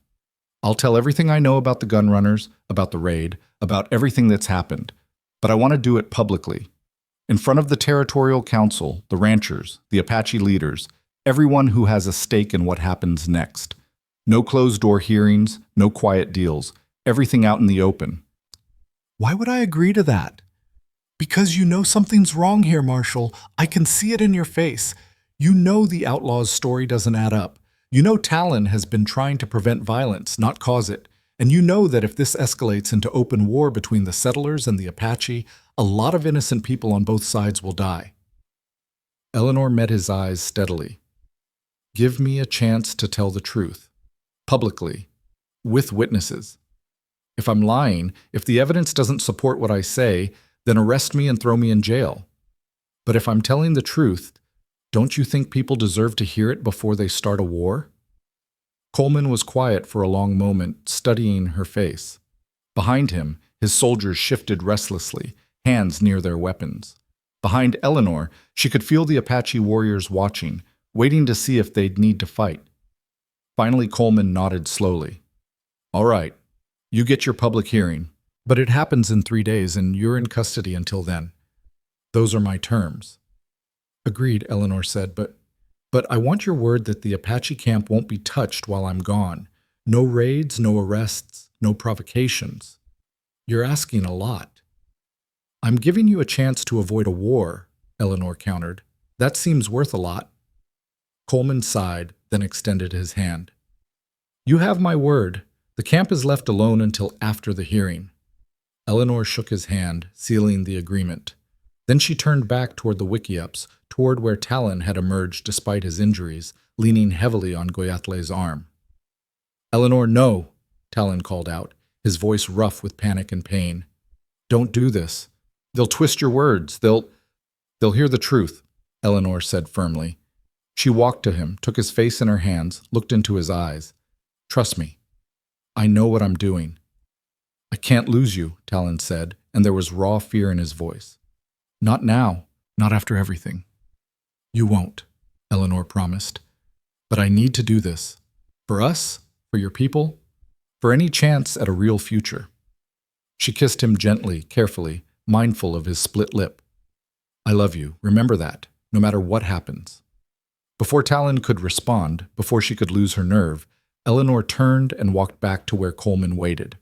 I'll tell everything I know about the gun runners, about the raid, about everything that's happened. But I want to do it publicly. In front of the territorial council, the ranchers, the Apache leaders, everyone who has a stake in what happens next. No closed-door hearings, no quiet deals, everything out in the open." "Why would I agree to that?" "Because you know something's wrong here, Marshall. I can see it in your face. You know the outlaw's story doesn't add up. You know Talon has been trying to prevent violence, not cause it. And you know that if this escalates into open war between the settlers and the Apache, a lot of innocent people on both sides will die." Eleanor met his eyes steadily. "Give me a chance to tell the truth. Publicly. With witnesses. If I'm lying, if the evidence doesn't support what I say, then arrest me and throw me in jail. But if I'm telling the truth, don't you think people deserve to hear it before they start a war?" Coleman was quiet for a long moment, studying her face. Behind him, his soldiers shifted restlessly, hands near their weapons. Behind Eleanor, she could feel the Apache warriors watching, waiting to see if they'd need to fight. Finally, Coleman nodded slowly. "All right, you get your public hearing, but it happens in 3 days and you're in custody until then. Those are my terms." "Agreed," Eleanor said, but I want your word that the Apache camp won't be touched while I'm gone. No raids, no arrests, no provocations. You're asking a lot." "I'm giving you a chance to avoid a war," Eleanor countered. "That seems worth a lot." Coleman sighed, then extended his hand. "You have my word. The camp is left alone until after the hearing." Eleanor shook his hand, sealing the agreement. Then she turned back toward the Wickiups, toward where Talon had emerged despite his injuries, leaning heavily on Goyatle's arm. "Eleanor, no!" Talon called out, his voice rough with panic and pain. "Don't do this. They'll twist your words. They'll hear the truth," Eleanor said firmly. She walked to him, took his face in her hands, looked into his eyes. "Trust me. I know what I'm doing." "I can't lose you," Talon said, and there was raw fear in his voice. "Not now, not after everything." "You won't," Eleanor promised. "But I need to do this. For us, for your people, for any chance at a real future." She kissed him gently, carefully, mindful of his split lip. "I love you. Remember that, no matter what happens." Before Talon could respond, before she could lose her nerve, Eleanor turned and walked back to where Coleman waited.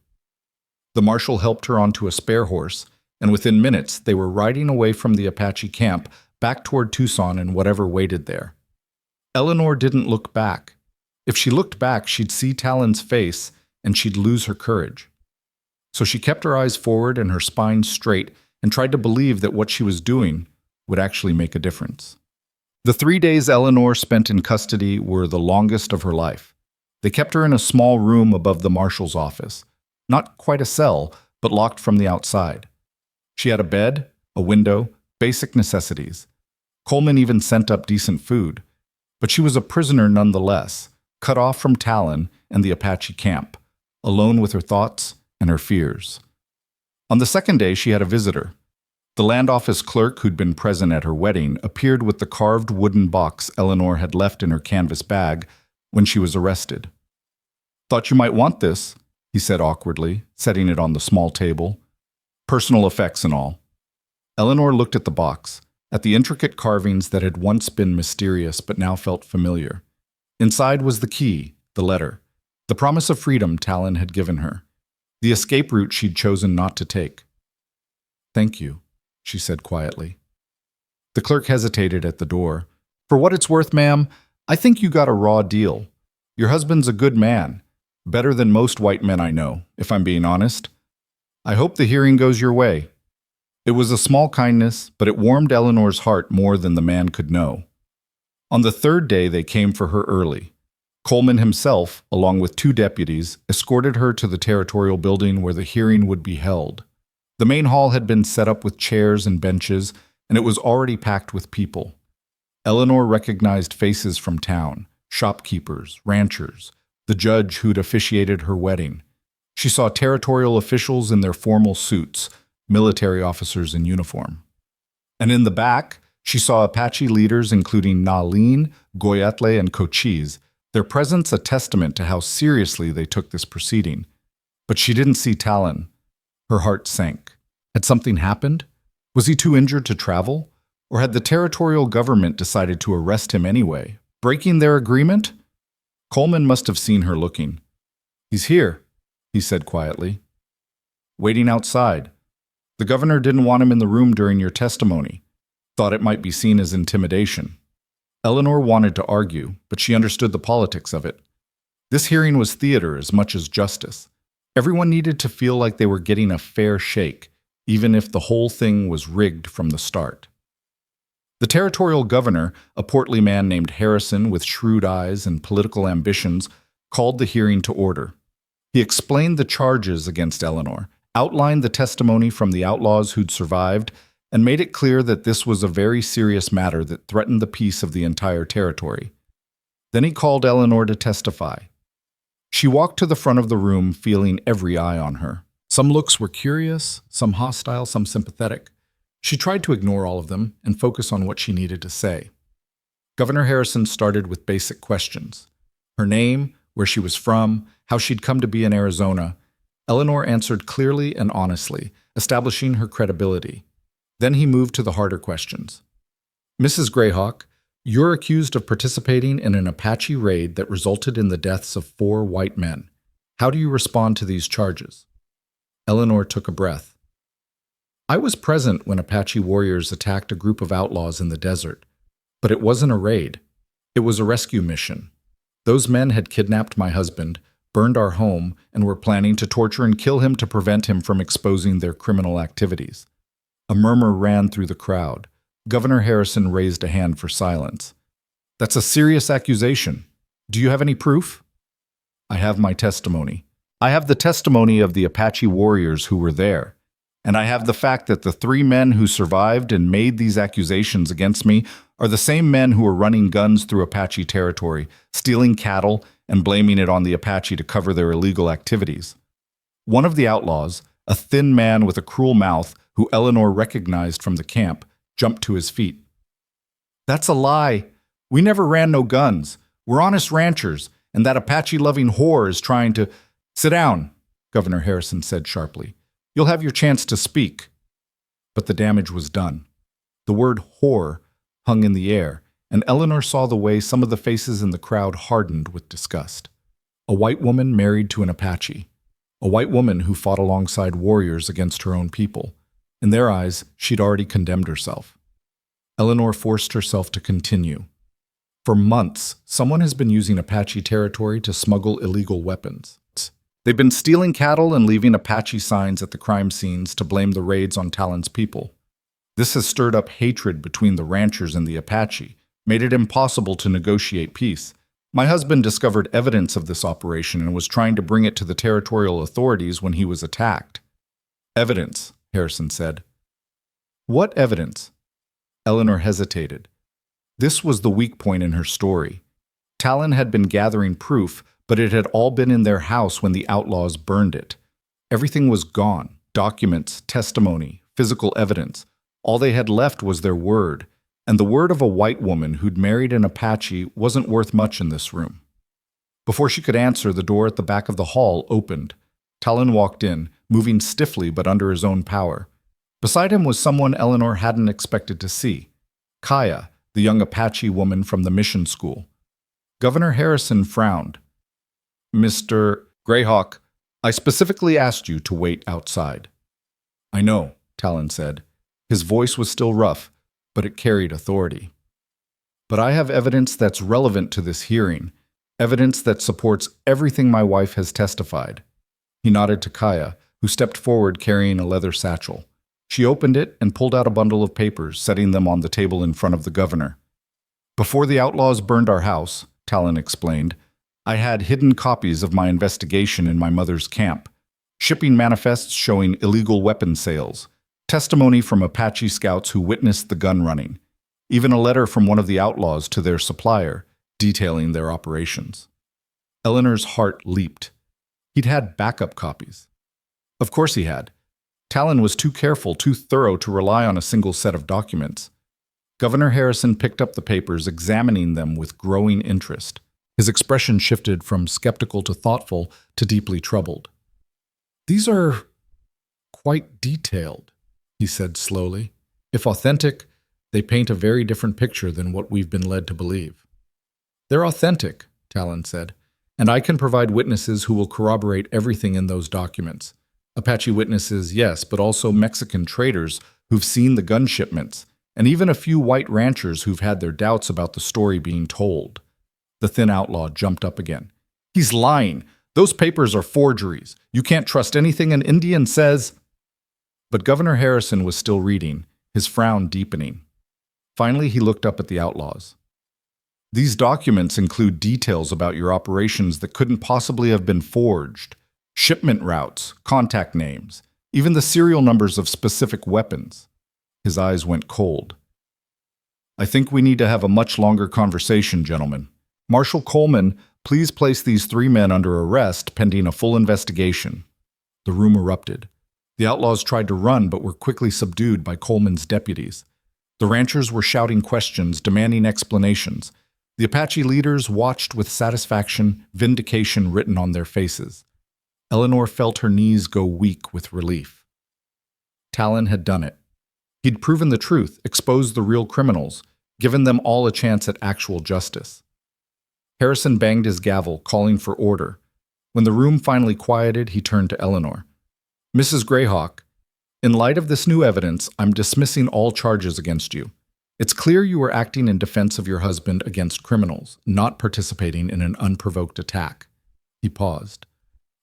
The marshal helped her onto a spare horse, and within minutes they were riding away from the Apache camp back toward Tucson and whatever waited there. Eleanor didn't look back. If she looked back, she'd see Talon's face, and she'd lose her courage. So she kept her eyes forward and her spine straight and tried to believe that what she was doing would actually make a difference. The 3 days Eleanor spent in custody were the longest of her life. They kept her in a small room above the marshal's office. Not quite a cell, but locked from the outside. She had a bed, a window, basic necessities. Coleman even sent up decent food. But she was a prisoner nonetheless, cut off from Talon and the Apache camp, alone with her thoughts and her fears. On the second day, she had a visitor. The land office clerk who'd been present at her wedding appeared with the carved wooden box Eleanor had left in her canvas bag when she was arrested. "Thought you might want this," he said awkwardly, setting it on the small table. "Personal effects and all." Eleanor looked at the box, at the intricate carvings that had once been mysterious but now felt familiar. Inside was the key, the letter, the promise of freedom Talon had given her, the escape route she'd chosen not to take. "Thank you," she said quietly. The clerk hesitated at the door. "For what it's worth, ma'am, I think you got a raw deal. Your husband's a good man, better than most white men I know, if I'm being honest. I hope the hearing goes your way. It was a small kindness, but it warmed Eleanor's heart more than the man could know. On the third day, they came for her early. Coleman himself, along with 2 deputies, escorted her to the territorial building where the hearing would be held. The main hall had been set up with chairs and benches, and it was already packed with people. Eleanor recognized faces from town, shopkeepers, ranchers, the judge who'd officiated her wedding. She saw territorial officials in their formal suits, military officers in uniform. And in the back, she saw Apache leaders including Nalin, Goyatle, and Cochise, their presence a testament to how seriously they took this proceeding. But she didn't see Talon. Her heart sank. Had something happened? Was he too injured to travel? Or had the territorial government decided to arrest him anyway, breaking their agreement? Coleman must have seen her looking. "He's here," he said quietly. "Waiting outside. The governor didn't want him in the room during your testimony. Thought it might be seen as intimidation." Eleanor wanted to argue, but she understood the politics of it. This hearing was theater as much as justice. Everyone needed to feel like they were getting a fair shake, even if the whole thing was rigged from the start. The territorial governor, a portly man named Harrison with shrewd eyes and political ambitions, called the hearing to order. He explained the charges against Eleanor, outlined the testimony from the outlaws who'd survived, and made it clear that this was a very serious matter that threatened the peace of the entire territory. Then he called Eleanor to testify. She walked to the front of the room, feeling every eye on her. Some looks were curious, some hostile, some sympathetic. She tried to ignore all of them and focus on what she needed to say. Governor Harrison started with basic questions. Her name, where she was from, how she'd come to be in Arizona. Eleanor answered clearly and honestly, establishing her credibility. Then he moved to the harder questions. "Mrs. Greyhawk, you're accused of participating in an Apache raid that resulted in the deaths of 4 white men. How do you respond to these charges?" Eleanor took a breath. "I was present when Apache warriors attacked a group of outlaws in the desert, but it wasn't a raid. It was a rescue mission. Those men had kidnapped my husband, burned our home, and were planning to torture and kill him to prevent him from exposing their criminal activities." A murmur ran through the crowd. Governor Harrison raised a hand for silence. "That's a serious accusation. Do you have any proof?" "I have my testimony. I have the testimony of the Apache warriors who were there. And I have the fact that the 3 men who survived and made these accusations against me are the same men who were running guns through Apache territory, stealing cattle, and blaming it on the Apache to cover their illegal activities." One of the outlaws, a thin man with a cruel mouth who Eleanor recognized from the camp, jumped to his feet. "That's a lie. We never ran no guns. We're honest ranchers, and that Apache-loving whore is trying to—" "Sit down," Governor Harrison said sharply. "You'll have your chance to speak." But the damage was done. The word whore hung in the air, and Eleanor saw the way some of the faces in the crowd hardened with disgust. A white woman married to an Apache. A white woman who fought alongside warriors against her own people. In their eyes, she'd already condemned herself. Eleanor forced herself to continue. For months, someone has been using Apache territory to smuggle illegal weapons. They've been stealing cattle and leaving Apache signs at the crime scenes to blame the raids on Talon's people. This has stirred up hatred between the ranchers and the Apache, made it impossible to negotiate peace. My husband discovered evidence of this operation and was trying to bring it to the territorial authorities when he was attacked. "Evidence," Harrison said. "What evidence?" Eleanor hesitated. This was the weak point in her story. Talon had been gathering proof, but it had all been in their house when the outlaws burned it. Everything was gone: documents, testimony, physical evidence. All they had left was their word, and the word of a white woman who'd married an Apache wasn't worth much in this room. Before she could answer, the door at the back of the hall opened. Talon walked in, moving stiffly but under his own power. Beside him was someone Eleanor hadn't expected to see: Kaya, the young Apache woman from the mission school. Governor Harrison frowned. "Mr. Greyhawk, I specifically asked you to wait outside." "I know," Talon said. His voice was still rough, but it carried authority. "But I have evidence that's relevant to this hearing, evidence that supports everything my wife has testified." He nodded to Kaya, who stepped forward carrying a leather satchel. She opened it and pulled out a bundle of papers, setting them on the table in front of the governor. Before the outlaws burned our house, Talon explained, I had hidden copies of my investigation in my mother's camp, shipping manifests showing illegal weapon sales, testimony from Apache scouts who witnessed the gun running, even a letter from one of the outlaws to their supplier, detailing their operations. Eleanor's heart leaped. He'd had backup copies. Of course he had. Talon was too careful, too thorough to rely on a single set of documents. Governor Harrison picked up the papers, examining them with growing interest. His expression shifted from skeptical to thoughtful to deeply troubled. These are quite detailed, he said slowly. If authentic, they paint a very different picture than what we've been led to believe. They're authentic, Talon said, and I can provide witnesses who will corroborate everything in those documents. Apache witnesses, yes, but also Mexican traders who've seen the gun shipments, and even a few white ranchers who've had their doubts about the story being told. The thin outlaw jumped up again. He's lying. Those papers are forgeries. You can't trust anything an Indian says. But Governor Harrison was still reading, his frown deepening. Finally, he looked up at the outlaws. These documents include details about your operations that couldn't possibly have been forged. Shipment routes, contact names, even the serial numbers of specific weapons. His eyes went cold. I think we need to have a much longer conversation, gentlemen. Marshal Coleman, please place these 3 men under arrest pending a full investigation. The room erupted. The outlaws tried to run but were quickly subdued by Coleman's deputies. The ranchers were shouting questions, demanding explanations. The Apache leaders watched with satisfaction, vindication written on their faces. Eleanor felt her knees go weak with relief. Talon had done it. He'd proven the truth, exposed the real criminals, given them all a chance at actual justice. Harrison banged his gavel, calling for order. When the room finally quieted, he turned to Eleanor. Mrs. Greyhawk, in light of this new evidence, I'm dismissing all charges against you. It's clear you were acting in defense of your husband against criminals, not participating in an unprovoked attack. He paused.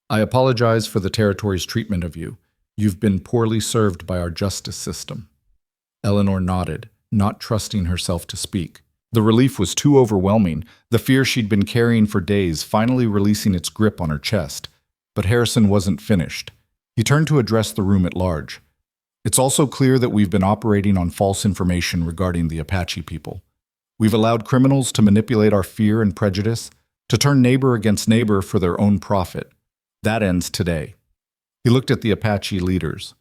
I apologize for the territory's treatment of you. You've been poorly served by our justice system. Eleanor nodded, not trusting herself to speak. The relief was too overwhelming, the fear she'd been carrying for days finally releasing its grip on her chest. But Harrison wasn't finished. He turned to address the room at large. It's also clear that we've been operating on false information regarding the Apache people. We've allowed criminals to manipulate our fear and prejudice, to turn neighbor against neighbor for their own profit. That ends today. He looked at the Apache leaders.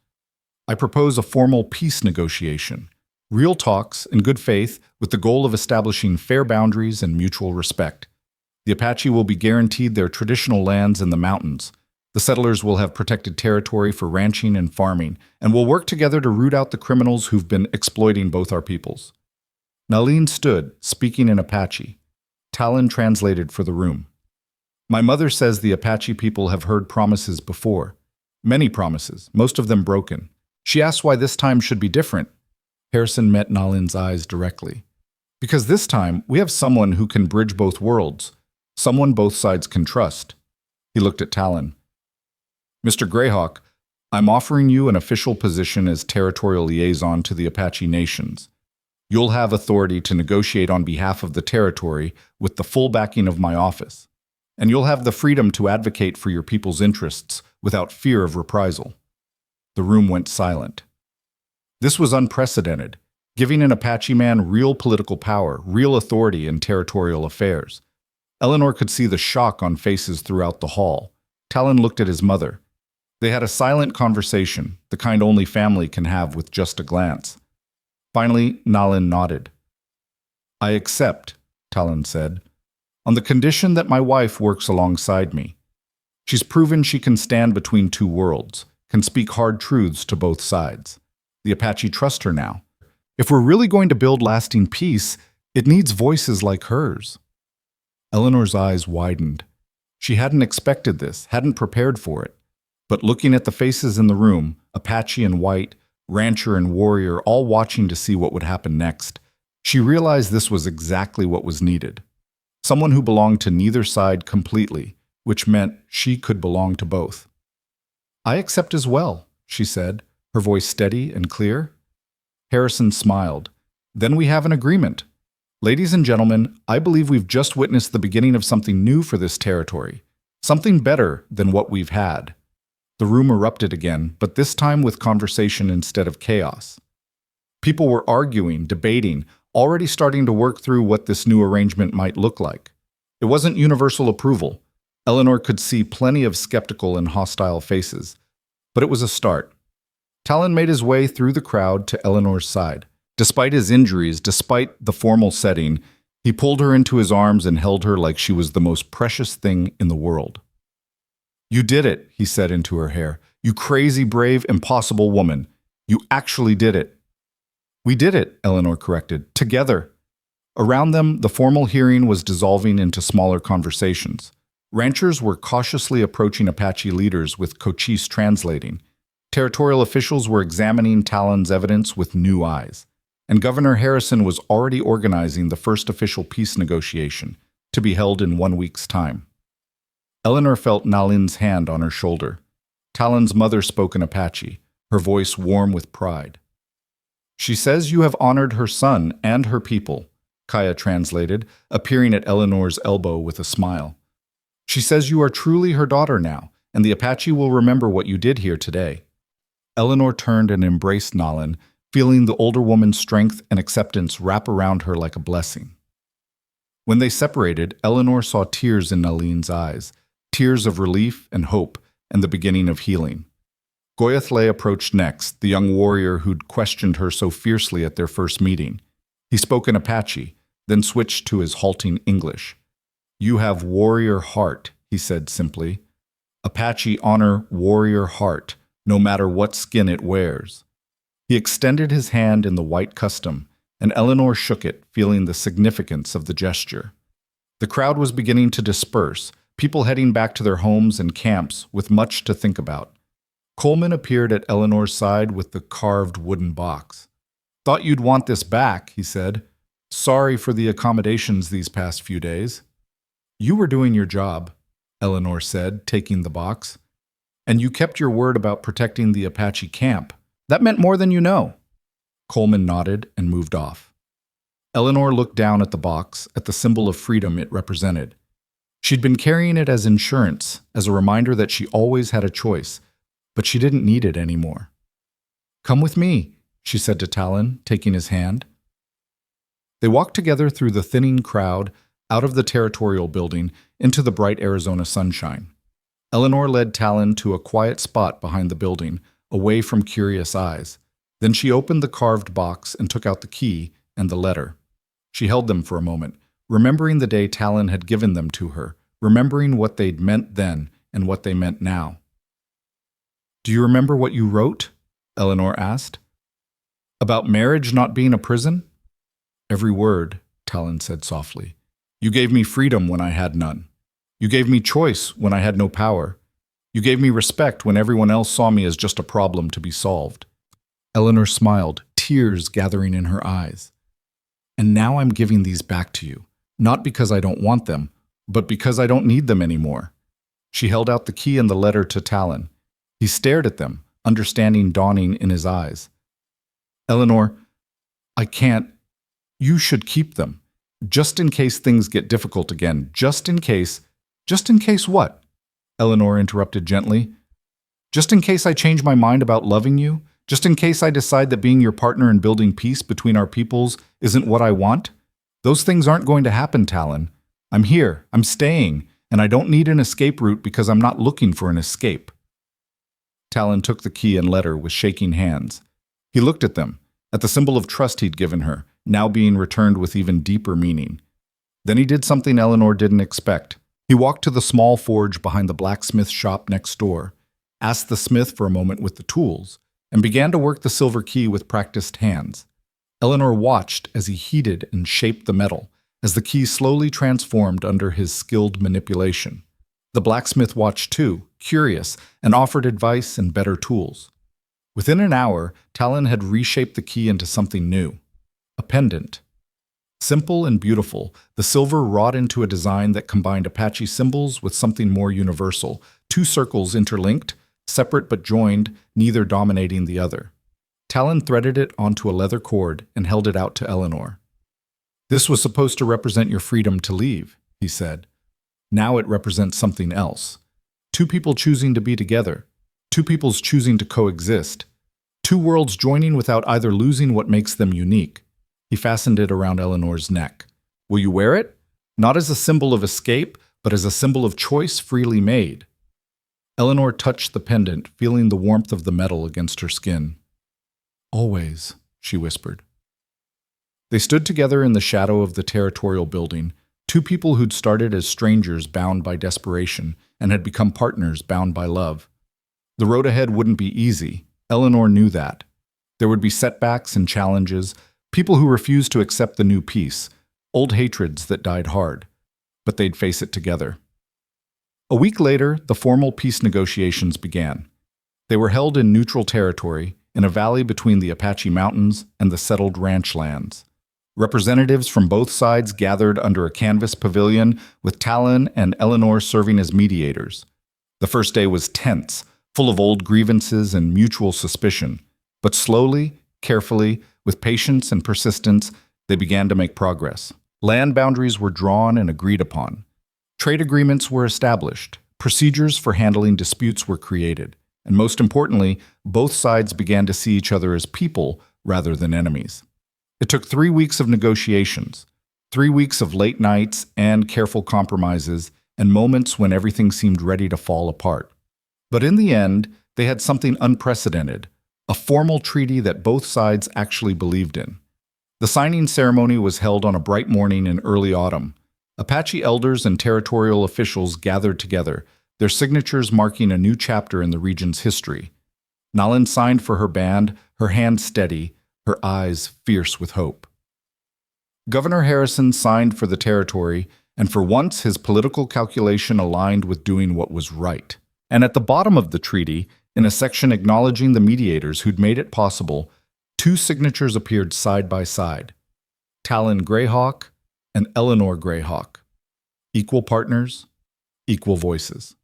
I propose a formal peace negotiation. Real talks, in good faith, with the goal of establishing fair boundaries and mutual respect. The Apache will be guaranteed their traditional lands in the mountains. The settlers will have protected territory for ranching and farming, and will work together to root out the criminals who've been exploiting both our peoples. Nalin stood, speaking in Apache. Talon translated for the room. My mother says the Apache people have heard promises before. Many promises, most of them broken. She asks why this time should be different. Harrison met Nalin's eyes directly. Because this time, we have someone who can bridge both worlds, someone both sides can trust. He looked at Talon. Mr. Greyhawk, I'm offering you an official position as territorial liaison to the Apache nations. You'll have authority to negotiate on behalf of the territory with the full backing of my office. And you'll have the freedom to advocate for your people's interests without fear of reprisal. The room went silent. This was unprecedented, giving an Apache man real political power, real authority in territorial affairs. Eleanor could see the shock on faces throughout the hall. Talon looked at his mother. They had a silent conversation, the kind only family can have with just a glance. Finally, Nalin nodded. I accept, Talon said, on the condition that my wife works alongside me. She's proven she can stand between two worlds, can speak hard truths to both sides. The Apache trust her now. If we're really going to build lasting peace, it needs voices like hers. Eleanor's eyes widened. She hadn't expected this, hadn't prepared for it. But looking at the faces in the room, Apache and white, rancher and warrior, all watching to see what would happen next, she realized this was exactly what was needed. Someone who belonged to neither side completely, which meant she could belong to both. I accept as well, she said, her voice steady and clear. Harrison smiled. Then we have an agreement. Ladies and gentlemen, I believe we've just witnessed the beginning of something new for this territory. Something better than what we've had. The room erupted again, but this time with conversation instead of chaos. People were arguing, debating, already starting to work through what this new arrangement might look like. It wasn't universal approval. Eleanor could see plenty of skeptical and hostile faces. But it was a start. Talon made his way through the crowd to Eleanor's side. Despite his injuries, despite the formal setting, he pulled her into his arms and held her like she was the most precious thing in the world. "You did it," he said into her hair. "You crazy, brave, impossible woman. You actually did it." "We did it," Eleanor corrected. "Together." Around them, the formal hearing was dissolving into smaller conversations. Ranchers were cautiously approaching Apache leaders with Cochise translating. Territorial officials were examining Talon's evidence with new eyes. And Governor Harrison was already organizing the first official peace negotiation, to be held in 1 week's time. Eleanor felt Nalin's hand on her shoulder. Talon's mother spoke in Apache, her voice warm with pride. "She says you have honored her son and her people," Kaya translated, appearing at Eleanor's elbow with a smile. "She says you are truly her daughter now, and the Apache will remember what you did here today." Eleanor turned and embraced Nalin, feeling the older woman's strength and acceptance wrap around her like a blessing. When they separated, Eleanor saw tears in Nalin's eyes, tears of relief and hope and the beginning of healing. Goyathle approached next, the young warrior who'd questioned her so fiercely at their first meeting. He spoke in Apache, then switched to his halting English. "You have warrior heart," he said simply. "Apache honor warrior heart, no matter what skin it wears." He extended his hand in the white custom, and Eleanor shook it, feeling the significance of the gesture. The crowd was beginning to disperse, people heading back to their homes and camps with much to think about. Coleman appeared at Eleanor's side with the carved wooden box. "Thought you'd want this back," he said. "Sorry for the accommodations these past few days." "You were doing your job," Eleanor said, taking the box. "And you kept your word about protecting the Apache camp. That meant more than you know." Coleman nodded and moved off. Eleanor looked down at the box, at the symbol of freedom it represented. She'd been carrying it as insurance, as a reminder that she always had a choice, but she didn't need it anymore. "Come with me," she said to Talon, taking his hand. They walked together through the thinning crowd, out of the territorial building, into the bright Arizona sunshine. Eleanor led Talon to a quiet spot behind the building, away from curious eyes. Then she opened the carved box and took out the key and the letter. She held them for a moment, remembering the day Talon had given them to her, remembering what they'd meant then and what they meant now. "Do you remember what you wrote?" Eleanor asked. "About marriage not being a prison?" "Every word," Talon said softly. "You gave me freedom when I had none. You gave me choice when I had no power. You gave me respect when everyone else saw me as just a problem to be solved." Eleanor smiled, tears gathering in her eyes. "And now I'm giving these back to you, not because I don't want them, but because I don't need them anymore." She held out the key and the letter to Talon. He stared at them, understanding dawning in his eyes. "Eleanor, I can't. You should keep them. Just in case things get difficult again. Just in case." "Just in case what?" Eleanor interrupted gently. "Just in case I change my mind about loving you? Just in case I decide that being your partner in building peace between our peoples isn't what I want? Those things aren't going to happen, Talon. I'm here, I'm staying, and I don't need an escape route because I'm not looking for an escape." Talon took the key and letter with shaking hands. He looked at them, at the symbol of trust he'd given her, now being returned with even deeper meaning. Then he did something Eleanor didn't expect. He walked to the small forge behind the blacksmith shop next door, asked the smith for a moment with the tools, and began to work the silver key with practiced hands. Eleanor watched as he heated and shaped the metal, as the key slowly transformed under his skilled manipulation. The blacksmith watched too, curious, and offered advice and better tools. Within an hour, Talon had reshaped the key into something new, a pendant. Simple and beautiful, the silver wrought into a design that combined Apache symbols with something more universal, 2 circles interlinked, separate but joined, neither dominating the other. Talon threaded it onto a leather cord and held it out to Eleanor. "This was supposed to represent your freedom to leave," he said. "Now it represents something else. Two people choosing to be together. Two peoples choosing to coexist. Two worlds joining without either losing what makes them unique." He fastened it around Eleanor's neck. "Will you wear it? Not as a symbol of escape, but as a symbol of choice freely made." Eleanor touched the pendant, feeling the warmth of the metal against her skin. "Always," she whispered. They stood together in the shadow of the territorial building, two people who'd started as strangers bound by desperation and had become partners bound by love. The road ahead wouldn't be easy. Eleanor knew that. There would be setbacks and challenges, people who refused to accept the new peace, old hatreds that died hard. But they'd face it together. A week later, the formal peace negotiations began. They were held in neutral territory, in a valley between the Apache Mountains and the settled ranch lands. Representatives from both sides gathered under a canvas pavilion, with Talon and Eleanor serving as mediators. The first day was tense, full of old grievances and mutual suspicion. But slowly, carefully, with patience and persistence, they began to make progress. Land boundaries were drawn and agreed upon. Trade agreements were established. Procedures for handling disputes were created. And most importantly, both sides began to see each other as people rather than enemies. It took 3 weeks of negotiations, 3 weeks of late nights and careful compromises, and moments when everything seemed ready to fall apart. But in the end, they had something unprecedented, a formal treaty that both sides actually believed in. The signing ceremony was held on a bright morning in early autumn. Apache elders and territorial officials gathered together, their signatures marking a new chapter in the region's history. Nalin signed for her band, her hand steady, her eyes fierce with hope. Governor Harrison signed for the territory, and for once his political calculation aligned with doing what was right. And at the bottom of the treaty, in a section acknowledging the mediators who'd made it possible, 2 signatures appeared side by side. Talon Greyhawk and Eleanor Greyhawk. Equal partners, equal voices.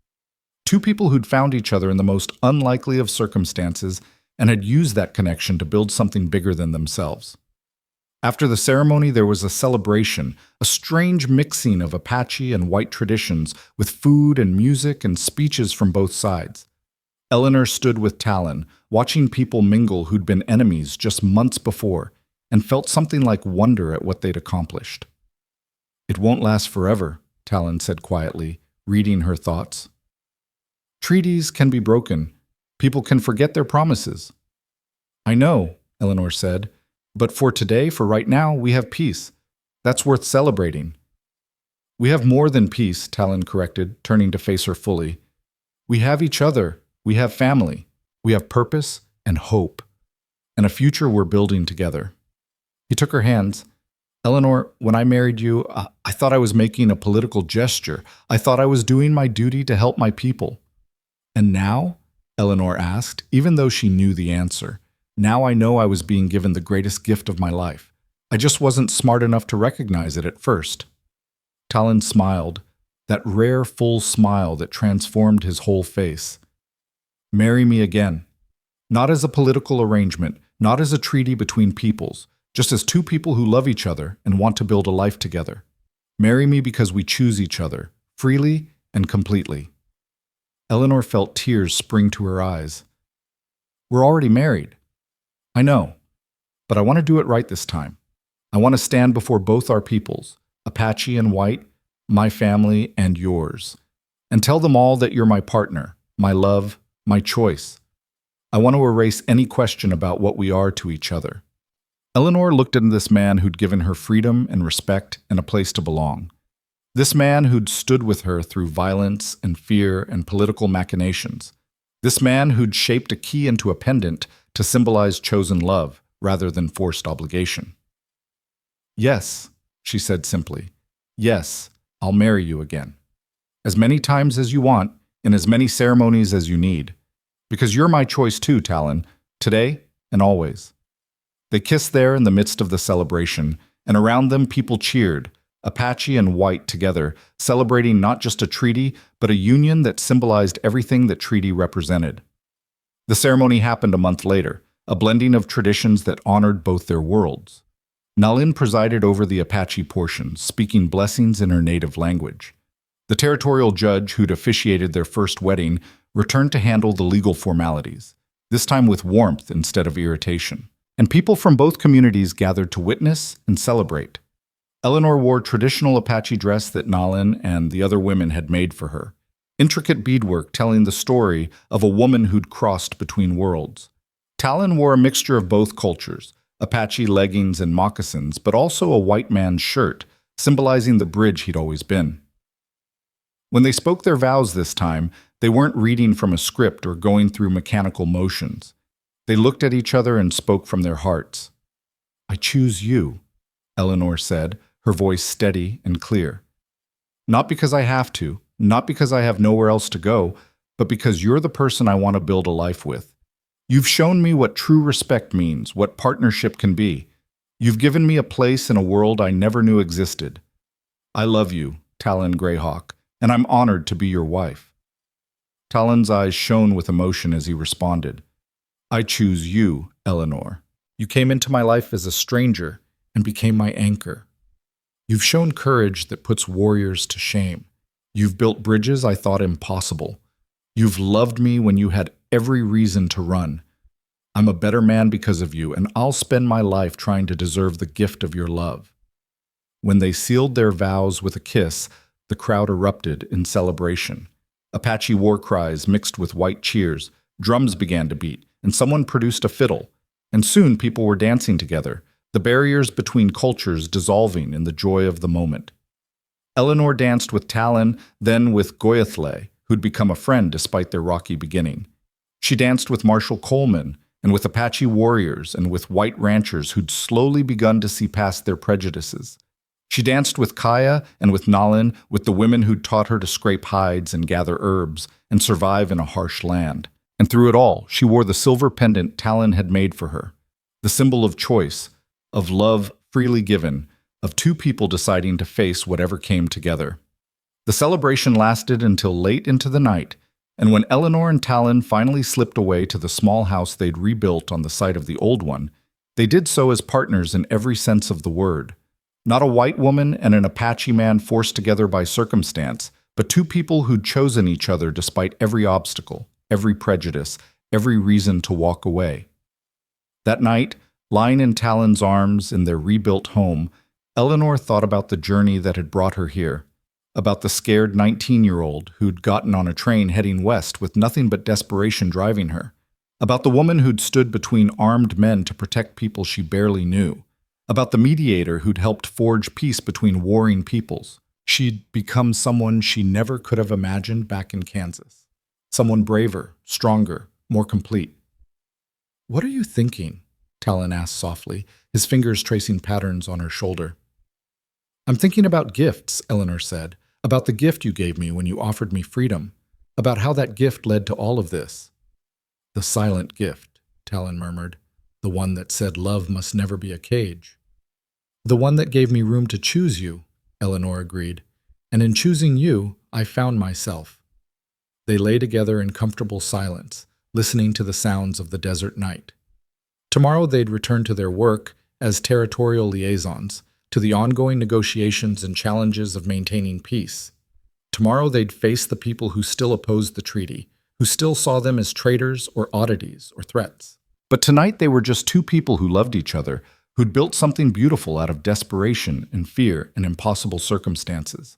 2 people who'd found each other in the most unlikely of circumstances and had used that connection to build something bigger than themselves. After the ceremony, there was a celebration, a strange mixing of Apache and white traditions, with food and music and speeches from both sides. Eleanor stood with Talon, watching people mingle who'd been enemies just months before, and felt something like wonder at what they'd accomplished. "It won't last forever," Talon said quietly, reading her thoughts. "Treaties can be broken. People can forget their promises." "I know," Eleanor said, "but for today, for right now, we have peace. That's worth celebrating." "We have more than peace," Talon corrected, turning to face her fully. "We have each other. We have family. We have purpose and hope, and a future we're building together." He took her hands. "Eleanor, when I married you, I thought I was making a political gesture. I thought I was doing my duty to help my people." "And now?" Eleanor asked, even though she knew the answer. "Now I know I was being given the greatest gift of my life. I just wasn't smart enough to recognize it at first." Talon smiled, that rare, full smile that transformed his whole face. "Marry me again. Not as a political arrangement, not as a treaty between peoples, just as 2 people who love each other and want to build a life together. Marry me because we choose each other, freely and completely." Eleanor felt tears spring to her eyes. "We're already married." "I know, but I want to do it right this time. I want to stand before both our peoples, Apache and white, my family and yours, and tell them all that you're my partner, my love, my choice. I want to erase any question about what we are to each other." Eleanor looked at this man who'd given her freedom and respect and a place to belong. This man who'd stood with her through violence and fear and political machinations. This man who'd shaped a key into a pendant to symbolize chosen love rather than forced obligation. "Yes," she said simply. "Yes, I'll marry you again. As many times as you want, in as many ceremonies as you need. Because you're my choice too, Talon, today and always." They kissed there in the midst of the celebration, and around them people cheered, Apache and white together, celebrating not just a treaty, but a union that symbolized everything that treaty represented. The ceremony happened a month later, a blending of traditions that honored both their worlds. Nalin presided over the Apache portion, speaking blessings in her native language. The territorial judge who'd officiated their first wedding returned to handle the legal formalities, this time with warmth instead of irritation. And people from both communities gathered to witness and celebrate. Eleanor wore traditional Apache dress that Nalin and the other women had made for her, intricate beadwork telling the story of a woman who'd crossed between worlds. Talon wore a mixture of both cultures, Apache leggings and moccasins, but also a white man's shirt, symbolizing the bridge he'd always been. When they spoke their vows this time, they weren't reading from a script or going through mechanical motions. They looked at each other and spoke from their hearts. "I choose you," Eleanor said, her voice steady and clear. "Not because I have to, not because I have nowhere else to go, but because you're the person I want to build a life with. You've shown me what true respect means, what partnership can be. You've given me a place in a world I never knew existed. I love you, Talon Greyhawk, and I'm honored to be your wife." Talon's eyes shone with emotion as he responded. "I choose you, Eleanor. You came into my life as a stranger and became my anchor. You've shown courage that puts warriors to shame. You've built bridges I thought impossible. You've loved me when you had every reason to run. I'm a better man because of you, and I'll spend my life trying to deserve the gift of your love." When they sealed their vows with a kiss, the crowd erupted in celebration. Apache war cries mixed with white cheers, drums began to beat, and someone produced a fiddle. And soon people were dancing together, the barriers between cultures dissolving in the joy of the moment. Eleanor danced with Talon, then with Goyathle, who'd become a friend despite their rocky beginning. She danced with Marshal Coleman, and with Apache warriors, and with white ranchers who'd slowly begun to see past their prejudices. She danced with Kaya and with Nalin, with the women who'd taught her to scrape hides and gather herbs and survive in a harsh land. And through it all, she wore the silver pendant Talon had made for her, the symbol of choice, of love freely given, of two people deciding to face whatever came together. The celebration lasted until late into the night, and when Eleanor and Talon finally slipped away to the small house they'd rebuilt on the site of the old one, they did so as partners in every sense of the word. Not a white woman and an Apache man forced together by circumstance, but two people who'd chosen each other despite every obstacle, every prejudice, every reason to walk away. That night, lying in Talon's arms in their rebuilt home, Eleanor thought about the journey that had brought her here, about the scared 19-year-old who'd gotten on a train heading west with nothing but desperation driving her, about the woman who'd stood between armed men to protect people she barely knew, about the mediator who'd helped forge peace between warring peoples. She'd become someone she never could have imagined back in Kansas. Someone braver, stronger, more complete. "What are you thinking?" Talon asked softly, his fingers tracing patterns on her shoulder. "I'm thinking about gifts," Eleanor said, "about the gift you gave me when you offered me freedom, about how that gift led to all of this." "The silent gift," Talon murmured, "the one that said love must never be a cage." "The one that gave me room to choose you," Eleanor agreed, "and in choosing you, I found myself." They lay together in comfortable silence, listening to the sounds of the desert night. Tomorrow they'd return to their work as territorial liaisons, to the ongoing negotiations and challenges of maintaining peace. Tomorrow they'd face the people who still opposed the treaty, who still saw them as traitors or oddities or threats. But tonight they were just two people who loved each other, who'd built something beautiful out of desperation and fear and impossible circumstances.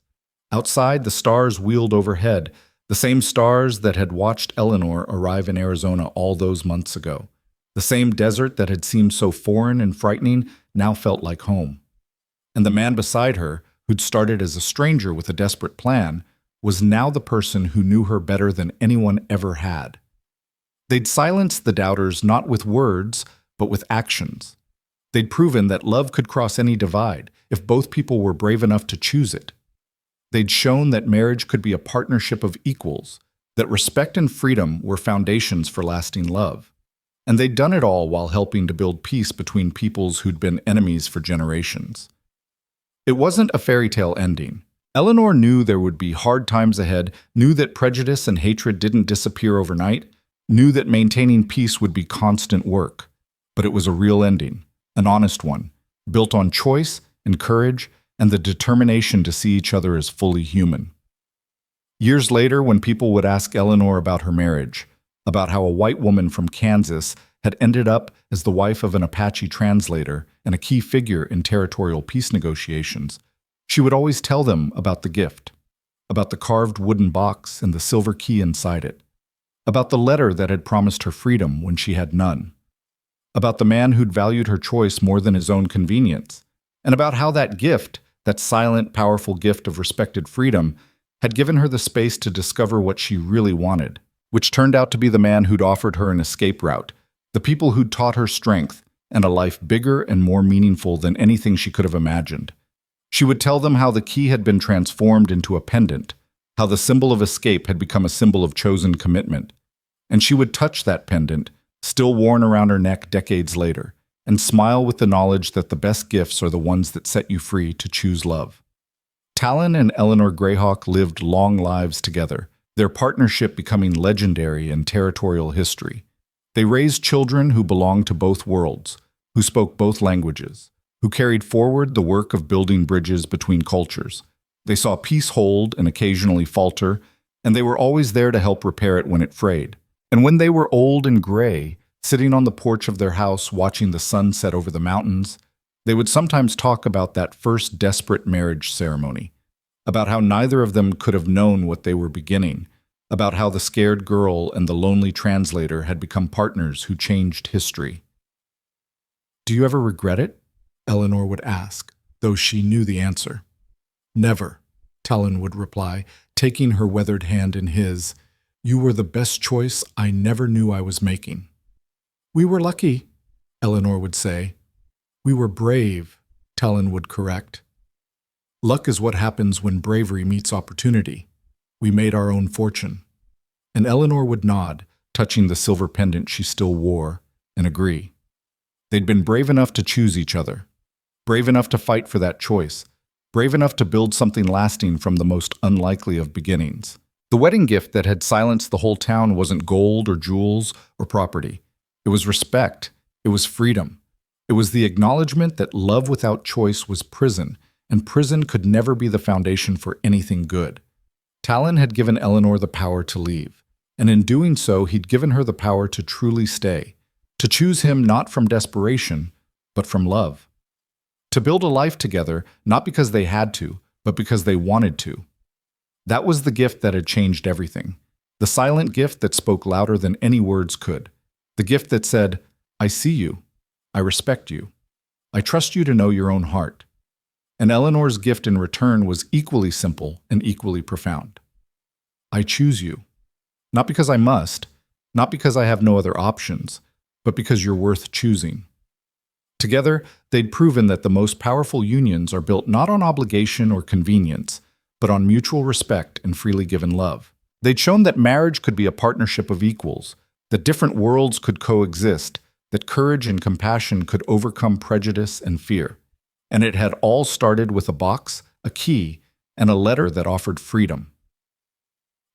Outside, the stars wheeled overhead, the same stars that had watched Eleanor arrive in Arizona all those months ago. The same desert that had seemed so foreign and frightening now felt like home. And the man beside her, who'd started as a stranger with a desperate plan, was now the person who knew her better than anyone ever had. They'd silenced the doubters not with words, but with actions. They'd proven that love could cross any divide if both people were brave enough to choose it. They'd shown that marriage could be a partnership of equals, that respect and freedom were foundations for lasting love. And they'd done it all while helping to build peace between peoples who'd been enemies for generations. It wasn't a fairy tale ending. Eleanor knew there would be hard times ahead, knew that prejudice and hatred didn't disappear overnight, knew that maintaining peace would be constant work, but it was a real ending, an honest one, built on choice and courage and the determination to see each other as fully human. Years later, when people would ask Eleanor about her marriage, about how a white woman from Kansas had ended up as the wife of an Apache translator and a key figure in territorial peace negotiations, she would always tell them about the gift, about the carved wooden box and the silver key inside it, about the letter that had promised her freedom when she had none, about the man who'd valued her choice more than his own convenience, and about how that gift, that silent, powerful gift of respected freedom, had given her the space to discover what she really wanted, which turned out to be the man who'd offered her an escape route, the people who'd taught her strength and a life bigger and more meaningful than anything she could have imagined. She would tell them how the key had been transformed into a pendant, how the symbol of escape had become a symbol of chosen commitment. And she would touch that pendant, still worn around her neck decades later, and smile with the knowledge that the best gifts are the ones that set you free to choose love. Talon and Eleanor Greyhawk lived long lives together, their partnership becoming legendary in territorial history. They raised children who belonged to both worlds, who spoke both languages, who carried forward the work of building bridges between cultures. They saw peace hold and occasionally falter, and they were always there to help repair it when it frayed. And when they were old and gray, sitting on the porch of their house watching the sun set over the mountains, they would sometimes talk about that first desperate marriage ceremony, about how neither of them could have known what they were beginning, about how the scared girl and the lonely translator had become partners who changed history. "Do you ever regret it?" Eleanor would ask, though she knew the answer. "Never," Talon would reply, taking her weathered hand in his. "You were the best choice I never knew I was making." "We were lucky," Eleanor would say. "We were brave," Talon would correct. "Luck is what happens when bravery meets opportunity. We made our own fortune." And Eleanor would nod, touching the silver pendant she still wore, and agree. They'd been brave enough to choose each other, brave enough to fight for that choice, brave enough to build something lasting from the most unlikely of beginnings. The wedding gift that had silenced the whole town wasn't gold or jewels or property. It was respect. It was freedom. It was the acknowledgement that love without choice was prison, and prison could never be the foundation for anything good. Talon had given Eleanor the power to leave, and in doing so, he'd given her the power to truly stay, to choose him not from desperation, but from love. To build a life together, not because they had to, but because they wanted to. That was the gift that had changed everything. The silent gift that spoke louder than any words could. The gift that said, "I see you. I respect you. I trust you to know your own heart." And Eleanor's gift in return was equally simple and equally profound. "I choose you. Not because I must, not because I have no other options, but because you're worth choosing." Together, they'd proven that the most powerful unions are built not on obligation or convenience, but on mutual respect and freely given love. They'd shown that marriage could be a partnership of equals, that different worlds could coexist, that courage and compassion could overcome prejudice and fear. And it had all started with a box, a key, and a letter that offered freedom.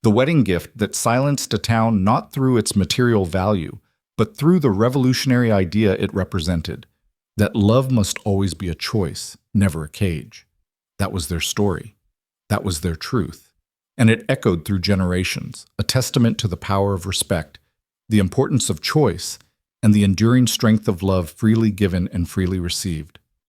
The wedding gift that silenced a town not through its material value, but through the revolutionary idea it represented, that love must always be a choice, never a cage. That was their story. That was their truth. And it echoed through generations, a testament to the power of respect, the importance of choice, and the enduring strength of love freely given and freely received.